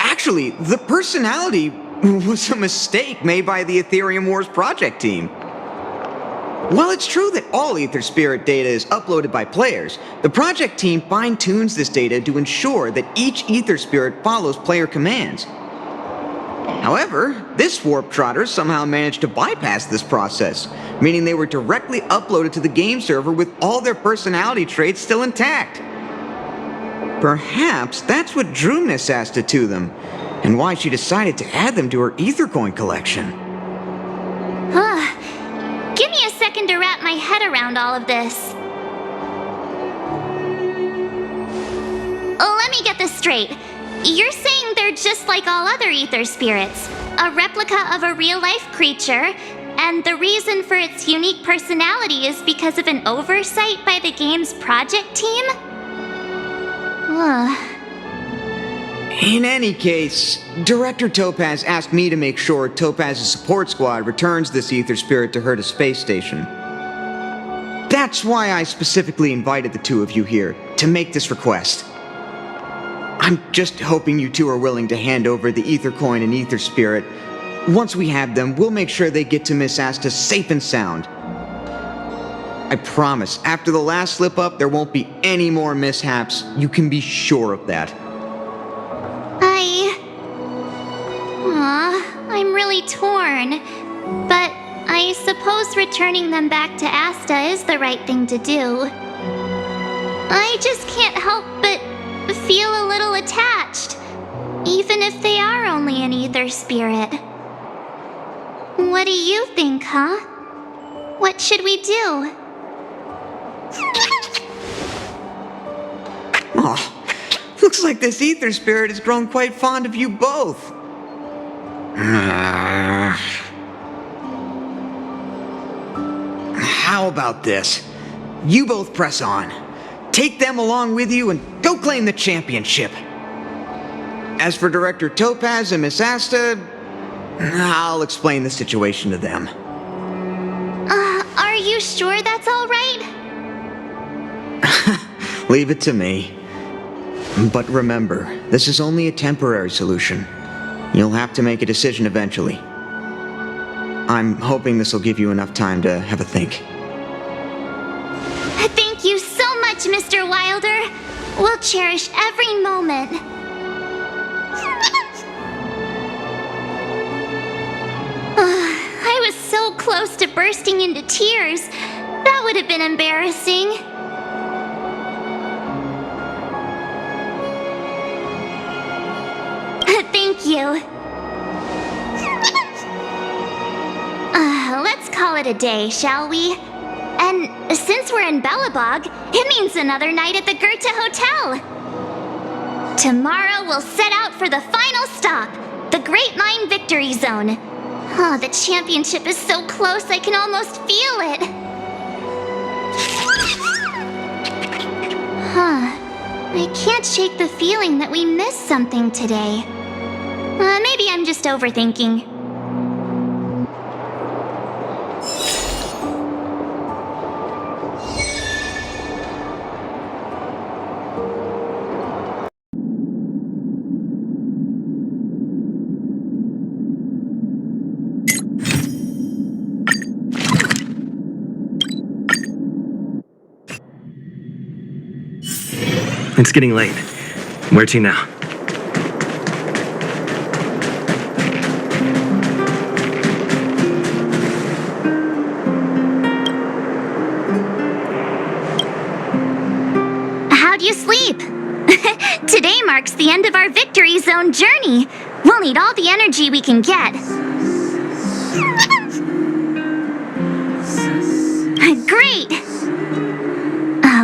S5: Actually, the personality was a mistake made by the Aetherium Wars project team. While it's true that all Aether Spirit data is uploaded by players, the project team fine-tunes this data to ensure that each Aether Spirit follows player commands. However, this Warp Trotter somehow managed to bypass this process, meaning they were directly uploaded to the game server with all their personality traits still intact. Perhaps that's what drew Miss Asta to them, and why she decided to add them to her Aether Coin collection.
S2: Give me a second to wrap my head around all of this. Let me get this straight. You're saying they're just like all other Aether Spirits, a replica of a real-life creature, and the reason for its unique personality is because of an oversight by the game's project team?
S5: In any case, Director Topaz asked me to make sure Topaz's support squad returns this Aether Spirit to her to space station. That's why I specifically invited the two of you here, to make this request. I'm just hoping you two are willing to hand over the Aether Coin and Aether Spirit. Once we have them, we'll make sure they get to Miss Asta safe and sound. I promise, after the last slip-up, there won't be any more mishaps. You can be sure of that.
S2: I'm really torn. But I suppose returning them back to Asta is the right thing to do. I just can't help but feel a little attached, even if they are only an Aether Spirit. What do you think, huh? What should we do?
S5: Looks like this Aether Spirit has grown quite fond of you both. How about this? You both press on. Take them along with you and go claim the championship. As for Director Topaz and Miss Asta, I'll explain the situation to them.
S2: Are you sure that's all right?
S5: Leave it to me. But remember, this is only a temporary solution. You'll have to make a decision eventually. I'm hoping this will give you enough time to have a think.
S2: Thank you so much, Mr. Wilder. We'll cherish every moment. I was so close to bursting into tears. That would have been embarrassing. Thank you. Let's call it a day, shall we? And since we're in Belobog, it means another night at the Goethe Hotel. Tomorrow we'll set out for the final stop, the Great Mine Victory Zone. Oh, the championship is so close I can almost feel it. I can't shake the feeling that we missed something today. Maybe I'm just overthinking.
S10: It's getting late. Where to now?
S2: How'd you sleep? Today marks the end of our Victory Zone journey. We'll need all the energy we can get. Great!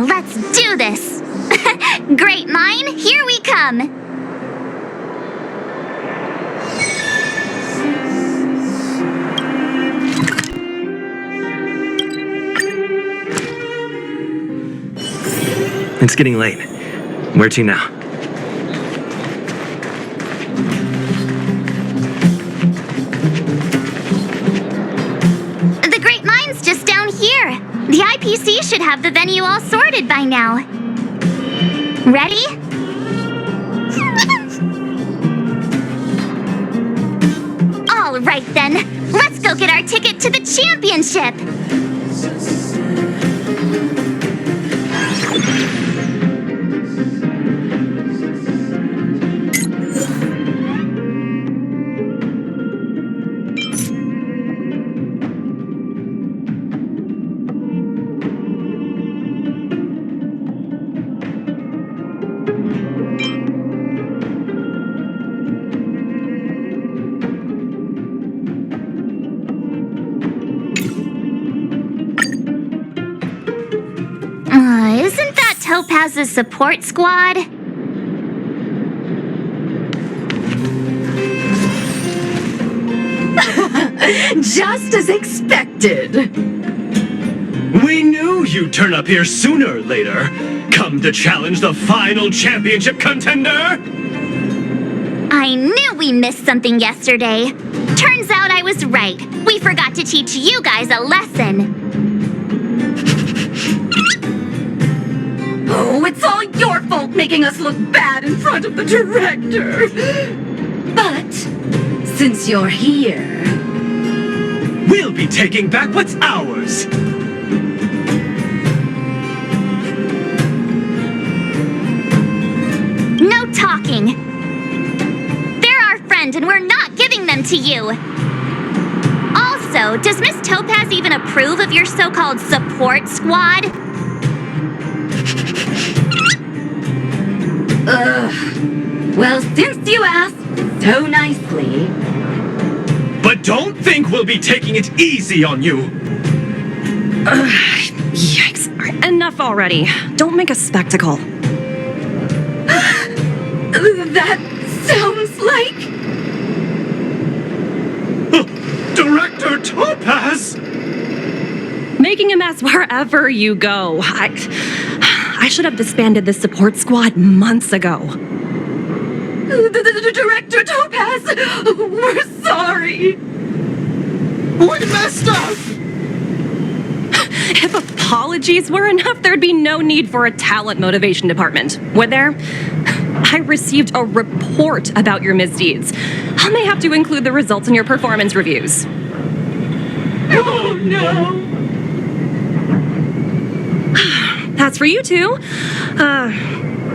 S2: Let's do this! Great Mine, here we come!
S10: It's getting late. Where to now?
S2: The Great Mine's just down here. The IPC should have the venue all sorted by now. Ready? All right then, let's go get our ticket to the championship! Isn't that Topaz's support squad?
S3: Just as expected.
S1: We knew you'd turn up here sooner or later. Come to challenge the final championship contender?
S2: I knew we missed something yesterday. Turns out I was right. We forgot to teach you guys a lesson.
S3: Oh, it's all your fault making us look bad in front of the director. But since you're here,
S1: We'll be taking back what's ours.
S2: No talking. They're our friend and we're not giving them to you. Also, does Miss Topaz even approve of your so-called support squad?
S3: well, since you asked so nicely.
S1: But don't think we'll be taking it easy on you.
S15: Yikes. Enough already. Don't make a spectacle.
S3: That sounds like...
S1: Director Topaz!
S15: Making a mess wherever you go. I should have disbanded this support squad months ago.
S3: Director Topaz, we're sorry.
S1: We messed up!
S15: If apologies were enough, there'd be no need for a talent motivation department, would there? I received a report about your misdeeds. I may have to include the results in your performance reviews.
S3: Oh, no.
S15: As for you two,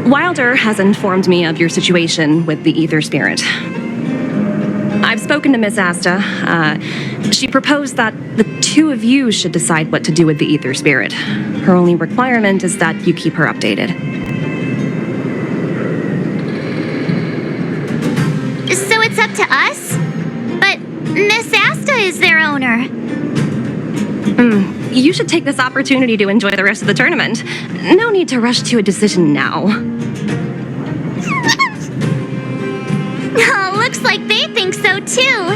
S15: Wilder has informed me of your situation with the Ether Spirit. I've spoken to Miss Asta. She proposed that the two of you should decide what to do with the Ether Spirit. Her only requirement is that you keep her updated.
S2: So it's up to us? But Miss Asta is their owner.
S15: You should take this opportunity to enjoy the rest of the tournament. No need to rush to a decision now.
S2: Oh, looks like they think so too.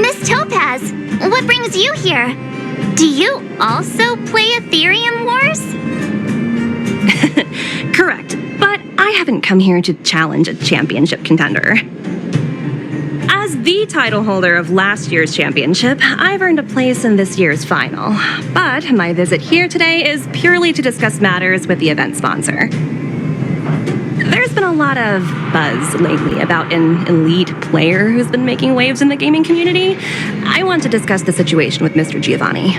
S2: Miss Topaz, what brings you here? Do you also play Aetherium Wars?
S15: Correct, but I haven't come here to challenge a championship contender. As the title holder of last year's championship, I've earned a place in this year's final. But my visit here today is purely to discuss matters with the event sponsor. There's been a lot of buzz lately about an elite player who's been making waves in the gaming community. I want to discuss the situation with Mr. Giovanni.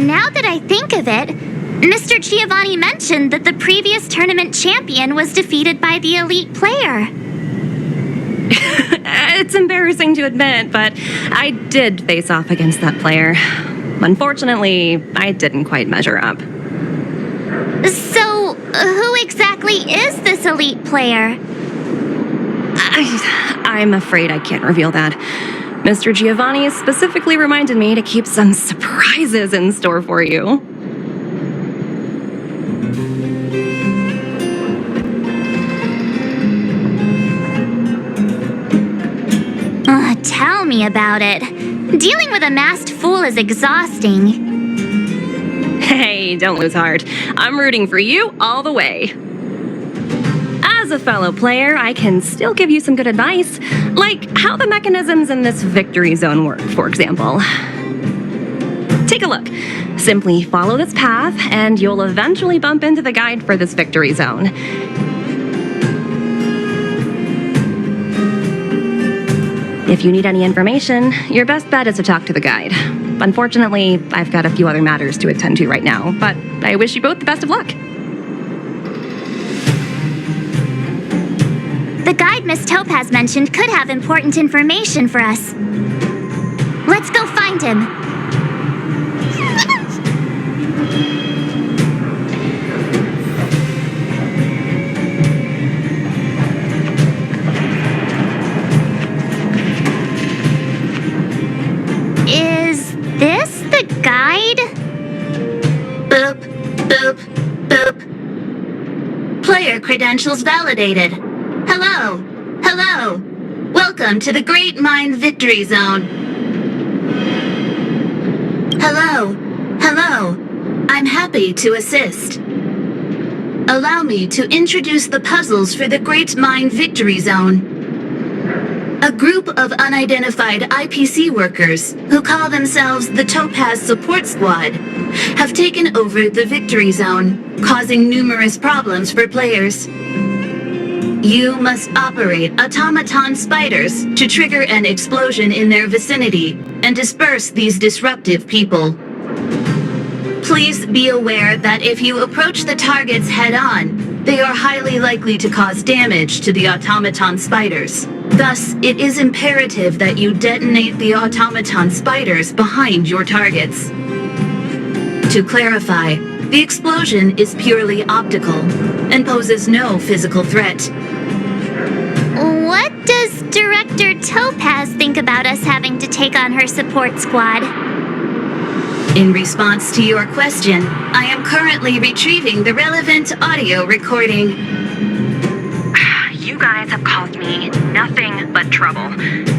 S2: Now that I think of it, Mr. Giovanni mentioned that the previous tournament champion was defeated by the elite player.
S15: It's embarrassing to admit, but I did face off against that player. Unfortunately, I didn't quite measure up.
S2: So, who exactly is this elite player?
S15: I'm afraid I can't reveal that. Mr. Giovanni specifically reminded me to keep some surprises in store for you.
S2: Tell me about it. Dealing with a masked fool is exhausting.
S15: Hey, don't lose heart. I'm rooting for you all the way. As a fellow player, I can still give you some good advice, like how the mechanisms in this victory zone work, for example. Take a look. Simply follow this path, and you'll eventually bump into the guide for this victory zone. If you need any information, your best bet is to talk to the guide. Unfortunately, I've got a few other matters to attend to right now, but I wish you both the best of luck.
S2: The guide Miss Topaz mentioned could have important information for us. Let's go find him. Is this the guide?
S3: Boop, boop, boop. Player credentials validated. Hello, hello. Welcome to the Great Mind Victory Zone. Hello, hello. I'm happy to assist. Allow me to introduce the puzzles for the Great Mind Victory Zone. A group of unidentified IPC workers, who call themselves the Topaz Support Squad, have taken over the Victory Zone, causing numerous problems for players. You must operate automaton spiders to trigger an explosion in their vicinity and disperse these disruptive people. Please be aware that if you approach the targets head-on, they are highly likely to cause damage to the automaton spiders. Thus, it is imperative that you detonate the automaton spiders behind your targets. To clarify, the explosion is purely optical and poses no physical threat.
S2: What does Director Topaz think about us having to take on her support squad?
S3: In response to your question, I am currently retrieving the relevant audio recording.
S15: You guys have caused me nothing but trouble.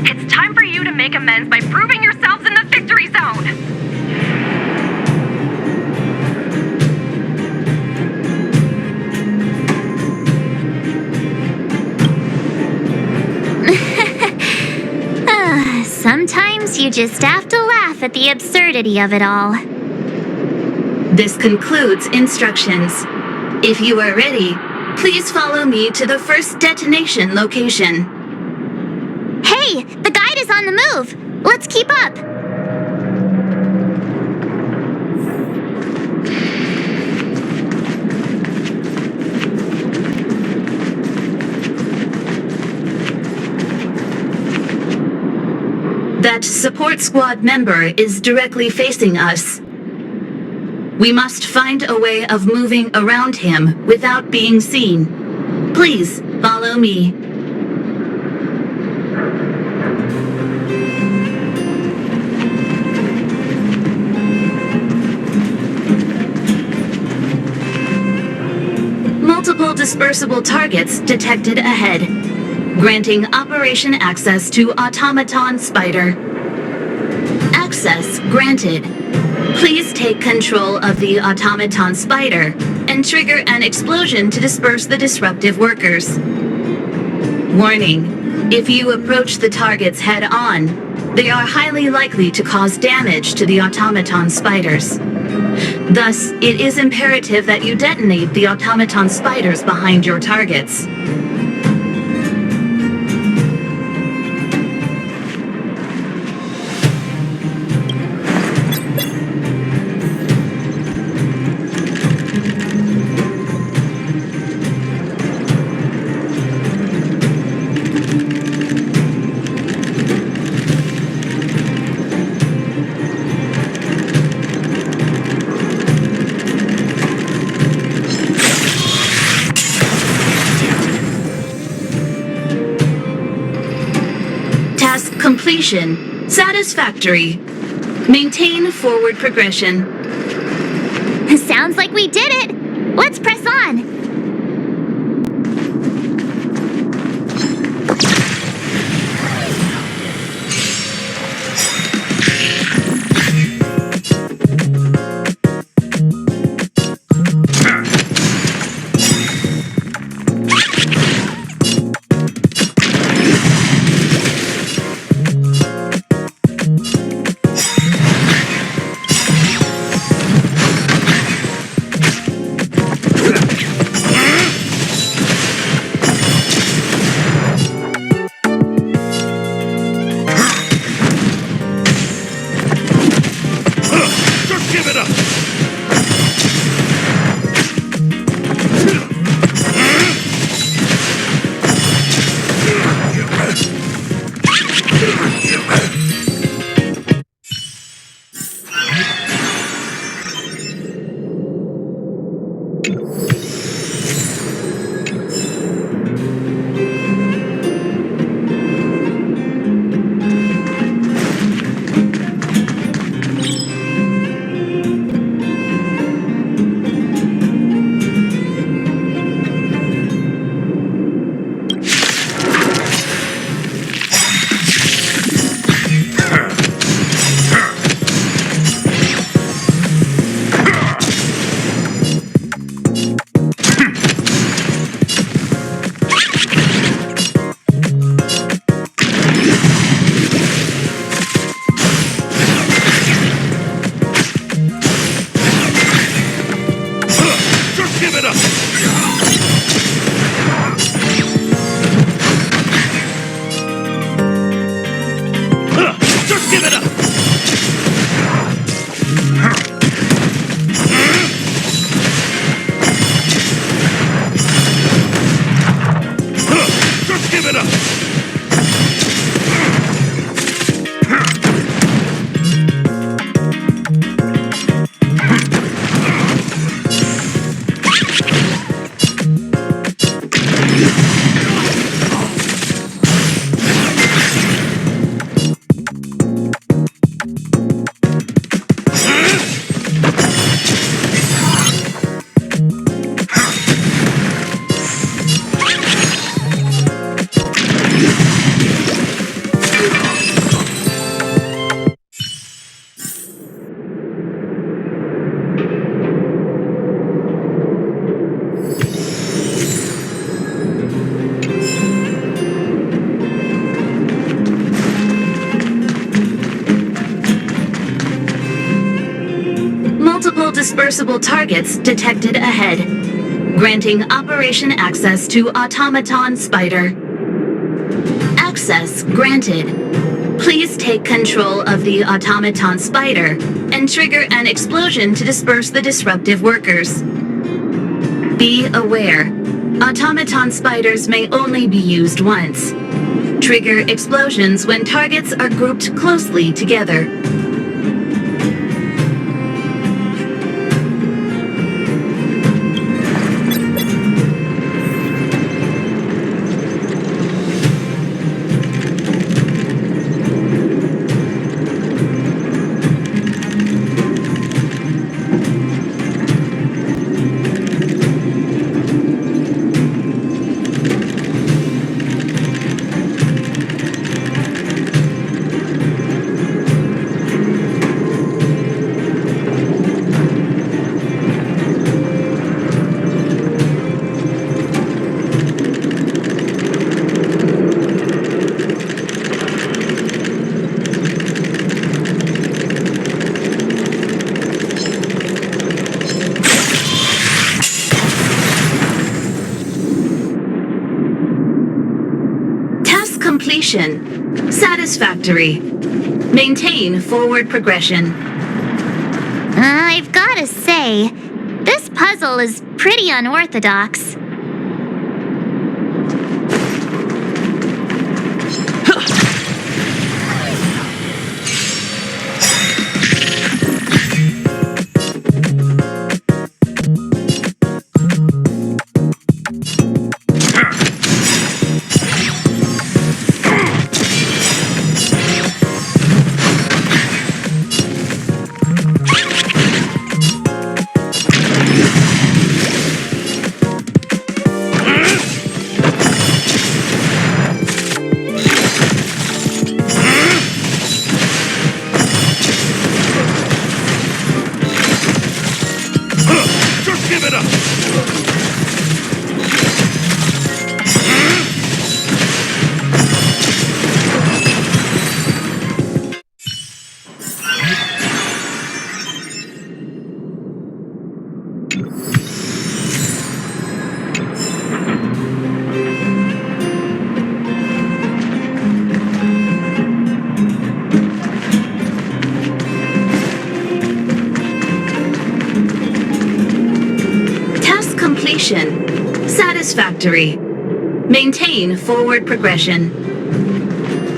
S15: It's time for you to make amends by proving yourselves in the victory zone!
S2: Sometimes you just have to laugh at the absurdity of it all.
S3: This concludes instructions. If you are ready, please follow me to the first detonation location.
S2: Hey, the guide is on the move. Let's keep up.
S3: That support squad member is directly facing us. We must find a way of moving around him without being seen. Please follow me. Multiple dispersible targets detected ahead, granting operation access to Automaton Spider. Access granted. Please take control of the Automaton Spider and trigger an explosion to disperse the disruptive workers. Warning: if you approach the targets head-on, they are highly likely to cause damage to the Automaton Spiders. Thus, it is imperative that you detonate the Automaton Spiders behind your targets. Completion. Satisfactory. Maintain forward progression.
S2: Sounds like we did it. Let's press on.
S3: dispersible targets detected ahead. Granting operation access to Automaton Spider. Access granted. Please take control of the Automaton Spider and trigger an explosion to disperse the disruptive workers. Be aware, Automaton Spiders may only be used once. Trigger explosions when targets are grouped closely together. Completion. Satisfactory. Maintain forward progression.
S2: I've gotta say, this puzzle is pretty unorthodox.
S3: Satisfactory. Maintain forward progression.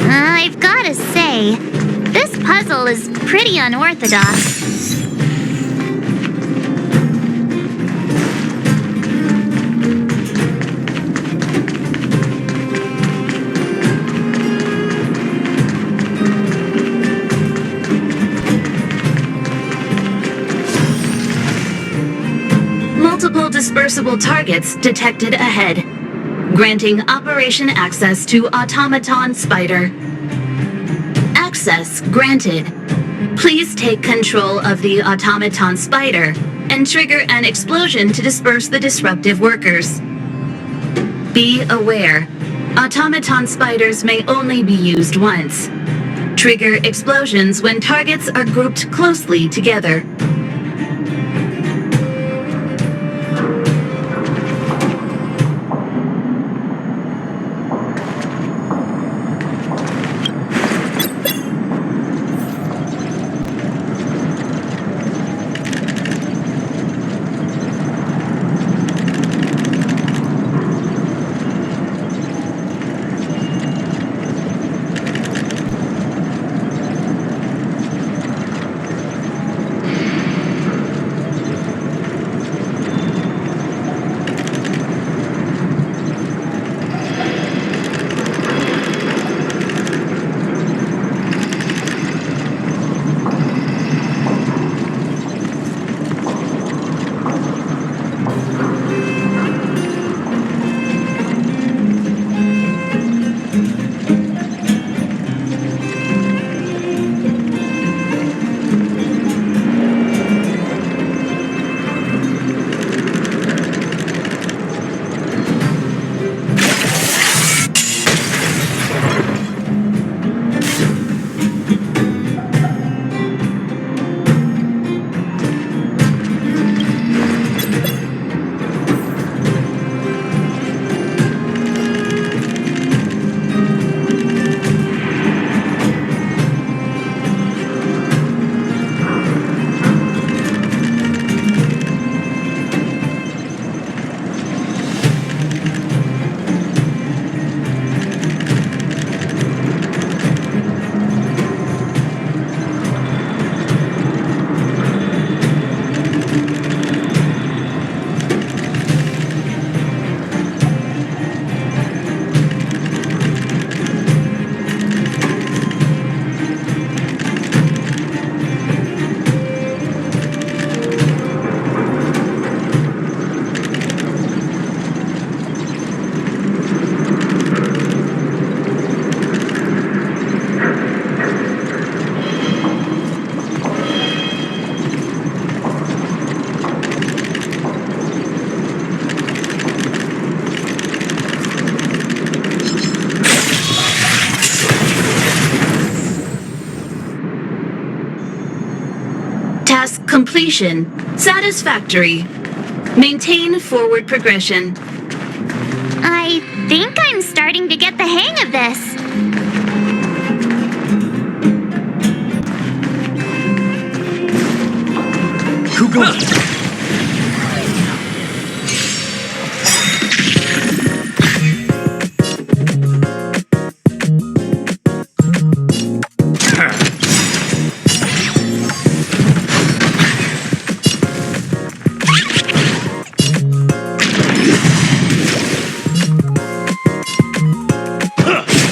S2: I've gotta say, this puzzle is pretty unorthodox.
S3: Multiple dispersible targets detected ahead. Granting operation access to Automaton Spider. Access granted. Please take control of the Automaton Spider and trigger an explosion to disperse the disruptive workers. Be aware, Automaton Spiders may only be used once. Trigger explosions when targets are grouped closely together. Completion. Satisfactory. Maintain forward progression.
S2: I think I'm starting to get the hang of this.
S1: Kugo!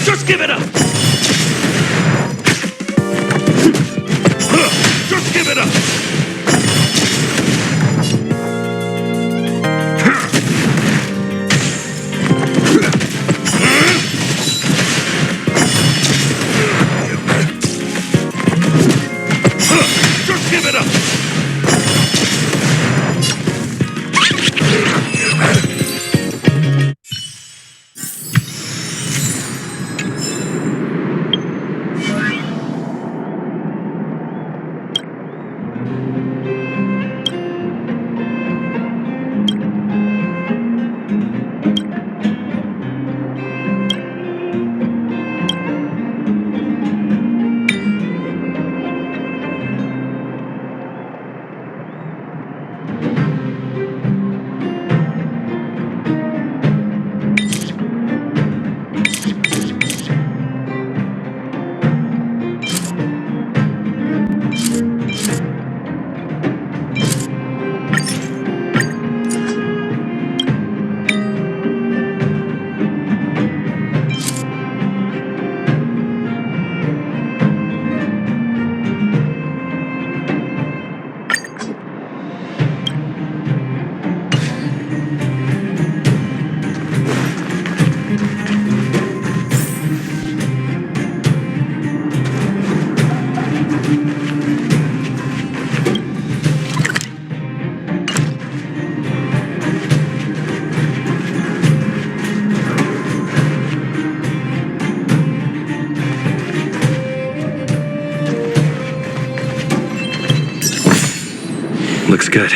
S1: Just give it up! Just give it up! Just give it up!
S10: Looks good.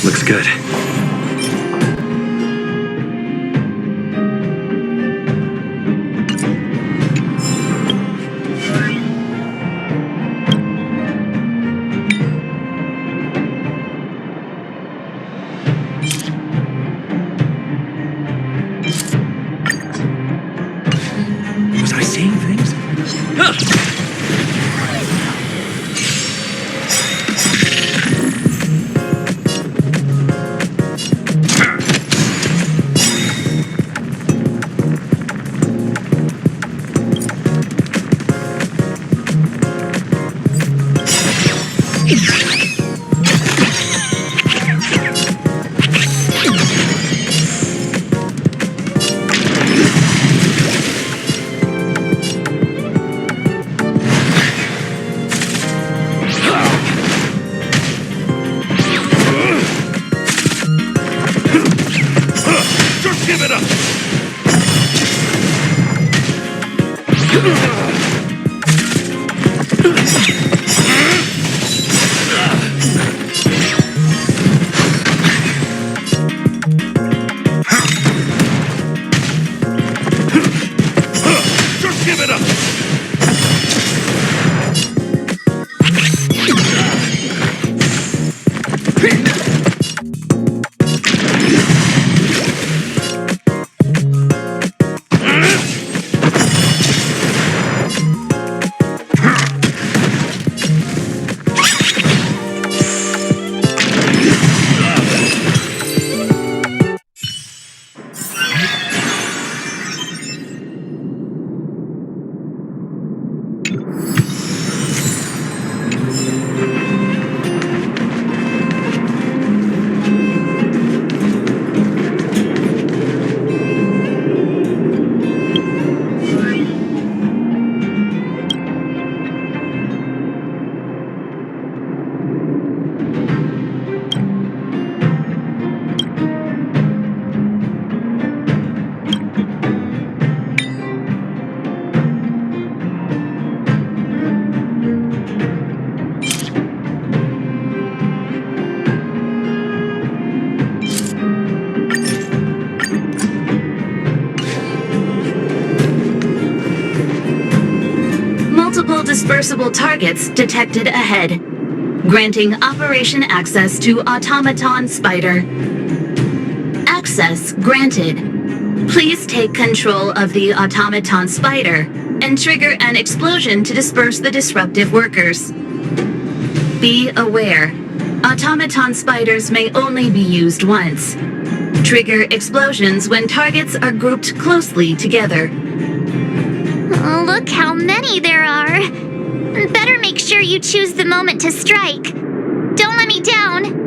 S10: Looks good.
S1: Was I seeing things?
S4: Just give it up! Give it up!
S3: Multiple dispersible targets detected ahead. Granting operation access to Automaton Spider. Access granted. Please take control of the Automaton Spider and trigger an explosion to disperse the disruptive workers. Be aware, Automaton Spiders may only be used once. Trigger explosions when targets are grouped closely together.
S2: Oh, look how many there are. Better make sure you choose the moment to strike. Don't let me down.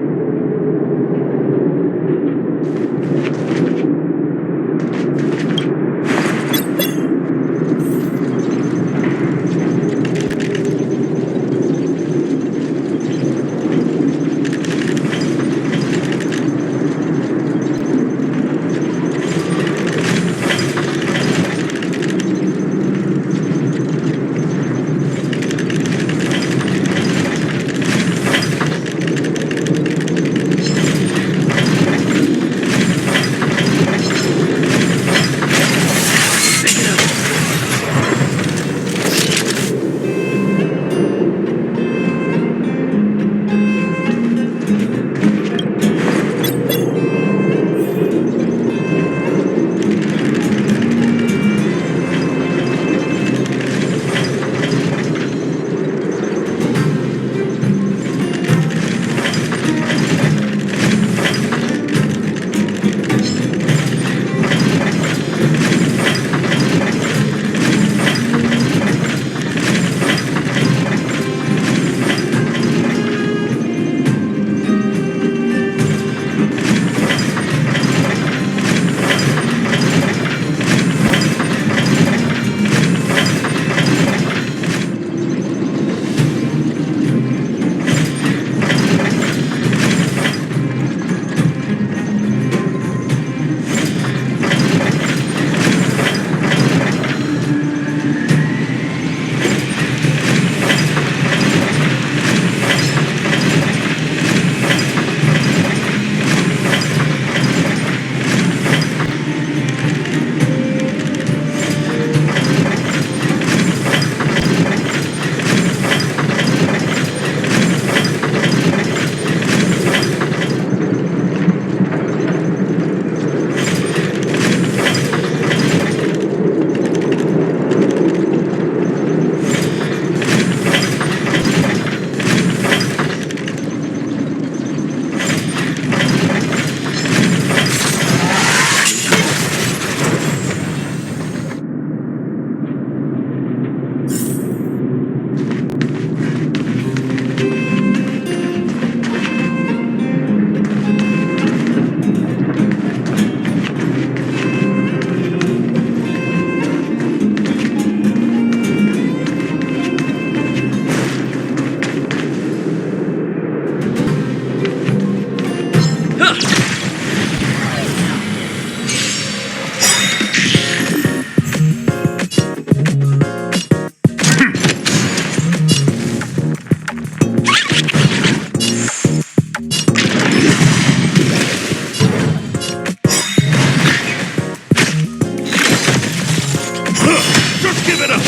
S1: give it up!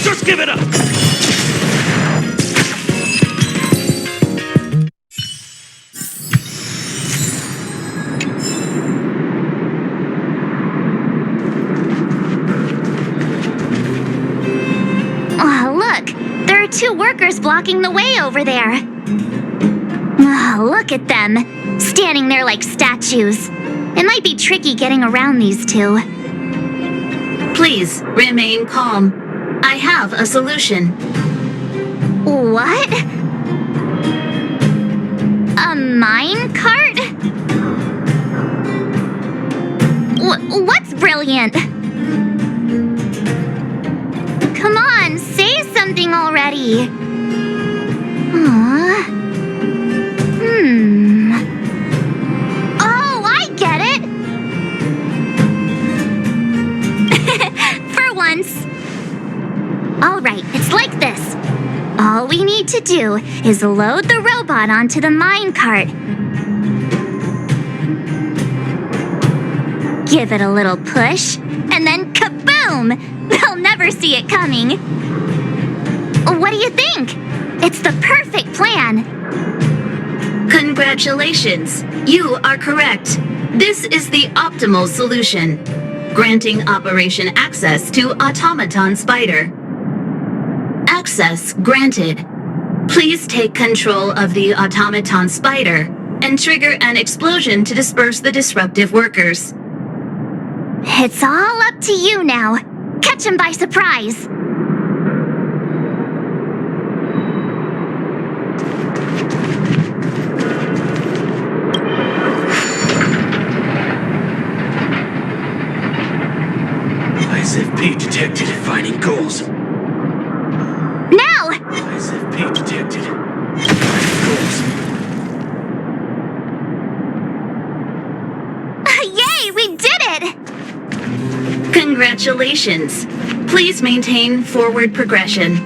S1: Just give it up!
S2: Oh, look! There are two workers blocking the way over there. Oh, look at them, standing there like statues. It might be tricky getting around these two.
S3: Please remain calm. I have a solution.
S2: What? A mine cart? What's brilliant? Come on, say something already. Aww. Oh, I get it! For once. Alright, it's like this. All we need to do is load the robot onto the minecart. Give it a little push, and then kaboom! They'll never see it coming. What do you think? It's the perfect plan.
S3: Congratulations. You are correct. This is the optimal solution, granting Operation Access to Automaton Spider. Access granted. Please take control of the Automaton Spider and trigger an explosion to disperse the disruptive workers.
S2: It's all up to you now. Catch him by surprise.
S1: ISFP detected. Finding goals.
S2: Now!
S1: ISFP detected. Finding goals.
S2: Yay, we did it!
S3: Congratulations. Please maintain forward progression.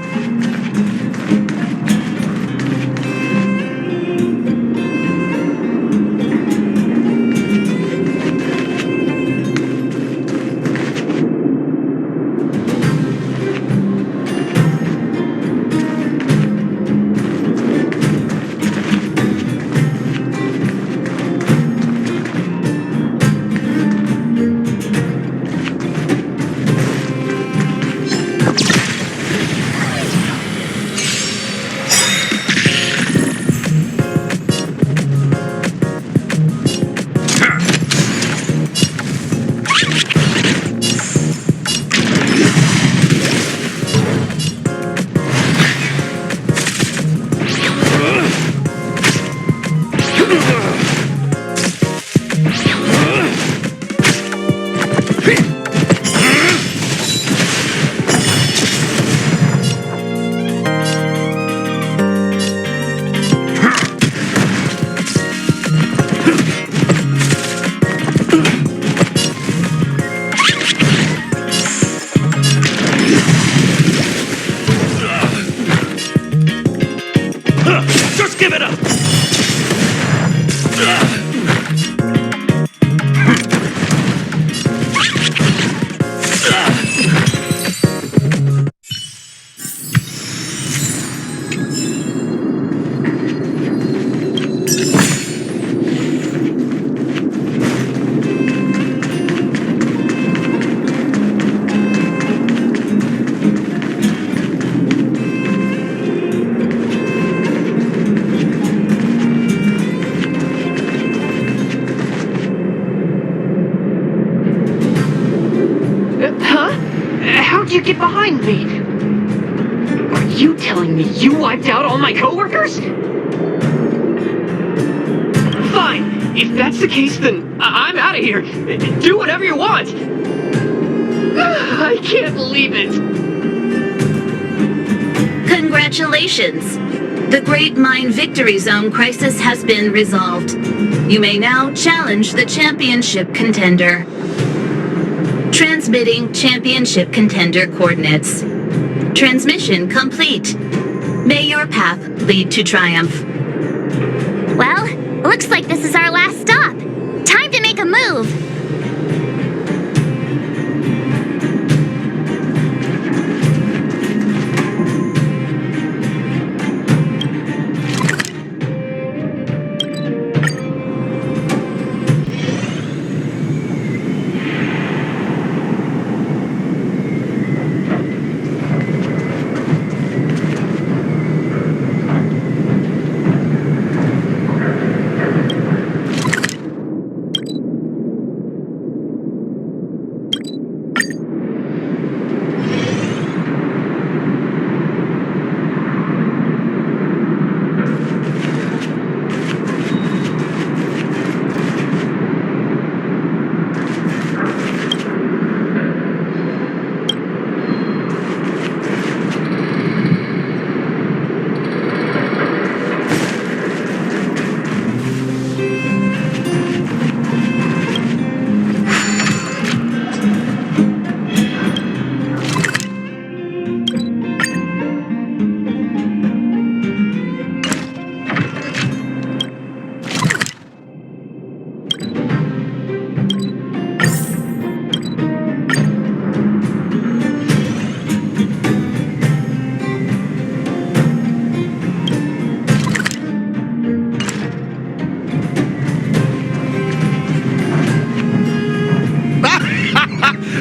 S1: Just give it up!
S16: How'd you get behind me? Are you telling me you wiped out all my coworkers? Fine. If that's the case, then I'm out of here. Do whatever you want. I can't believe it.
S3: Congratulations. The Great Mind Victory Zone crisis has been resolved. You may now challenge the championship contender. Transmitting championship contender coordinates. Transmission complete. May your path lead to triumph.
S2: Well, looks like this is our last stop. Time to make a move.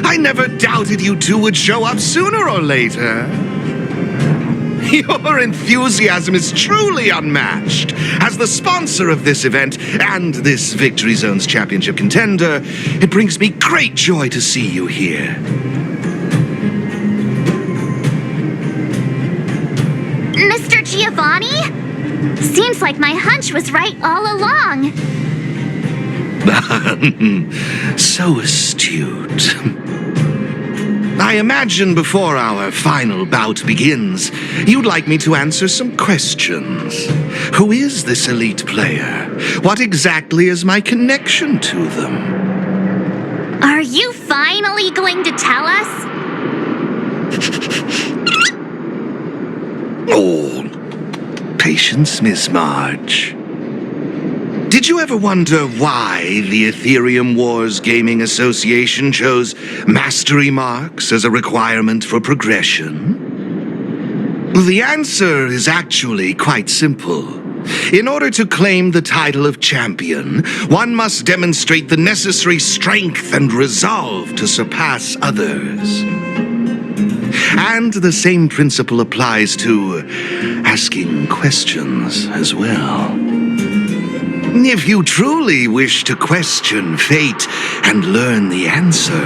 S6: I never doubted you two would show up sooner or later. Your enthusiasm is truly unmatched. As the sponsor of this event and this Victory Zone's championship contender, it brings me great joy to see you here.
S2: Mr. Giovanni? Seems like my hunch was right all along.
S6: So astute. I imagine before our final bout begins, you'd like me to answer some questions. Who is this elite player? What exactly is my connection to them?
S2: Are you finally going to tell us?
S6: Oh, patience, Miss Marge. Did you ever wonder why the Aetherium Wars Gaming Association chose mastery marks as a requirement for progression? The answer is actually quite simple. In order to claim the title of champion, one must demonstrate the necessary strength and resolve to surpass others. And the same principle applies to asking questions as well. If you truly wish to question fate and learn the answer,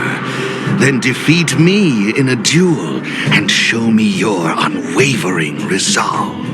S6: then defeat me in a duel and show me your unwavering resolve.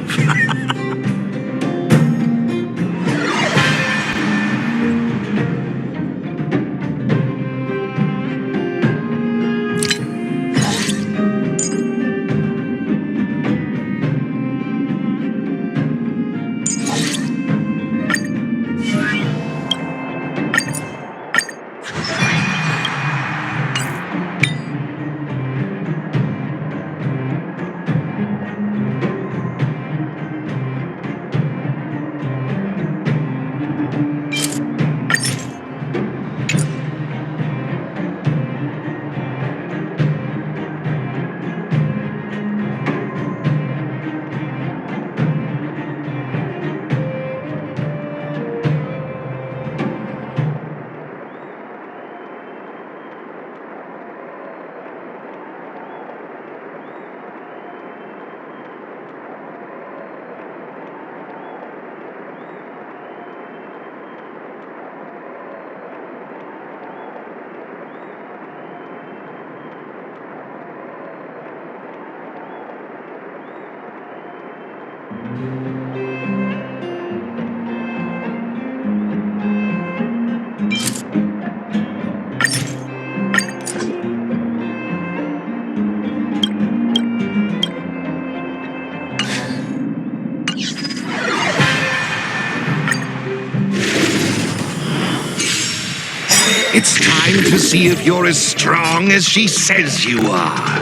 S6: It's time to see if you're as strong as she says you are.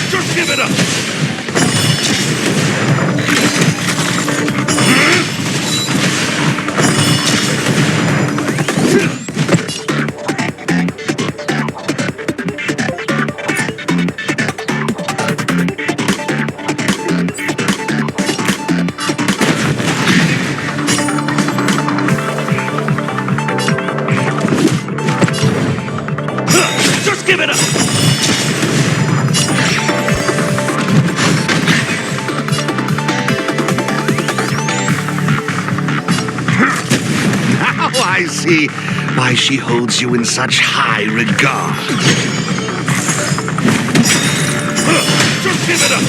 S4: Just give it up! Just give it up!
S6: Now I see why she holds you in such high regard.
S4: Just give it up!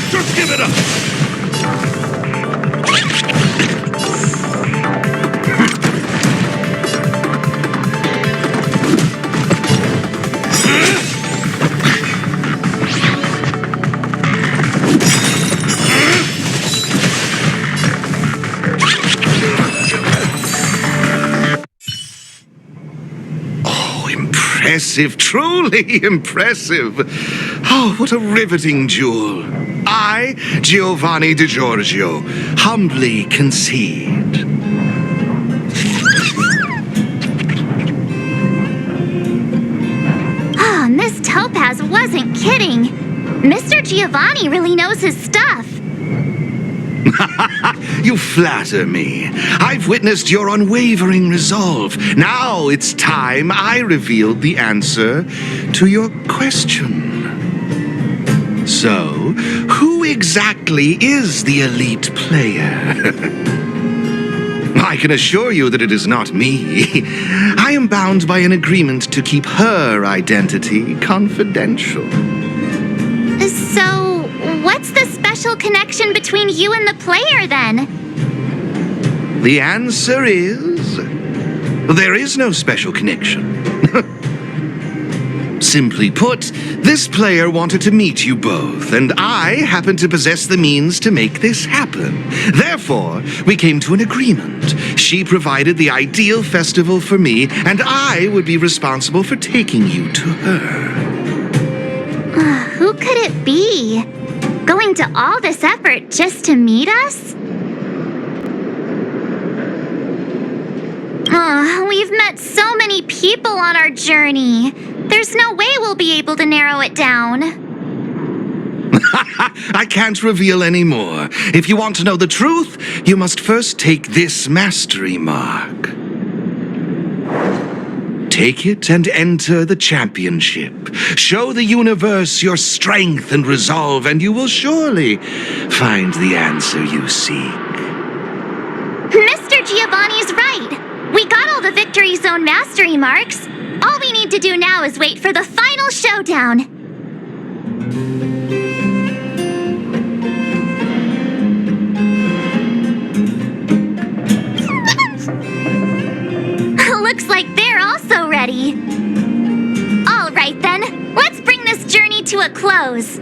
S4: Just give it up!
S6: Oh, impressive, truly impressive. Oh, what a riveting duel. I, Giovanni Di Giorgio, humbly concede.
S2: Ah, Miss Topaz wasn't kidding. Mr. Giovanni really knows his stuff.
S6: You flatter me. I've witnessed your unwavering resolve. Now it's time I revealed the answer to your question. So, who exactly is the elite player? I can assure you that it is not me. I am bound by an agreement to keep her identity confidential.
S2: So, what's the special connection between you and the player then?
S6: The answer is... there is no special connection. Simply put, this player wanted to meet you both, and I happen to possess the means to make this happen. Therefore, we came to an agreement. She provided the ideal festival for me, and I would be responsible for taking you to her.
S2: Who could it be? Going to all this effort just to meet us? We've met so many people on our journey. There's no way we'll be able to narrow it down.
S6: I can't reveal any more. If you want to know the truth, you must first take this mastery mark. Take it and enter the championship. Show the universe your strength and resolve, and you will surely find the answer you seek.
S2: Mr. Giovanni's right. We got all the Victory Zone mastery marks. All we need to do now is wait for the final showdown. Looks like they're also ready. All right then, let's bring this journey to a close.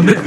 S1: Give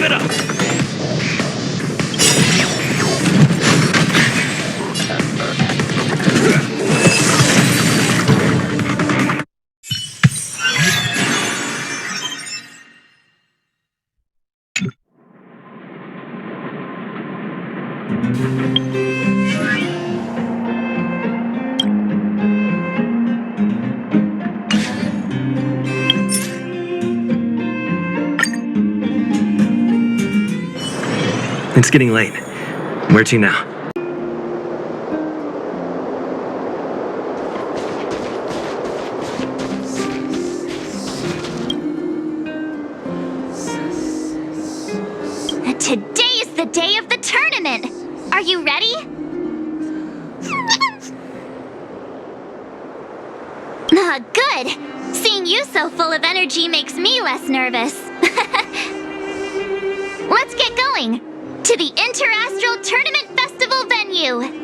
S1: it up!
S10: It's getting late. Where to now?
S2: Today is the day of the tournament! Are you ready? Good! Seeing you so full of energy makes me less nervous. Let's get going! To the Interastral Tournament Festival venue!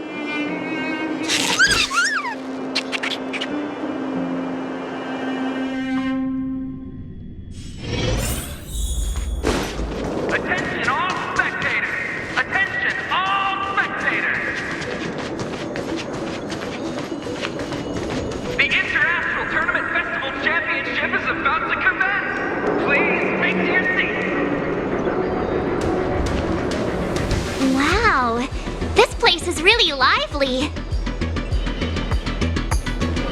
S17: Attention all spectators! Attention all spectators! The Interastral Tournament Festival Championship is about to commence! Please make to your seats!
S2: Wow, this place is really lively.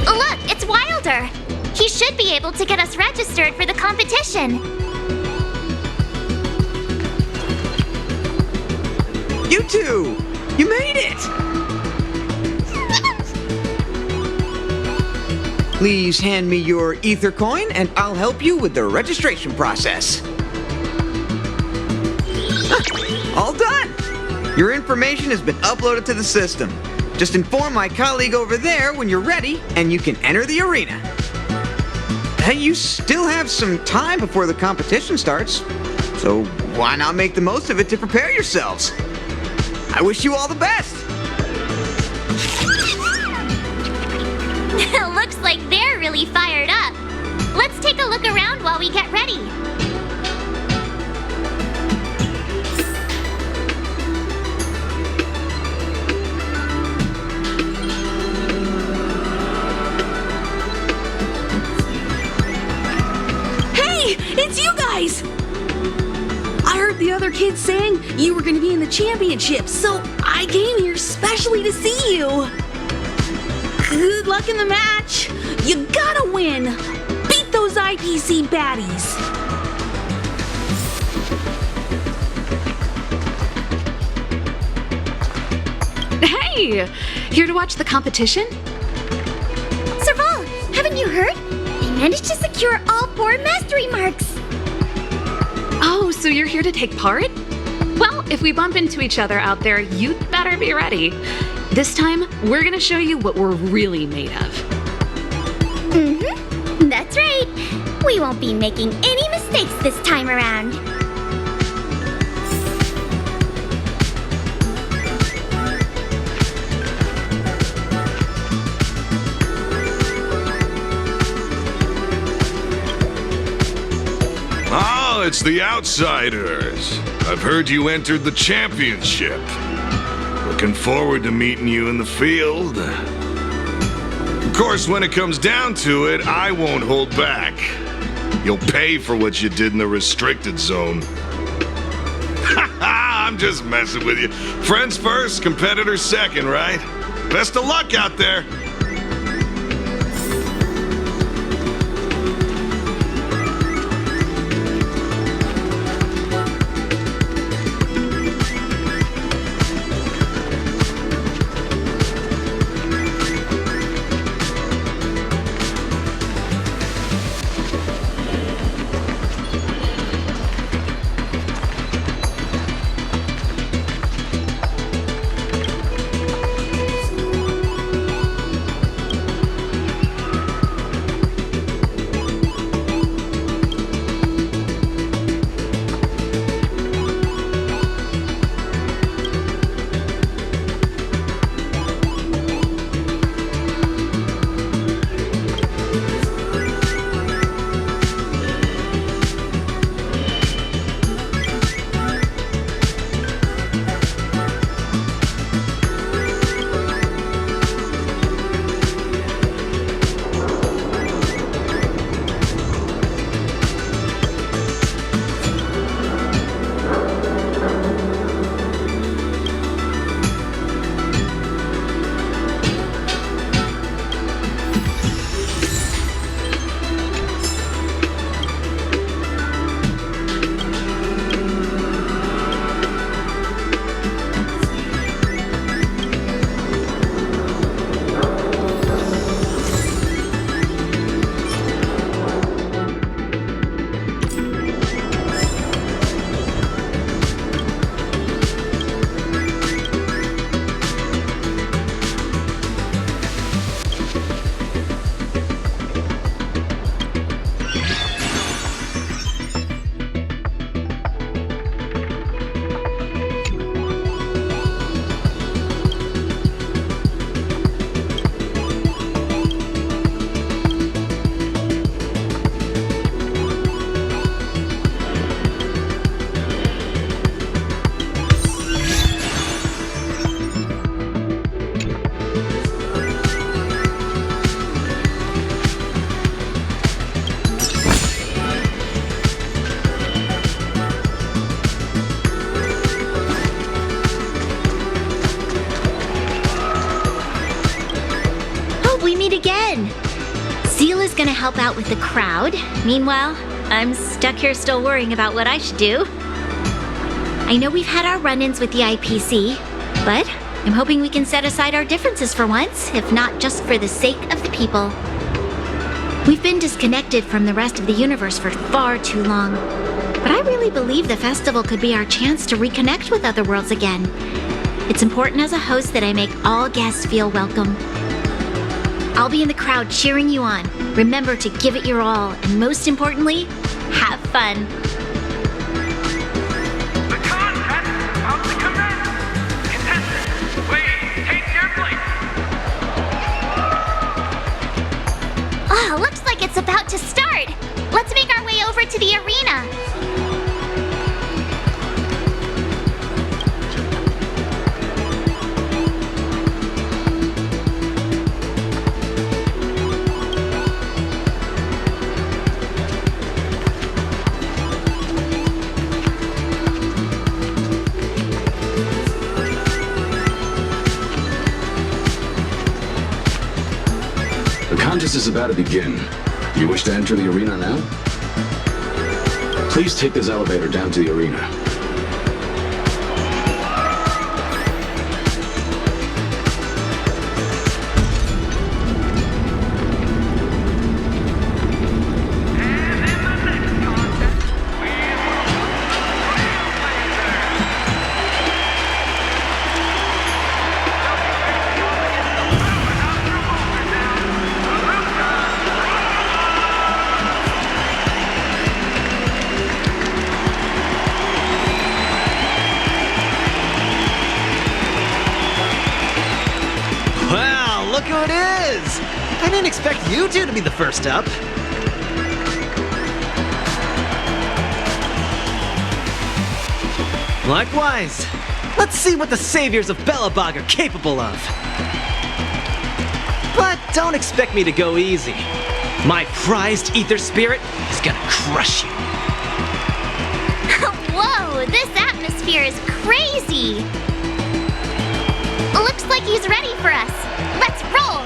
S2: Look, it's Wilder. He should be able to get us registered for the competition.
S5: You two! You made it! Please hand me your ether coin and I'll help you with the registration process. All done! Your information has been uploaded to the system. Just inform my colleague over there when you're ready and you can enter the arena. Hey, you still have some time before the competition starts, so why not make the most of it to prepare yourselves? I wish you all the best!
S2: Looks like they're really fired up. Let's take a look around while we get ready.
S7: Hey, it's you guys! I heard the other kids saying you were going to be in the championship, so I came here specially to see you. Good luck in the match. You gotta win. Beat those IPC baddies.
S9: Hey! Here to watch the competition?
S12: Serval, haven't you heard? They managed to secure all 4 mastery marks.
S9: Oh, so you're here to take part? Well, if we bump into each other out there, you'd better be ready. This time, we're gonna show you what we're really made of.
S12: Mm-hmm. That's right. We won't be making any mistakes this time around.
S4: Oh, it's the Outsiders. I've heard you entered the championship. Looking forward to meeting you in the field. Of course, when it comes down to it, I won't hold back. You'll pay for what you did in the restricted zone. I'm just messing with you. Friends first, competitors second, right? Best of luck out there.
S13: gonna help out with the crowd. Meanwhile, I'm stuck here still worrying about what I should do. I know we've had our run-ins with the IPC, but I'm hoping we can set aside our differences for once, if not just for the sake of the people. We've been disconnected from the rest of the universe for far too long. But I really believe the festival could be our chance to reconnect with other worlds again. It's important as a host that I make all guests feel welcome. I'll be in the crowd cheering you on. Remember to give it your all, and most importantly, have fun.
S17: The contest is about to commence! Contestants, please take your place!
S2: Oh, looks like it's about to start. Let's make our way over to the arena.
S11: The contest is about to begin. You wish to enter the arena now? Please take this elevator down to the arena.
S8: Wow, look who it is! I didn't expect you two to be the first up. Likewise. Let's see what the saviors of Belobog are capable of. But don't expect me to go easy. My prized ether spirit is gonna crush you.
S2: Whoa, this atmosphere is crazy. Looks like he's ready for us. Let's roll.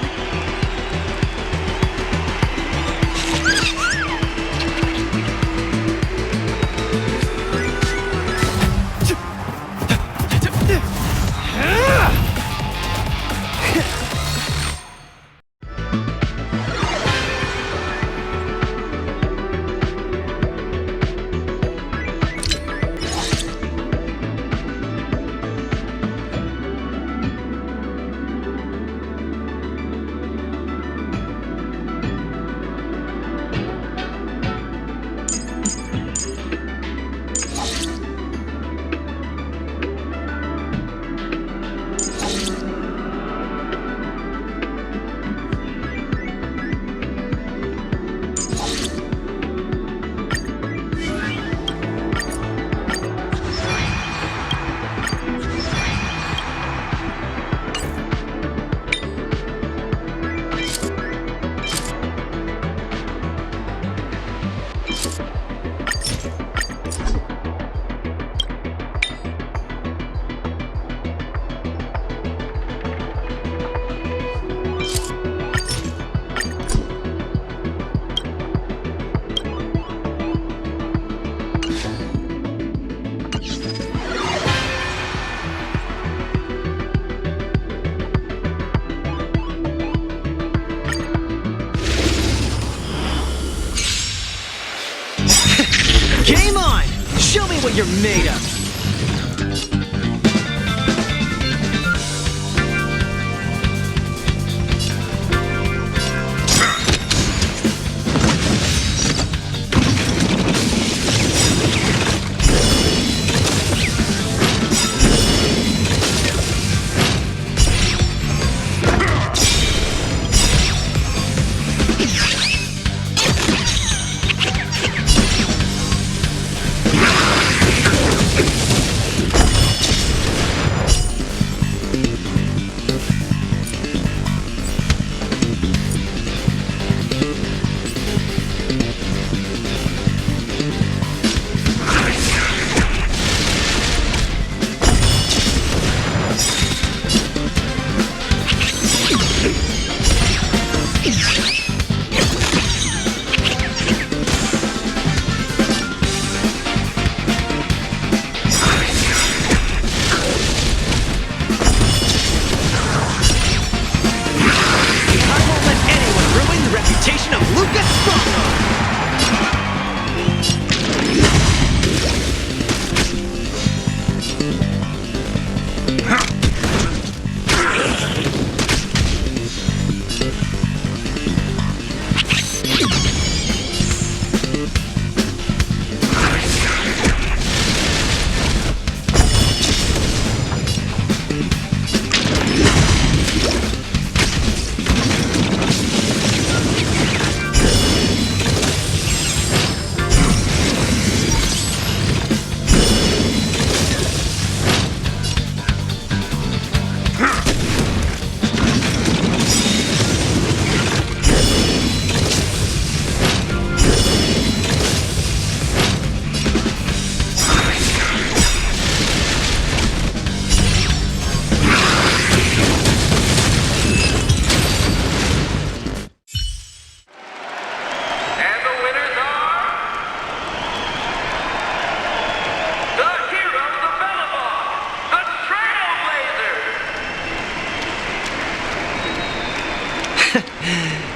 S8: Game on! Show me what you're made of!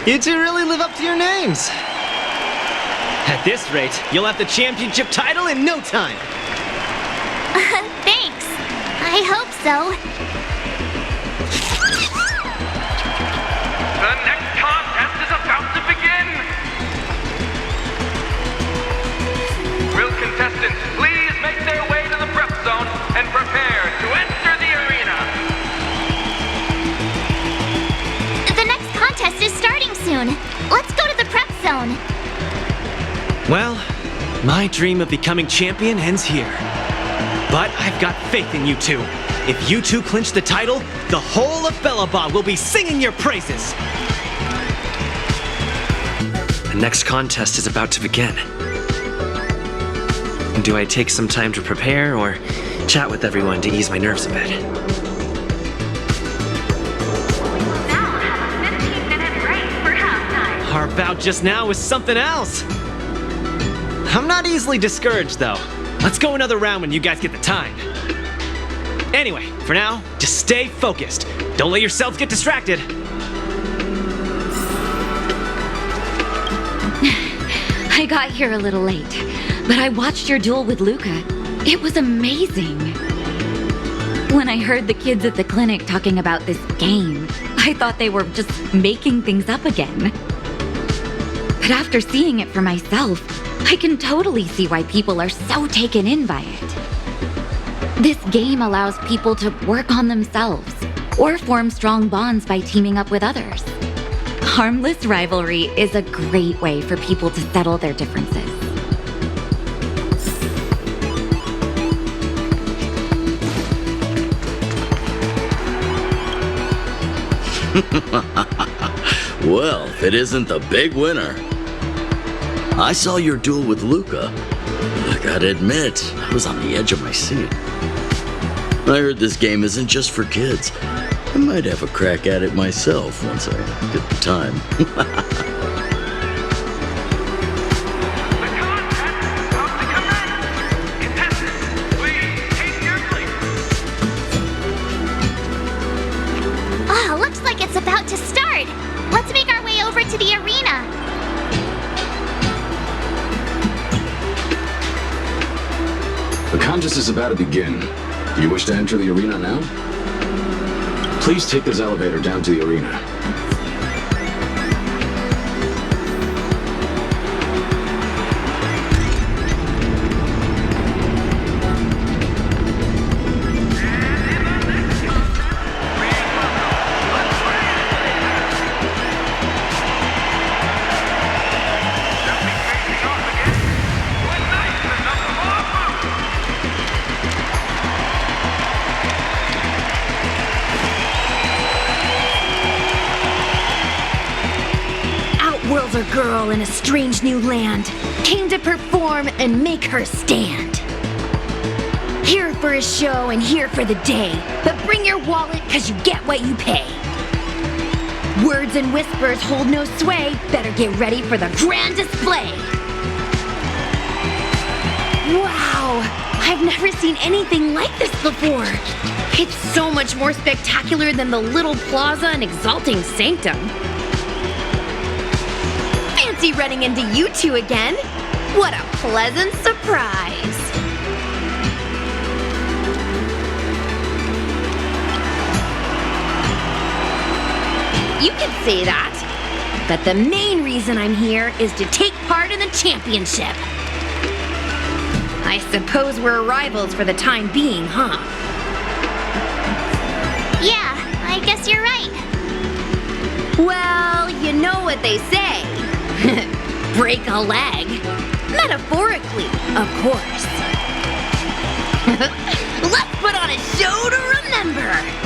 S8: You two really live up to your names. At this rate, you'll have the championship title in no time.
S2: Thanks. I hope so.
S17: The next contest is about to begin! Will contestants please make their way to the prep zone and prepare to enter the arena?
S2: The next contest is starting soon. Let's go to the prep zone.
S8: Well, my dream of becoming champion ends here. But I've got faith in you two. If you two clinch the title, the whole of Bellabog will be singing your praises.
S10: The next contest is about to begin. Do I take some time to prepare or chat with everyone to ease my nerves a bit?
S13: Now have a 15-minute break for halftime.
S8: Our bout just now was something else. I'm not easily discouraged, though. Let's go another round when you guys get the time. Anyway, for now, just stay focused. Don't let yourselves get distracted.
S18: I got here a little late, but I watched your duel with Luca. It was amazing. When I heard the kids at the clinic talking about this game, I thought they were just making things up again. But after seeing it for myself, I can totally see why people are so taken in by it. This game allows people to work on themselves or form strong bonds by teaming up with others. Harmless rivalry is a great way for people to settle their differences.
S19: Well, if it isn't the big winner. I saw your duel with Luca. I gotta admit, I was on the edge of my seat. I heard this game isn't just for kids. I might have a crack at it myself once I get the time.
S2: Oh, looks like it's about to start. Let's make our way over to the arena.
S11: The contest is about to begin. Do you wish to enter the arena now? Please take this elevator down to the arena.
S12: A girl in a strange new land came to perform and make her stand. Here for a show and here for the day, but bring your wallet cause you get what you pay. Words and whispers hold no sway, better get ready for the grand display. Wow, I've never seen anything like this before. It's so much more spectacular than the little plaza and exalting sanctum. Fancy running into you two again. What a pleasant surprise. You can say that, but the main reason I'm here is to take part in the championship. I suppose we're rivals for the time being, huh?
S2: Yeah, I guess you're right.
S12: Well, you know what they say. Break a leg. Metaphorically, of course. Let's put on a show to remember.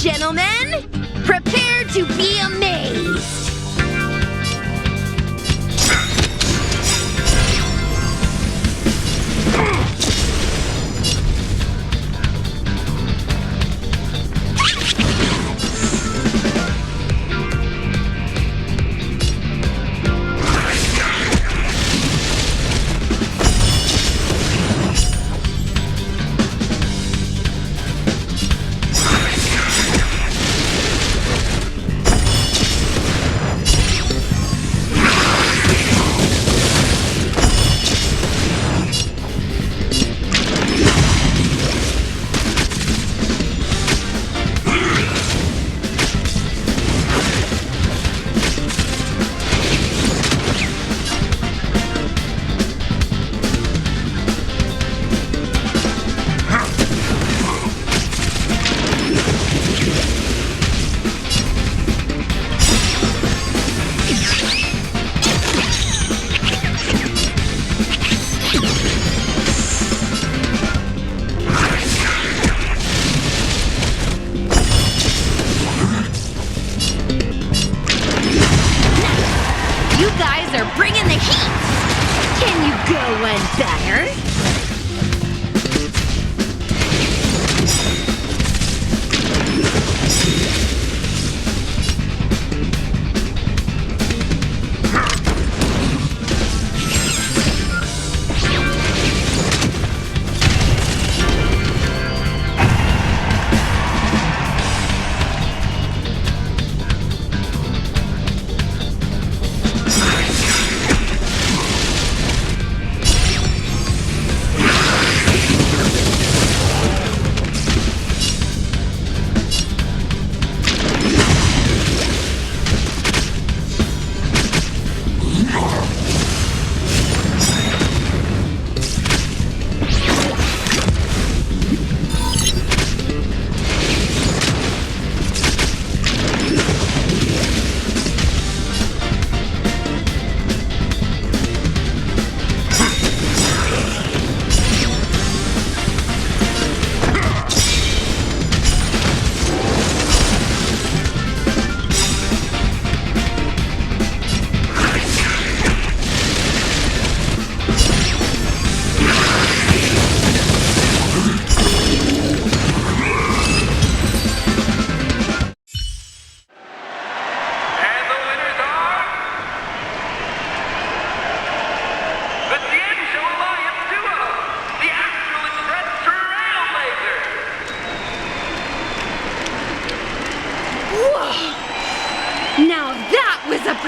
S12: gentlemen, prepare to be amazed.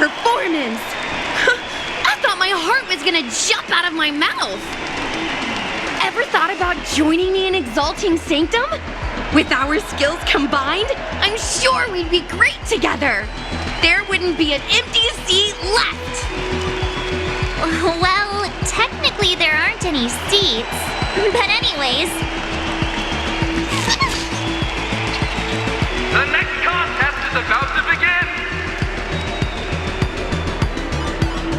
S7: performance! I thought my heart was gonna jump out of my mouth! Ever thought about joining me in Exalting Sanctum? With our skills combined, I'm sure we'd be great together! There wouldn't be an empty seat left!
S2: Well, technically there aren't any seats. But anyways...
S17: The next contest is about to begin!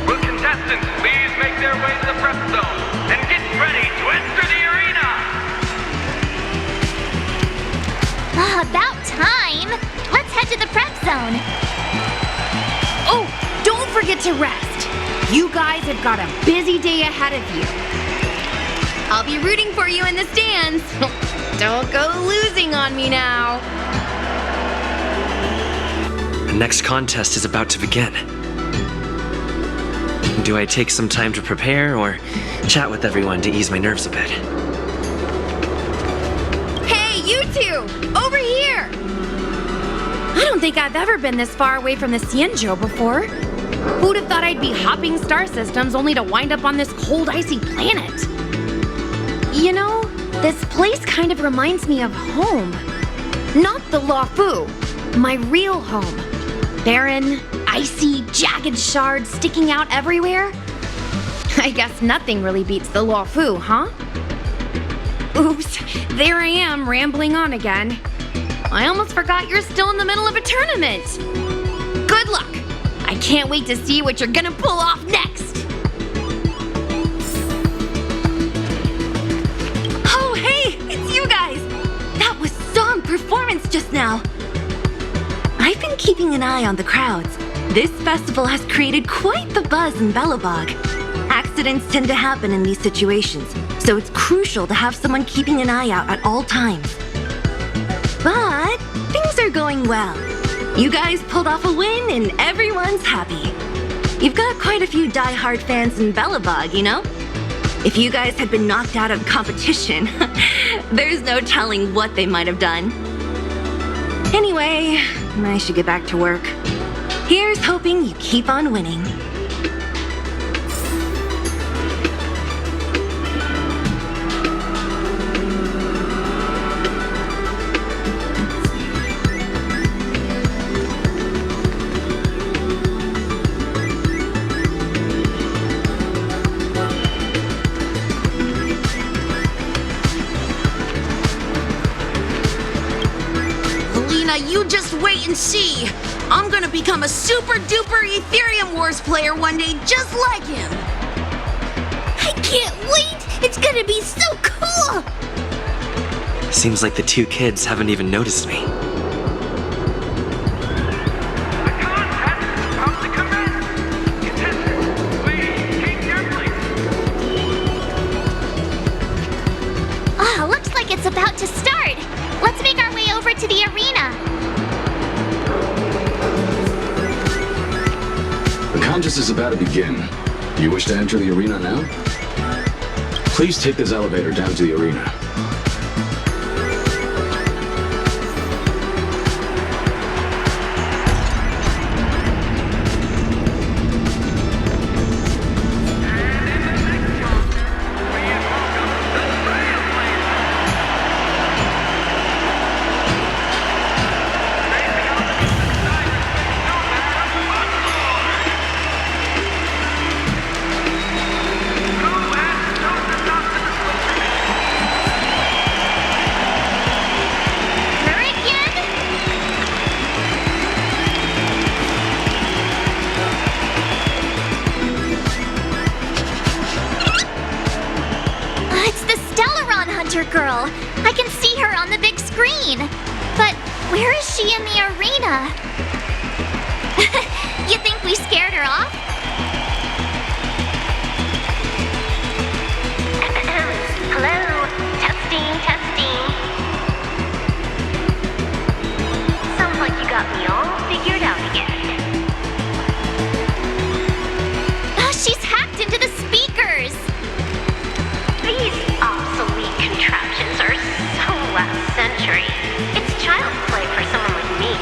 S17: Will contestants please make their way to the prep zone and get ready to enter the arena!
S2: About time! Let's head to the prep zone!
S7: Oh, don't forget to rest! You guys have got a busy day ahead of you. I'll be rooting for you in the stands. Don't go losing on me now.
S10: The next contest is about to begin. Do I take some time to prepare or chat with everyone to ease my nerves a bit?
S7: Hey, you two! Over here! I don't think I've ever been this far away from the Cienjo before. Who'd have thought I'd be hopping star systems only to wind up on this cold, icy planet? You know, this place kind of reminds me of home. Not the Luofu, my real home. Barren, icy, jagged shards sticking out everywhere. I guess nothing really beats the Luofu, huh? Oops, there I am rambling on again. I almost forgot you're still in the middle of a tournament. Good luck! I can't wait to see what you're gonna pull off next!
S18: Oh, hey! It's you guys! That was some performance just now!
S12: keeping an eye on the crowds. This festival has created quite the buzz in Belobog. Accidents tend to happen in these situations, so it's crucial to have someone keeping an eye out at all times. But things are going well. You guys pulled off a win and everyone's happy. You've got quite a few die-hard fans in Belobog, you know? If you guys had been knocked out of competition, there's no telling what they might have done. Anyway, I should get back to work. Here's hoping you keep on winning.
S20: You just wait and see. I'm gonna become a super duper Aetherium Wars player one day just like him.
S13: I can't wait! It's gonna be so cool!
S10: Seems like the two kids haven't even noticed me.
S2: Oh, looks like it's about to start. Let's make our way over to the arena.
S11: The contest is about to begin. Do you wish to enter the arena now? Please take this elevator down to the arena.
S2: Girl. I can see her on the big screen. But where is she in the arena? You think we scared her off?
S14: Hello? Testing, testing. Sounds like you got me all figured out again.
S2: Oh, she's hacked into the speakers.
S14: These obsolete contraptions are so last century. It's child's play for someone like me.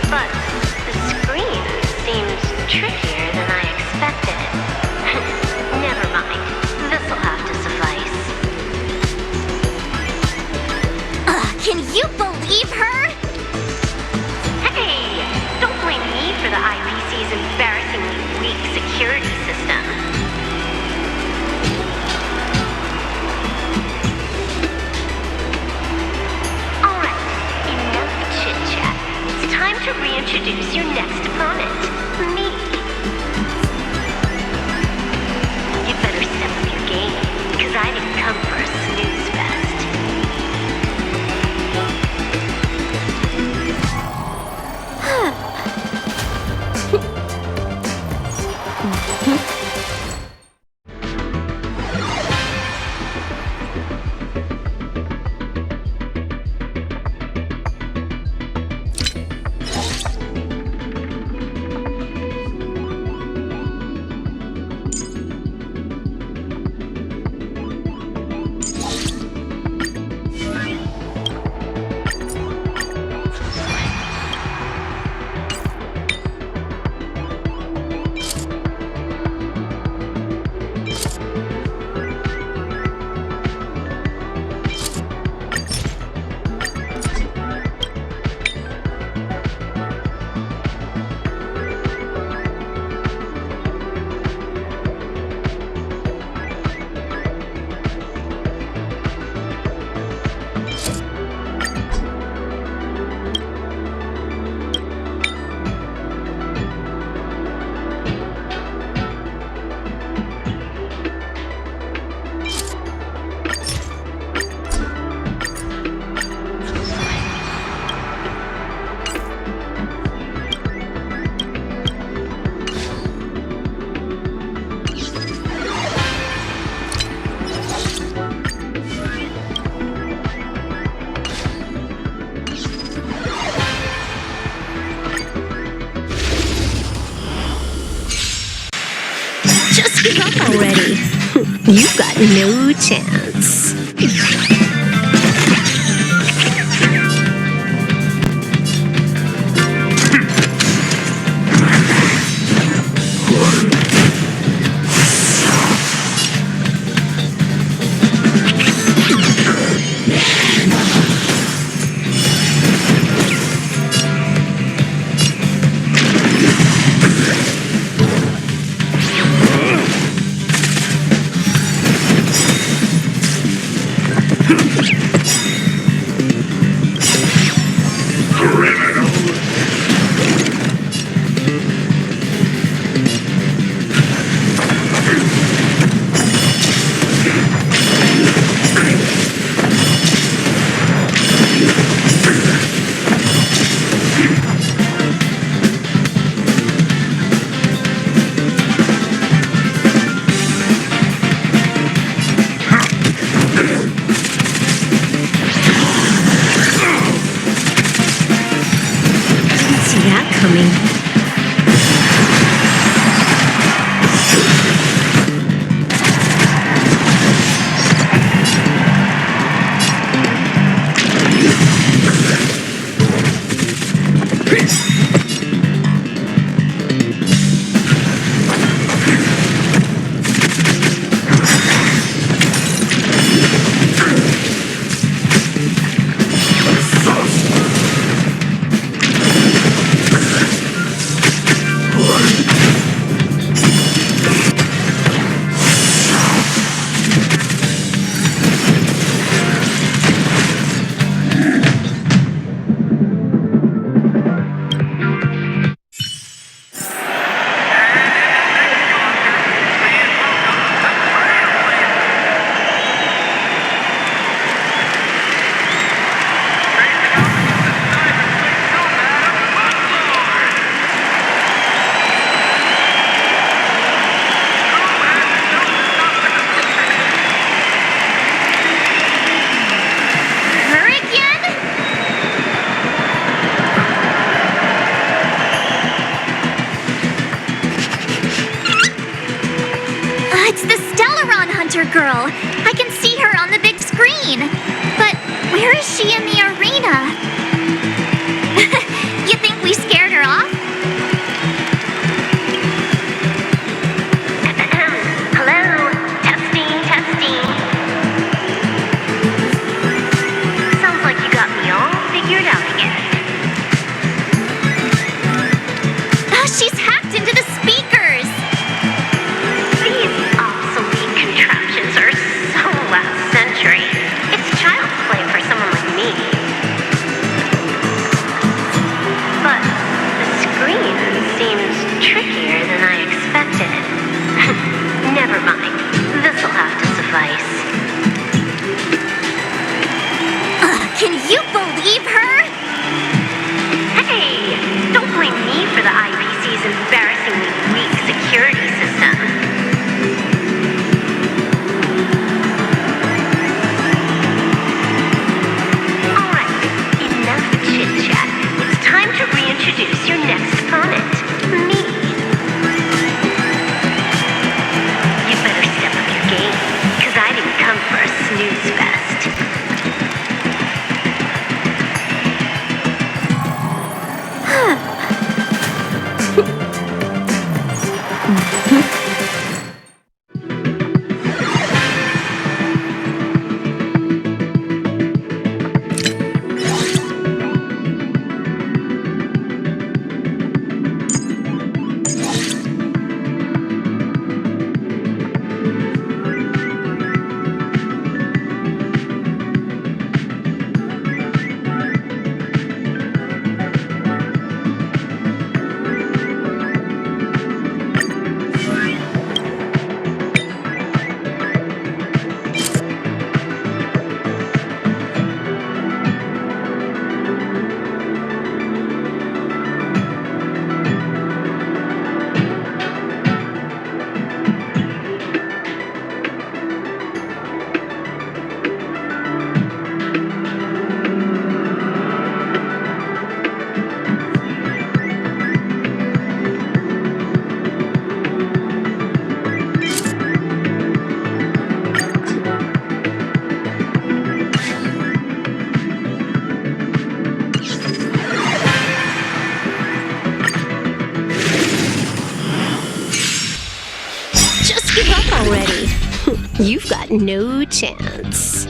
S14: But the screen seems trickier than I expected. Never mind. This'll have to suffice.
S2: Can you believe her?
S14: Hey! Don't blame me for the IPC's embarrassingly weak security system. Time to reintroduce your next opponent, me. You better step up your game, because I didn't come for a snooze fest.
S13: Just give up already. You've got no chance.
S2: Girl. I can see her on the big screen. But where is she in the arena? You think we scared her off?
S14: Hello? Testing, testing. Sounds like you got me all figured out again.
S2: She's hacked into the speakers.
S14: These obsolete contraptions are so last century. It's child's play for someone like me. But
S13: give up already. You've got no chance.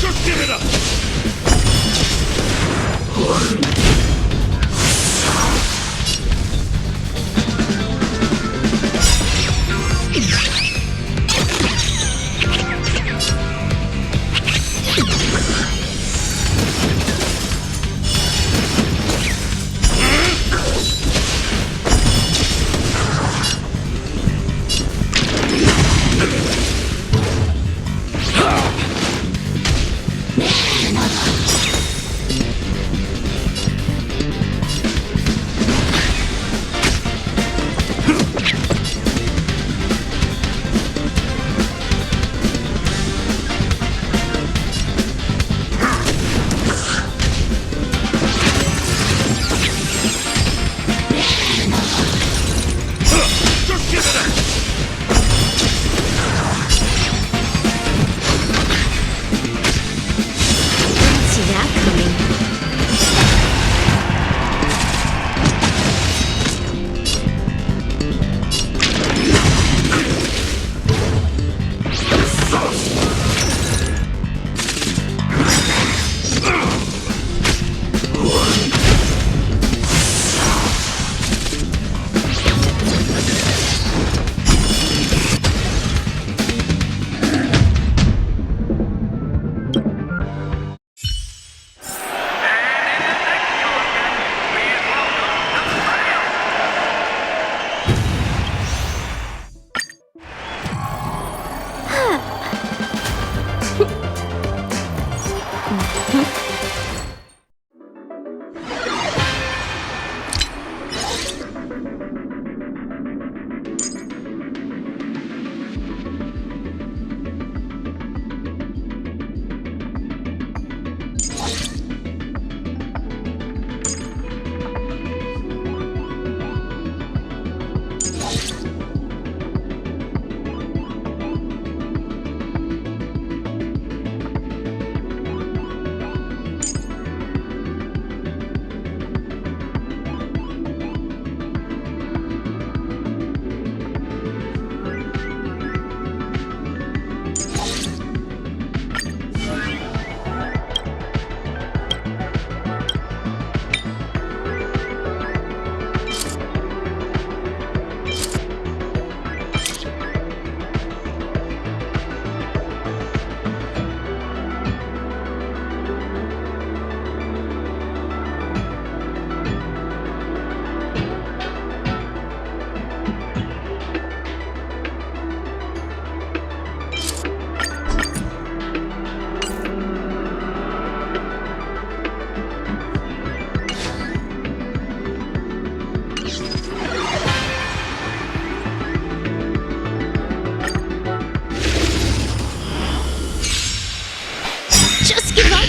S4: Just give it up!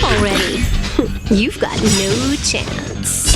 S13: already. You've got no chance.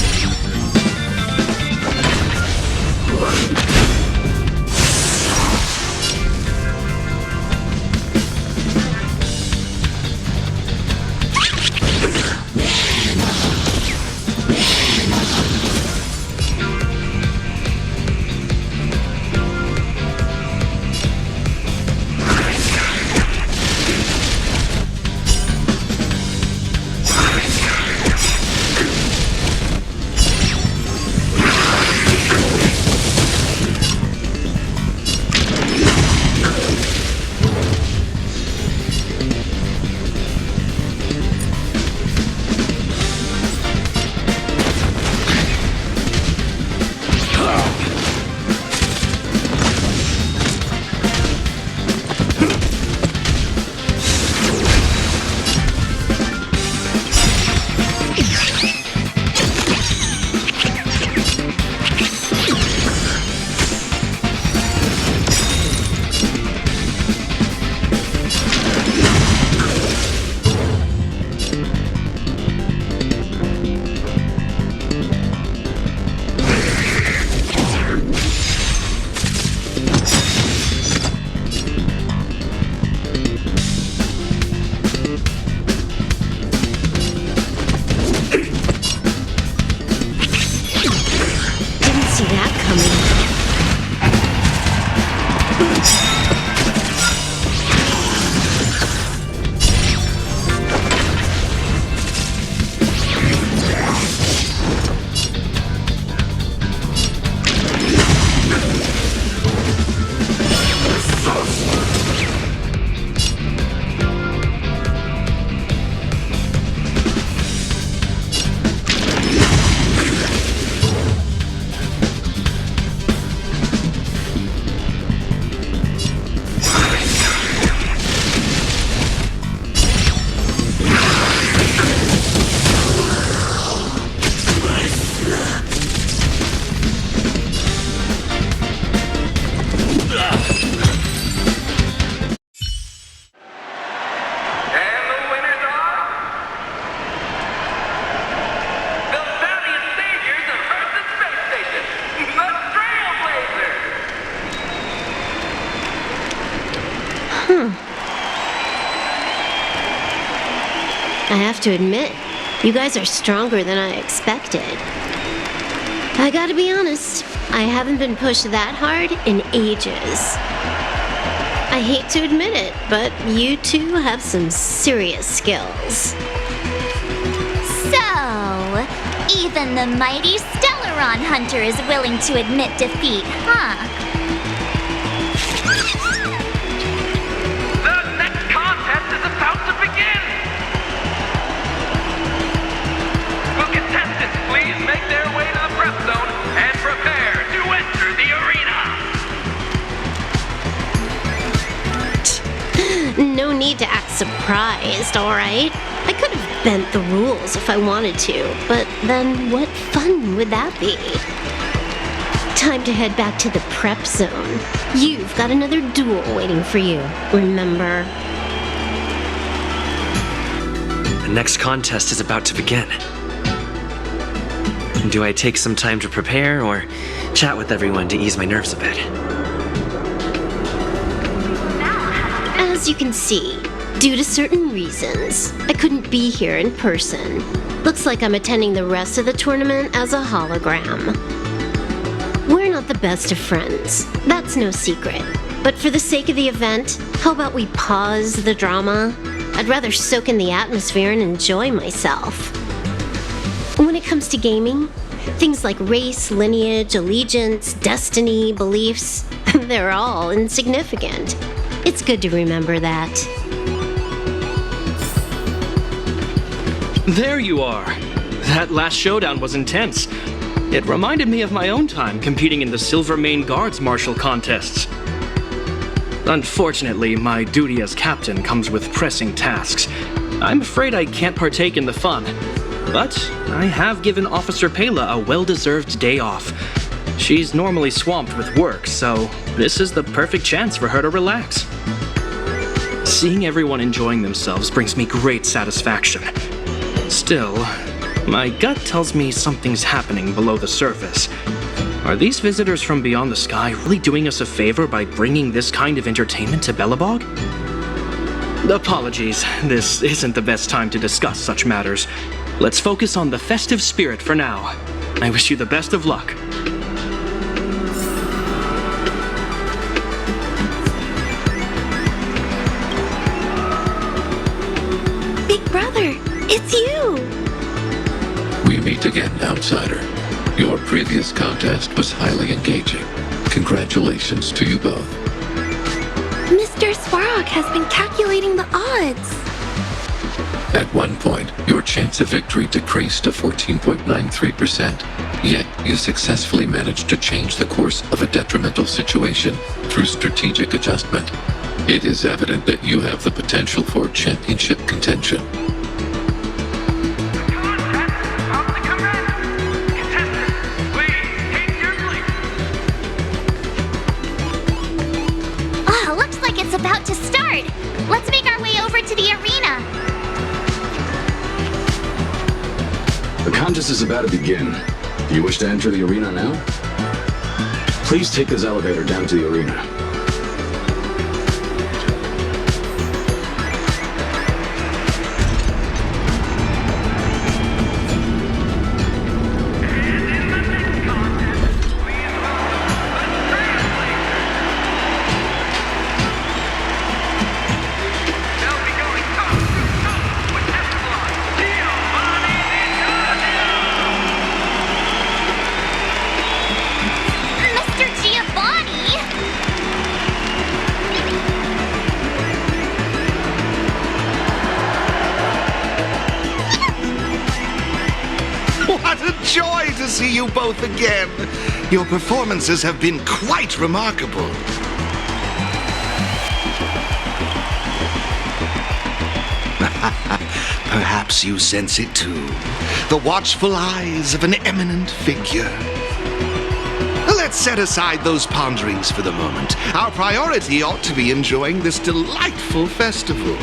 S14: have to admit, you guys are stronger than I expected. I gotta be honest, I haven't been pushed that hard in ages. I hate to admit it, but you two have some serious skills.
S2: So, even the mighty Stellaron Hunter is willing to admit defeat, huh?
S17: The next contest is about to begin! Will contestants please make their way to the prep zone and prepare to enter the arena?
S14: No need to act surprised, alright? I could have bent the rules if I wanted to, but then what fun would that be? Time to head back to the prep zone. You've got another duel waiting for you, remember?
S10: The next contest is about to begin. Do I take some time to prepare or chat with everyone to ease my nerves a bit?
S14: As you can see, due to certain reasons, I couldn't be here in person. Looks like I'm attending the rest of the tournament as a hologram. We're not the best of friends, that's no secret. But for the sake of the event, how about we pause the drama? I'd rather soak in the atmosphere and enjoy myself. When it comes to gaming, things like race, lineage, allegiance, destiny, beliefs, they're all insignificant. It's good to remember that.
S8: There you are. That last showdown was intense. It reminded me of my own time competing in the Silvermane Guards martial contests. Unfortunately, my duty as captain comes with pressing tasks. I'm afraid I can't partake in the fun. But I have given Officer Pela a well-deserved day off. She's normally swamped with work, so this is the perfect chance for her to relax. Seeing everyone enjoying themselves brings me great satisfaction. Still, my gut tells me something's happening below the surface. Are these visitors from beyond the sky really doing us a favor by bringing this kind of entertainment to Belobog? Apologies, this isn't the best time to discuss such matters. Let's focus on the festive spirit for now. I wish you the best of luck.
S7: Big brother, it's you!
S21: We meet again, outsider. Your previous contest was highly engaging. Congratulations to you both.
S7: Mr. Svarog has been calculating the odds.
S21: At one point, your chance of victory decreased to 14.93%. Yet, you successfully managed to change the course of a detrimental situation through strategic adjustment. It is evident that you have the potential for championship contention.
S2: Oh, looks like it's about to start. Let's make our way over to the arena.
S11: The contest is about to begin. Do you wish to enter the arena now? Please take this elevator down to the arena.
S2: Mr. Giovanni!
S6: What a joy to see you both again! Your performances have been quite remarkable. Perhaps you sense it too. The watchful eyes of an eminent figure. Let's set aside those ponderings for the moment. Our priority ought to be enjoying this delightful festival.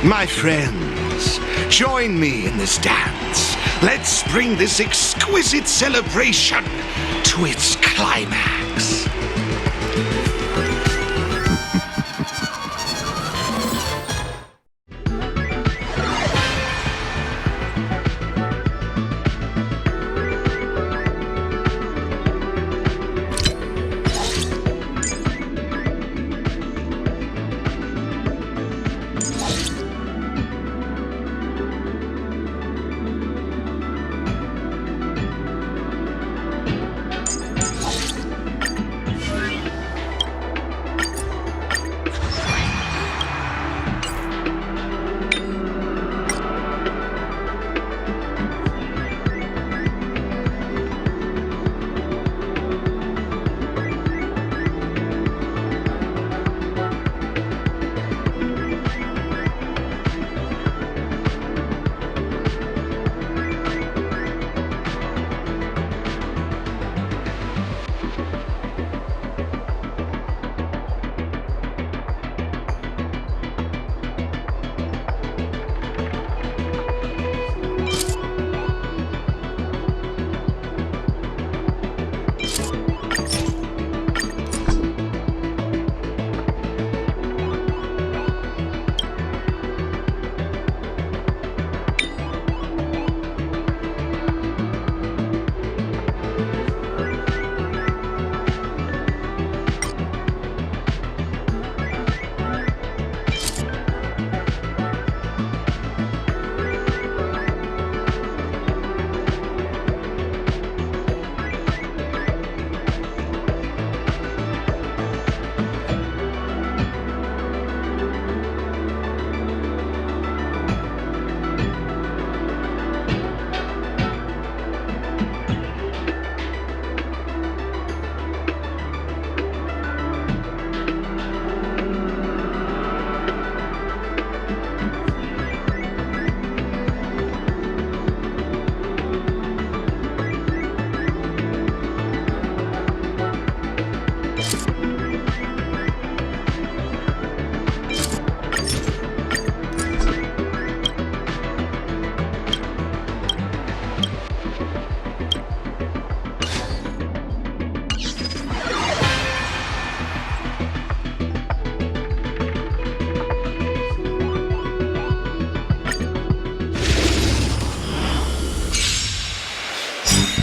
S6: My friends, join me in this dance. Let's bring this exquisite celebration to its climax.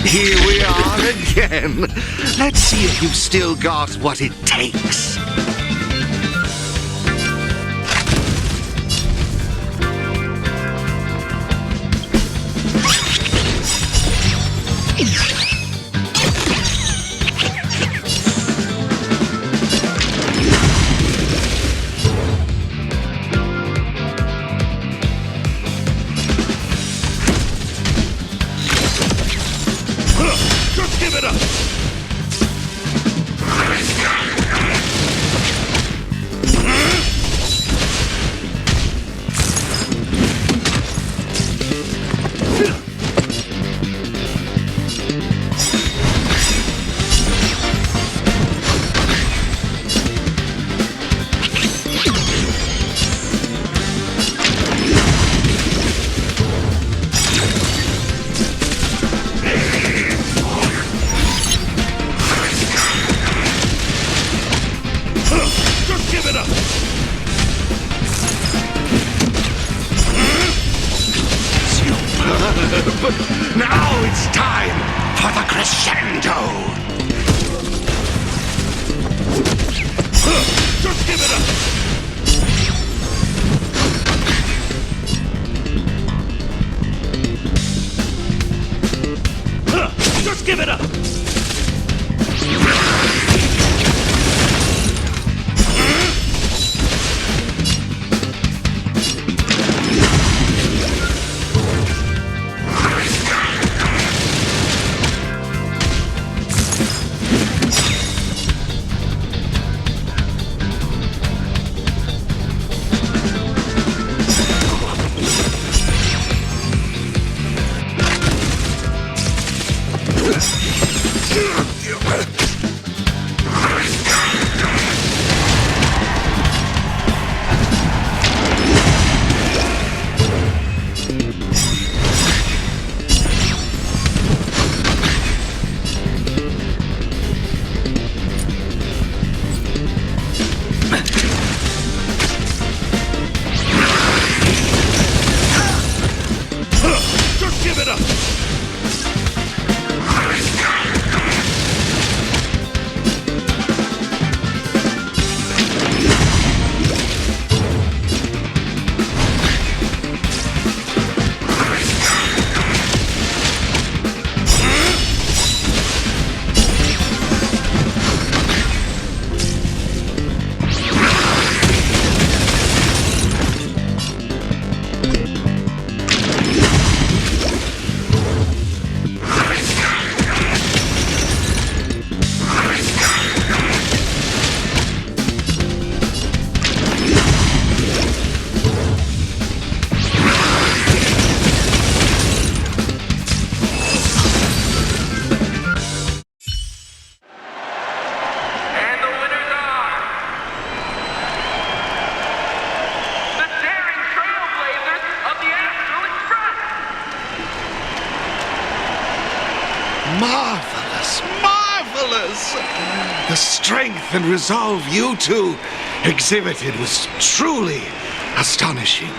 S6: Here we are again. Let's see if you've still got what it takes.
S4: Just give it up! Just give it up!
S6: Superb! Now it's time for the crescendo!
S4: Just give it up! Just give it up! Just give it up!
S17: And the winners are the daring trailblazers of the Astral Express.
S6: Marvelous! Marvelous! The strength and resolve you two exhibited was truly astonishing.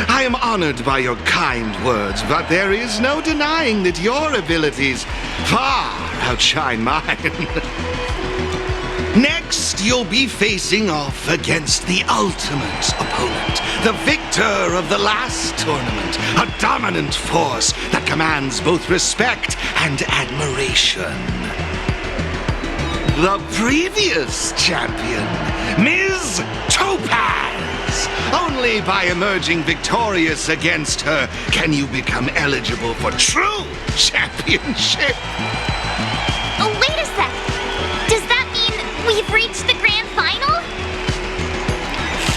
S6: I am honored by your kind words, but there is no denying that your abilities far outshine mine. Next, you'll be facing off against the ultimate opponent, the victor of the last tournament, a dominant force that commands both respect and admiration. The previous champion, Ms. Topaz. Only by emerging victorious against her can you become eligible for true championship.
S2: Oh, wait a sec. Does that mean we've reached the grand final?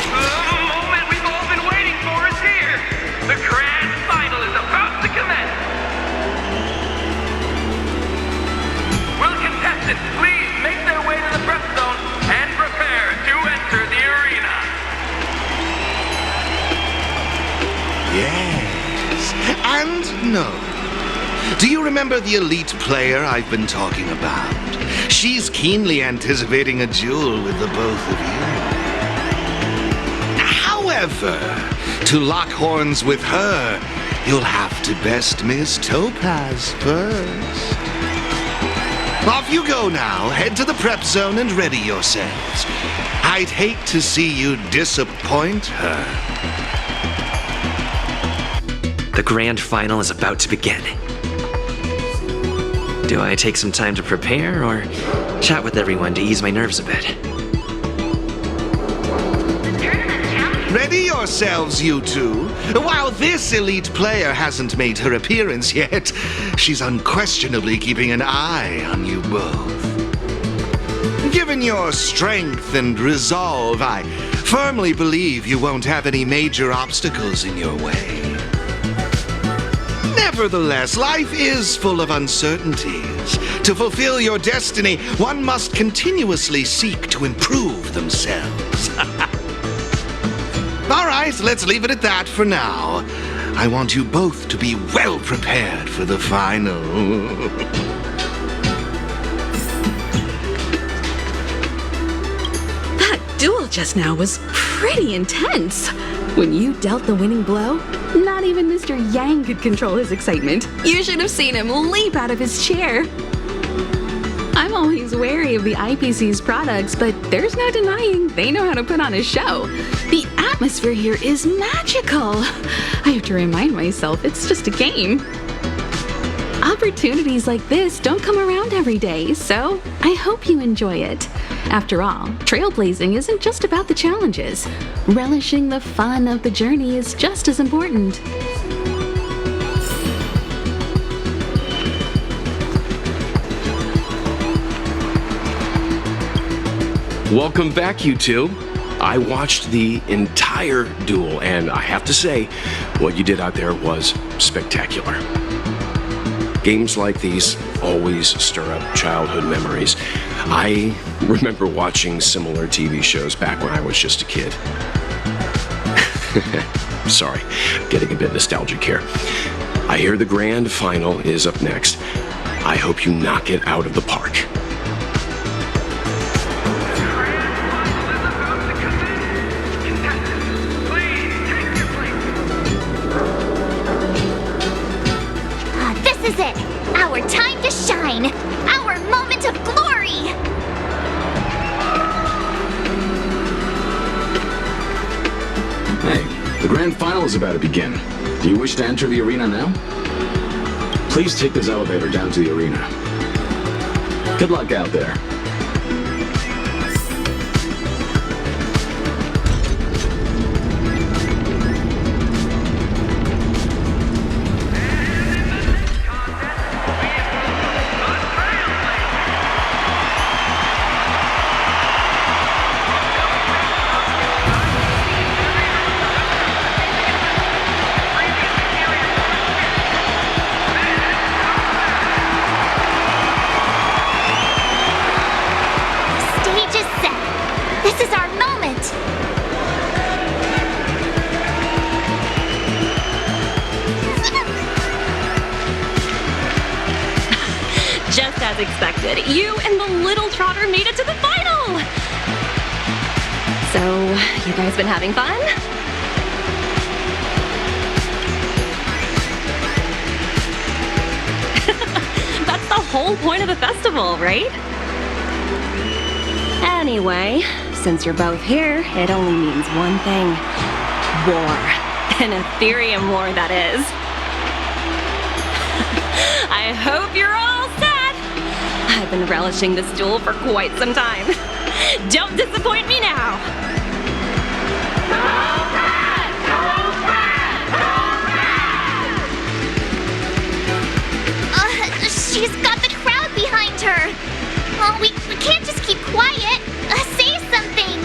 S17: The moment we've all been waiting for is here. The grand final is about to commence. Will contestants please make their way to the prep zone and prepare to enter the arena?
S6: Yes, and no. Do you remember the elite player I've been talking about? She's keenly anticipating a duel with the both of you. However, To lock horns with her, you'll have to best Miss Topaz first. Off you go now. Head to the prep zone and ready yourselves. I'd hate to see you disappoint her.
S10: The grand final is about to begin. Do I take some time to prepare or chat with everyone to ease my nerves a bit?
S6: Ready yourselves, you two. While this elite player hasn't made her appearance yet, she's unquestionably keeping an eye on you both. Given your strength and resolve, I firmly believe you won't have any major obstacles in your way. Nevertheless, life is full of uncertainties. To fulfill your destiny, one must continuously seek to improve themselves. All right, let's leave it at that for now. I want you both to be well prepared for the final.
S7: That duel just now was pretty intense. When you dealt the winning blow, not even Mr. Yang could control his excitement. You should have seen him leap out of his chair. I'm always wary of the IPC's products, but there's no denying they know how to put on a show. The atmosphere here is magical. I have to remind myself it's just a game. Opportunities like this don't come around every day, so I hope you enjoy it. After all, trailblazing isn't just about the challenges. Relishing the fun of the journey is just as important.
S15: Welcome back, you two. I watched the entire duel, and I have to say, what you did out there was spectacular. Games like these always stir up childhood memories. I remember watching similar TV shows back when I was just a kid. Sorry, getting a bit nostalgic here. I hear the grand final is up next. I hope you knock it out of the park.
S2: This is it! Our time to shine! Our moment of glory!
S11: Hey, the grand final is about to begin. Do you wish to enter the arena now? Please take this elevator down to the arena. Good luck out there.
S9: As expected, you and the little trotter made it to the final! So, you guys been having fun? That's the whole point of the festival, right? Anyway, since you're both here, it only means one thing. War. An Aetherium war, that is. I hope you're all set! I've been relishing this duel for quite some time. Don't disappoint me now!
S2: She's got the crowd behind her! Oh, we can't just keep quiet! Say something!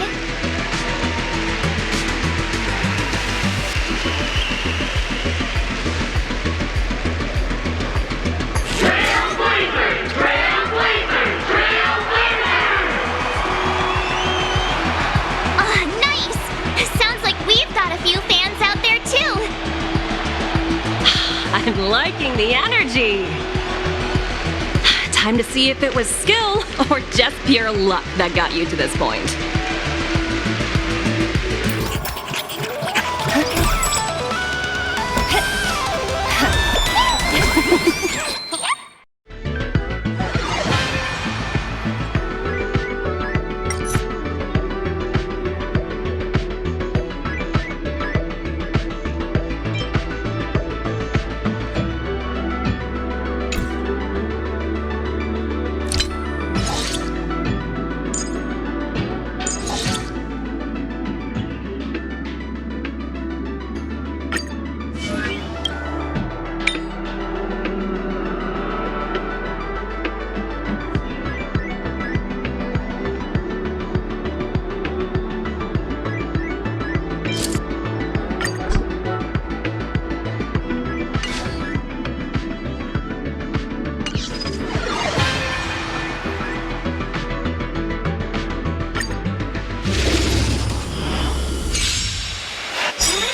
S9: I'm liking the energy. Time to see if it was skill or just pure luck that got you to this point.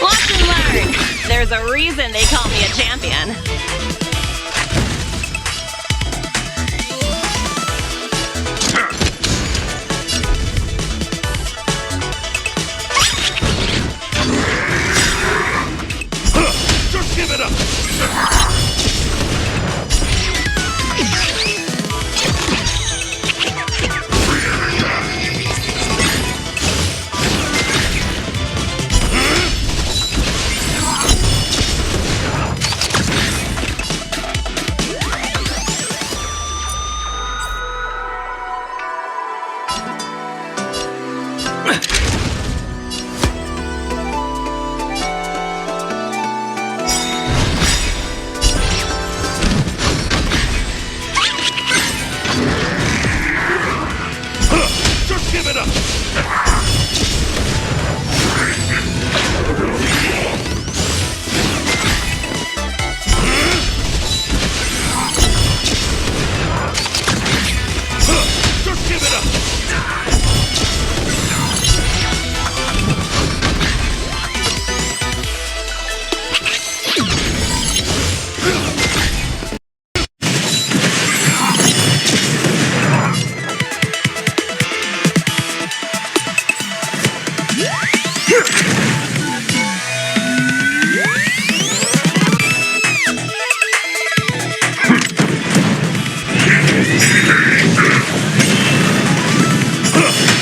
S9: Watch and learn. There's a reason they call me a champion.
S4: Just give it up! Just give it up! Just give it up!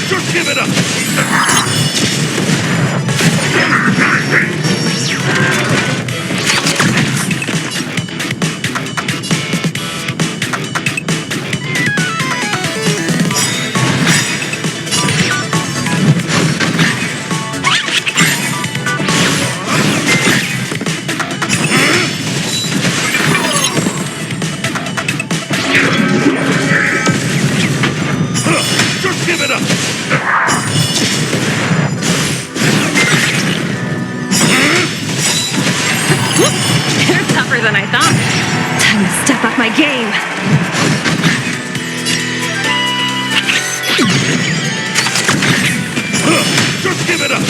S4: Just give it up! Just give it up!
S9: They're tougher than I thought. Time to step up my game.
S4: Just give it up!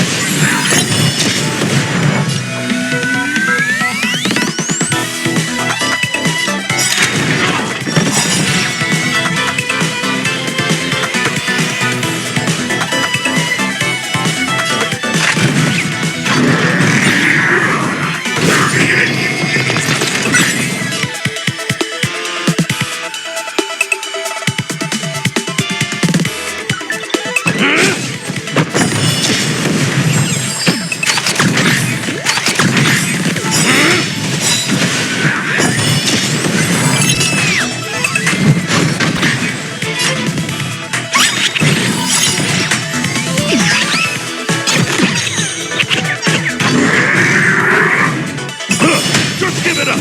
S4: Just give it up!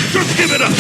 S4: Just give it up!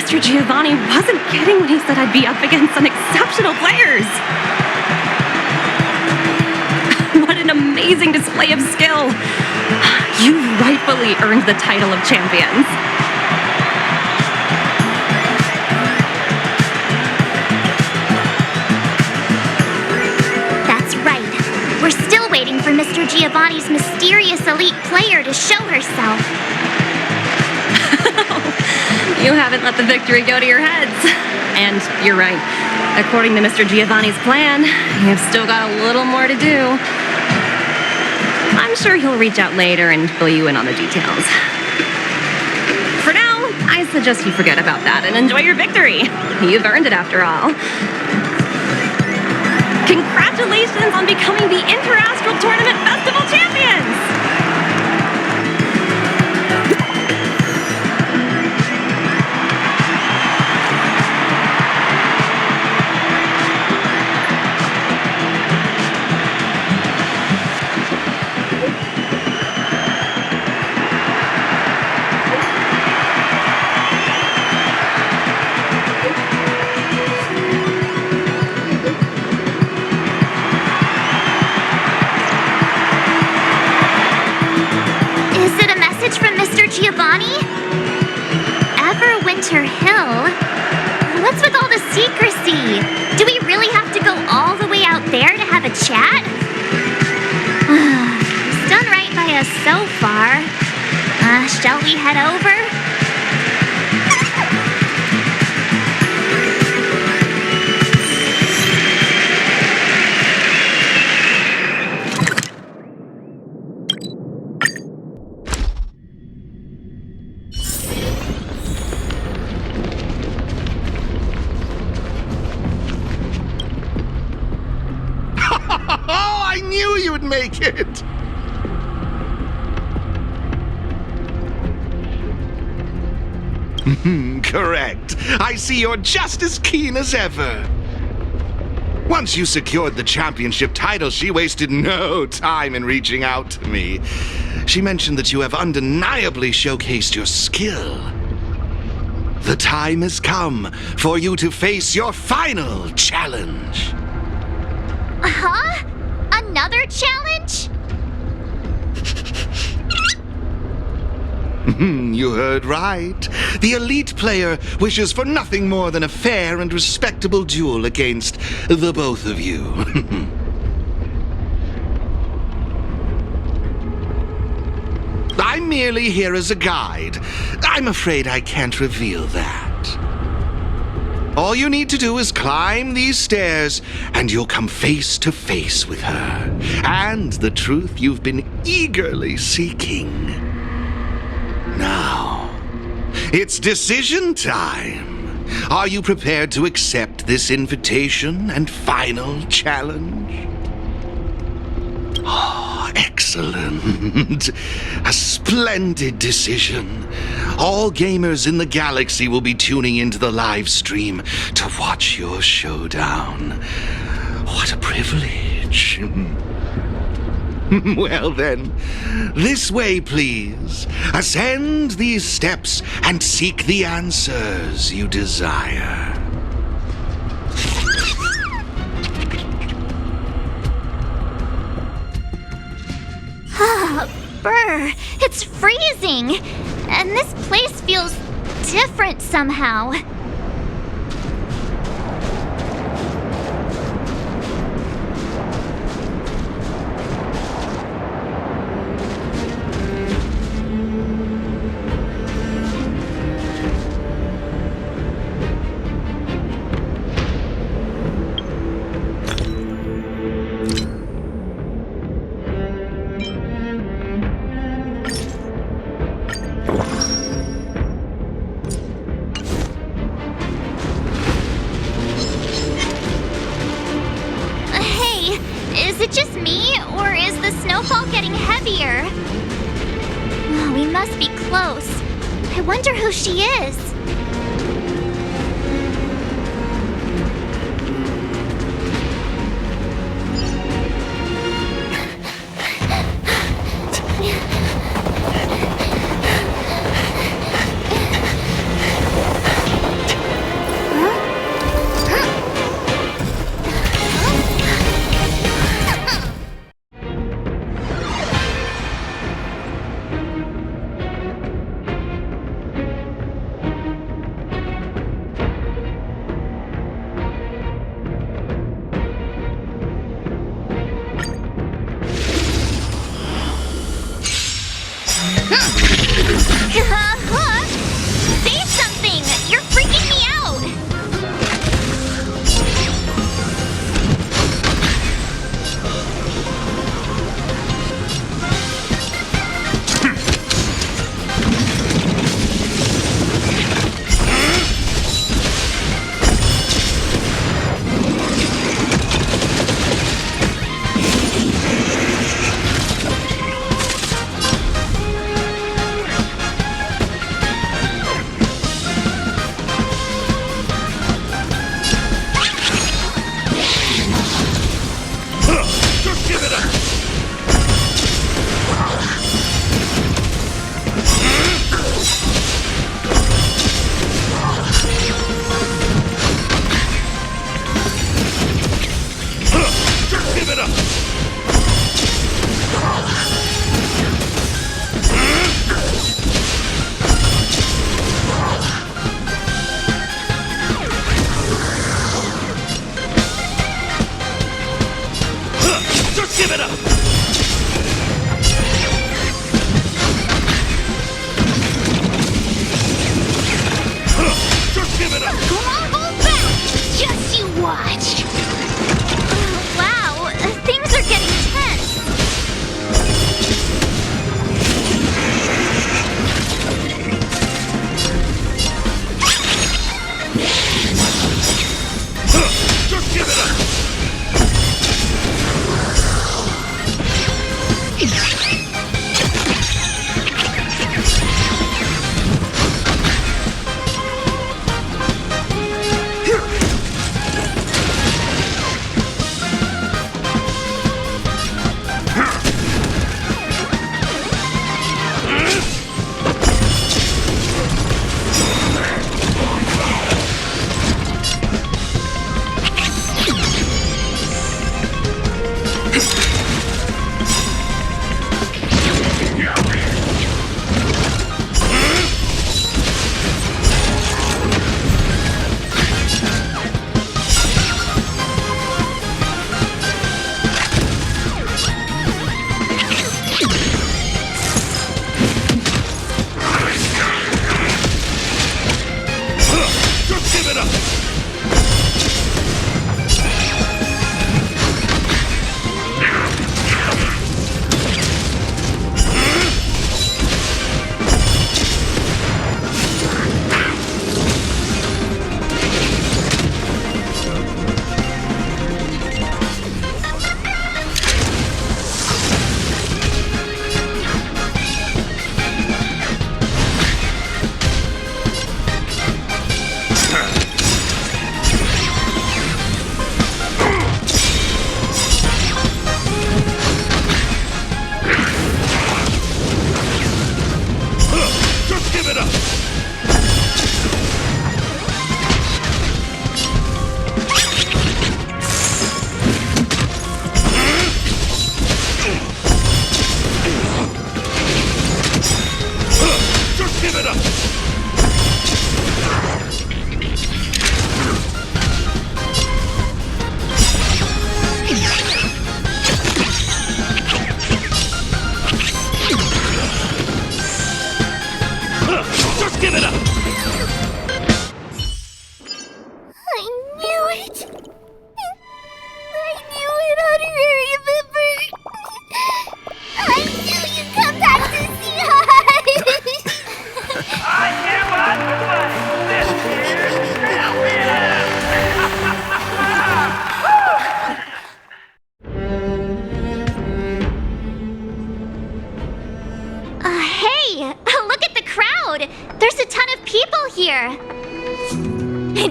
S16: Mr. Giovanni wasn't kidding when he said I'd be up against some exceptional players. What an amazing display of skill. You've rightfully earned the title of champions.
S2: That's right. We're still waiting for Mr. Giovanni's mysterious elite player to show herself.
S16: You haven't let the victory go to your heads. And you're right. According to Mr. Giovanni's plan, you've still got a little more to do. I'm sure he'll reach out later and fill you in on the details. For now, I suggest you forget about that and enjoy your victory. You've earned it after all. Congratulations on becoming the Interastral Tournament Festival champions!
S2: Giovanni? Everwinter Hill? What's with all the secrecy? Do we really have to go all the way out there to have a chat? He's done right by us so far. Shall we head over?
S6: Make it! Correct. I see you're just as keen as ever. Once you secured the championship title, she wasted no time in reaching out to me. She mentioned that you have undeniably showcased your skill. The time has come for you to face your final challenge.
S2: Huh? Another challenge?
S6: You heard right. The elite player wishes for nothing more than a fair and respectable duel against the both of you. I'm merely here as a guide. I'm afraid I can't reveal that. All you need to do is climb these stairs, and you'll come face to face with her, and the truth you've been eagerly seeking. Now, it's decision time. Are you prepared to accept this invitation and final challenge? Oh, excellent. A splendid decision. All gamers in the galaxy will be tuning into the live stream to watch your showdown. What a privilege. Well then, this way please. Ascend these steps and seek the answers you desire.
S2: Brr, it's freezing! And this place feels different somehow. Is it just me, or is the snowfall getting heavier? Oh, we must be close. I wonder who she is. Say something! You're freaking me out!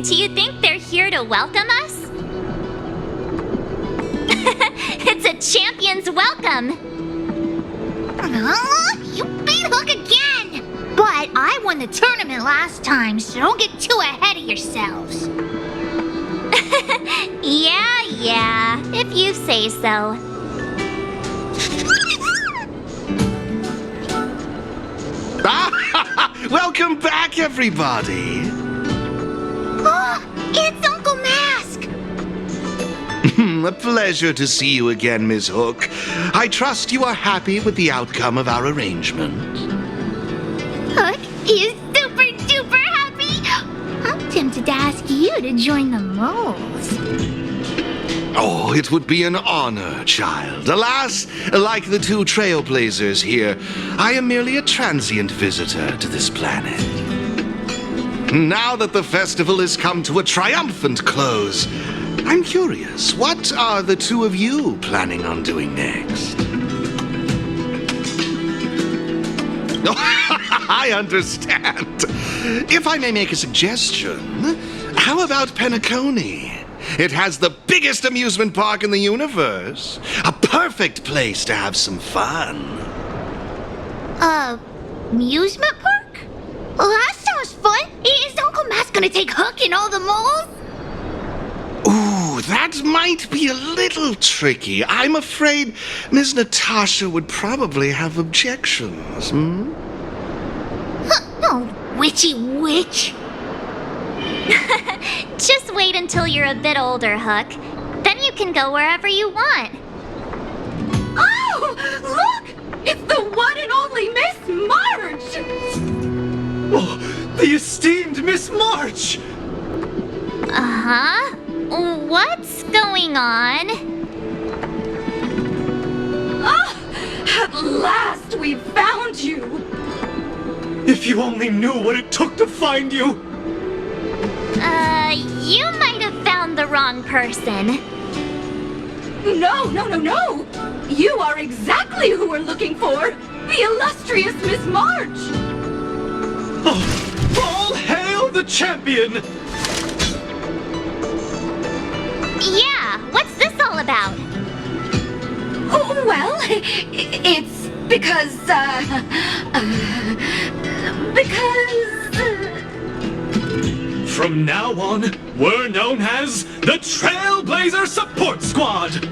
S2: Do you think they're here to welcome us? It's a champion's welcome!
S3: You beat Hook again! But I won the tournament last time, so don't get too ahead of yourselves.
S2: Yeah, if you say so.
S6: Welcome back, everybody!
S3: It's Uncle Mask!
S6: A pleasure to see you again, Miss Hook. I trust you are happy with the outcome of our arrangement.
S3: to join the moles.
S6: Oh, it would be an honor, child. Alas, like the two trailblazers here, I am merely a transient visitor to this planet. Now that the festival has come to a triumphant close, I'm curious, what are the two of you planning on doing next? I understand. If I may make a suggestion, how about Penacony? It has the biggest amusement park in the universe. A perfect place to have some fun.
S3: Amusement park? Well, that sounds fun. Is Uncle Matt's gonna take Hook and all the moles?
S6: Ooh, that might be a little tricky. I'm afraid Ms. Natasha would probably have objections, hmm?
S3: Oh, witchy witch.
S2: Just wait until you're a bit older, Hook. Then you can go wherever you want.
S7: Oh, look! It's the one and only Miss March!
S8: Oh, the esteemed Miss March!
S2: Uh-huh. What's going on?
S7: Ah! At last we found you!
S8: If you only knew what it took to find you!
S2: You might have found the wrong person.
S7: No! You are exactly who we're looking for! The illustrious Miss March!
S8: Oh, all hail the champion!
S2: Yeah, what's this all about?
S7: Oh, well, it's because,
S8: From now on, we're known as the Trailblazer Support Squad!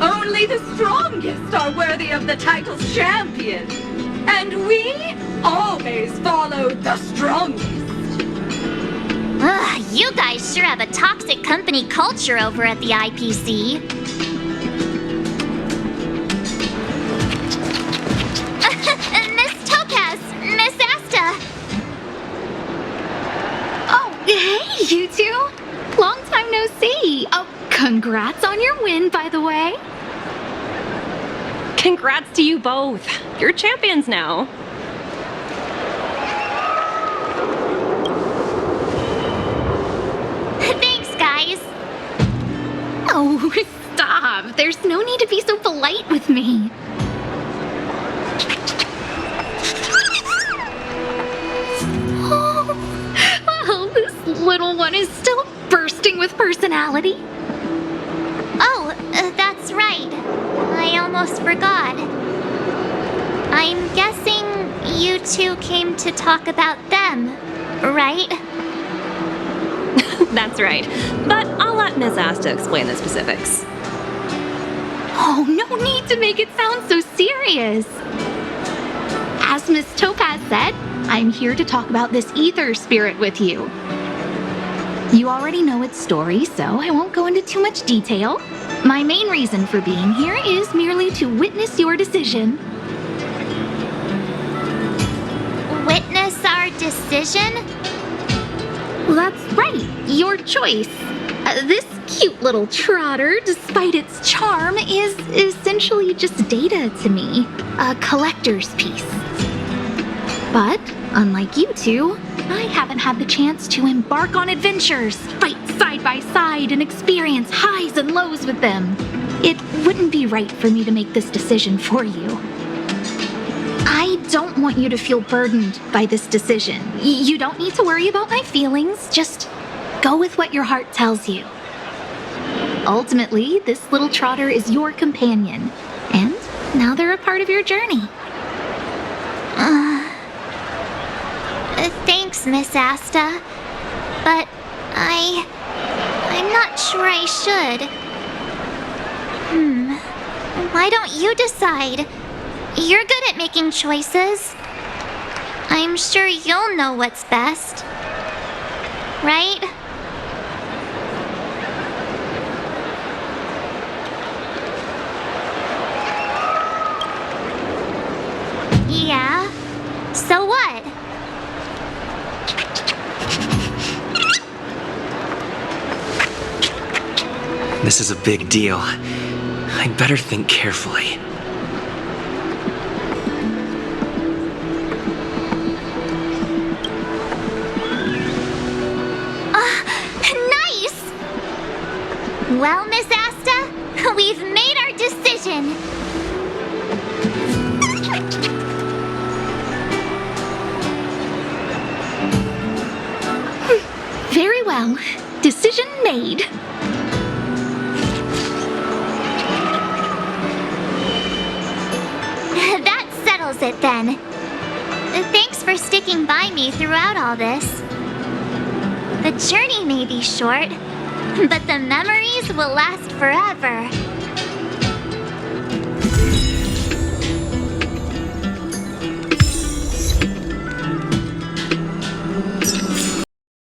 S7: Only the strongest are worthy of the title's champion. And we always follow the strongest.
S2: Ugh, you guys sure have a toxic company culture over at the IPC. Miss Topaz, Miss Asta.
S1: Oh, hey, you two. Long time no see. Oh, congrats on your win, by the way.
S16: Congrats to you both. You're champions now.
S2: Thanks, guys.
S1: Oh, stop. There's no need to be so polite with me. Oh, this little one is still bursting with personality.
S2: Oh, that's right. I almost forgot. I'm guessing you two came to talk about them, right?
S16: That's right. But I'll let Ms. Asta explain the specifics.
S1: Oh, no need to make it sound so serious. As Miss Topaz said, I'm here to talk about this ether spirit with you. You already know its story, so I won't go into too much detail. My main reason for being here is merely to witness your decision.
S2: Witness our decision?
S1: Well, that's right, your choice. This cute little trotter, despite its charm, is essentially just data to me. A collector's piece. But, unlike you two, I haven't had the chance to embark on adventures, fight side by side, and experience highs and lows with them. It wouldn't be right for me to make this decision for you. I don't want you to feel burdened by this decision. You don't need to worry about my feelings, just go with what your heart tells you. Ultimately, this little trotter is your companion, and now they're a part of your journey.
S2: Thanks, Miss Asta. But I'm not sure I should. Why don't you decide? You're good at making choices. I'm sure you'll know what's best. Right? Yeah? So what?
S10: This is a big deal. I'd better think carefully.
S2: Nice! Well, Miss Asta, we've made our decision.
S1: Very well. Decision made.
S2: That settles it then. Thanks for sticking by me throughout all this. The journey may be short, but the memories will last forever.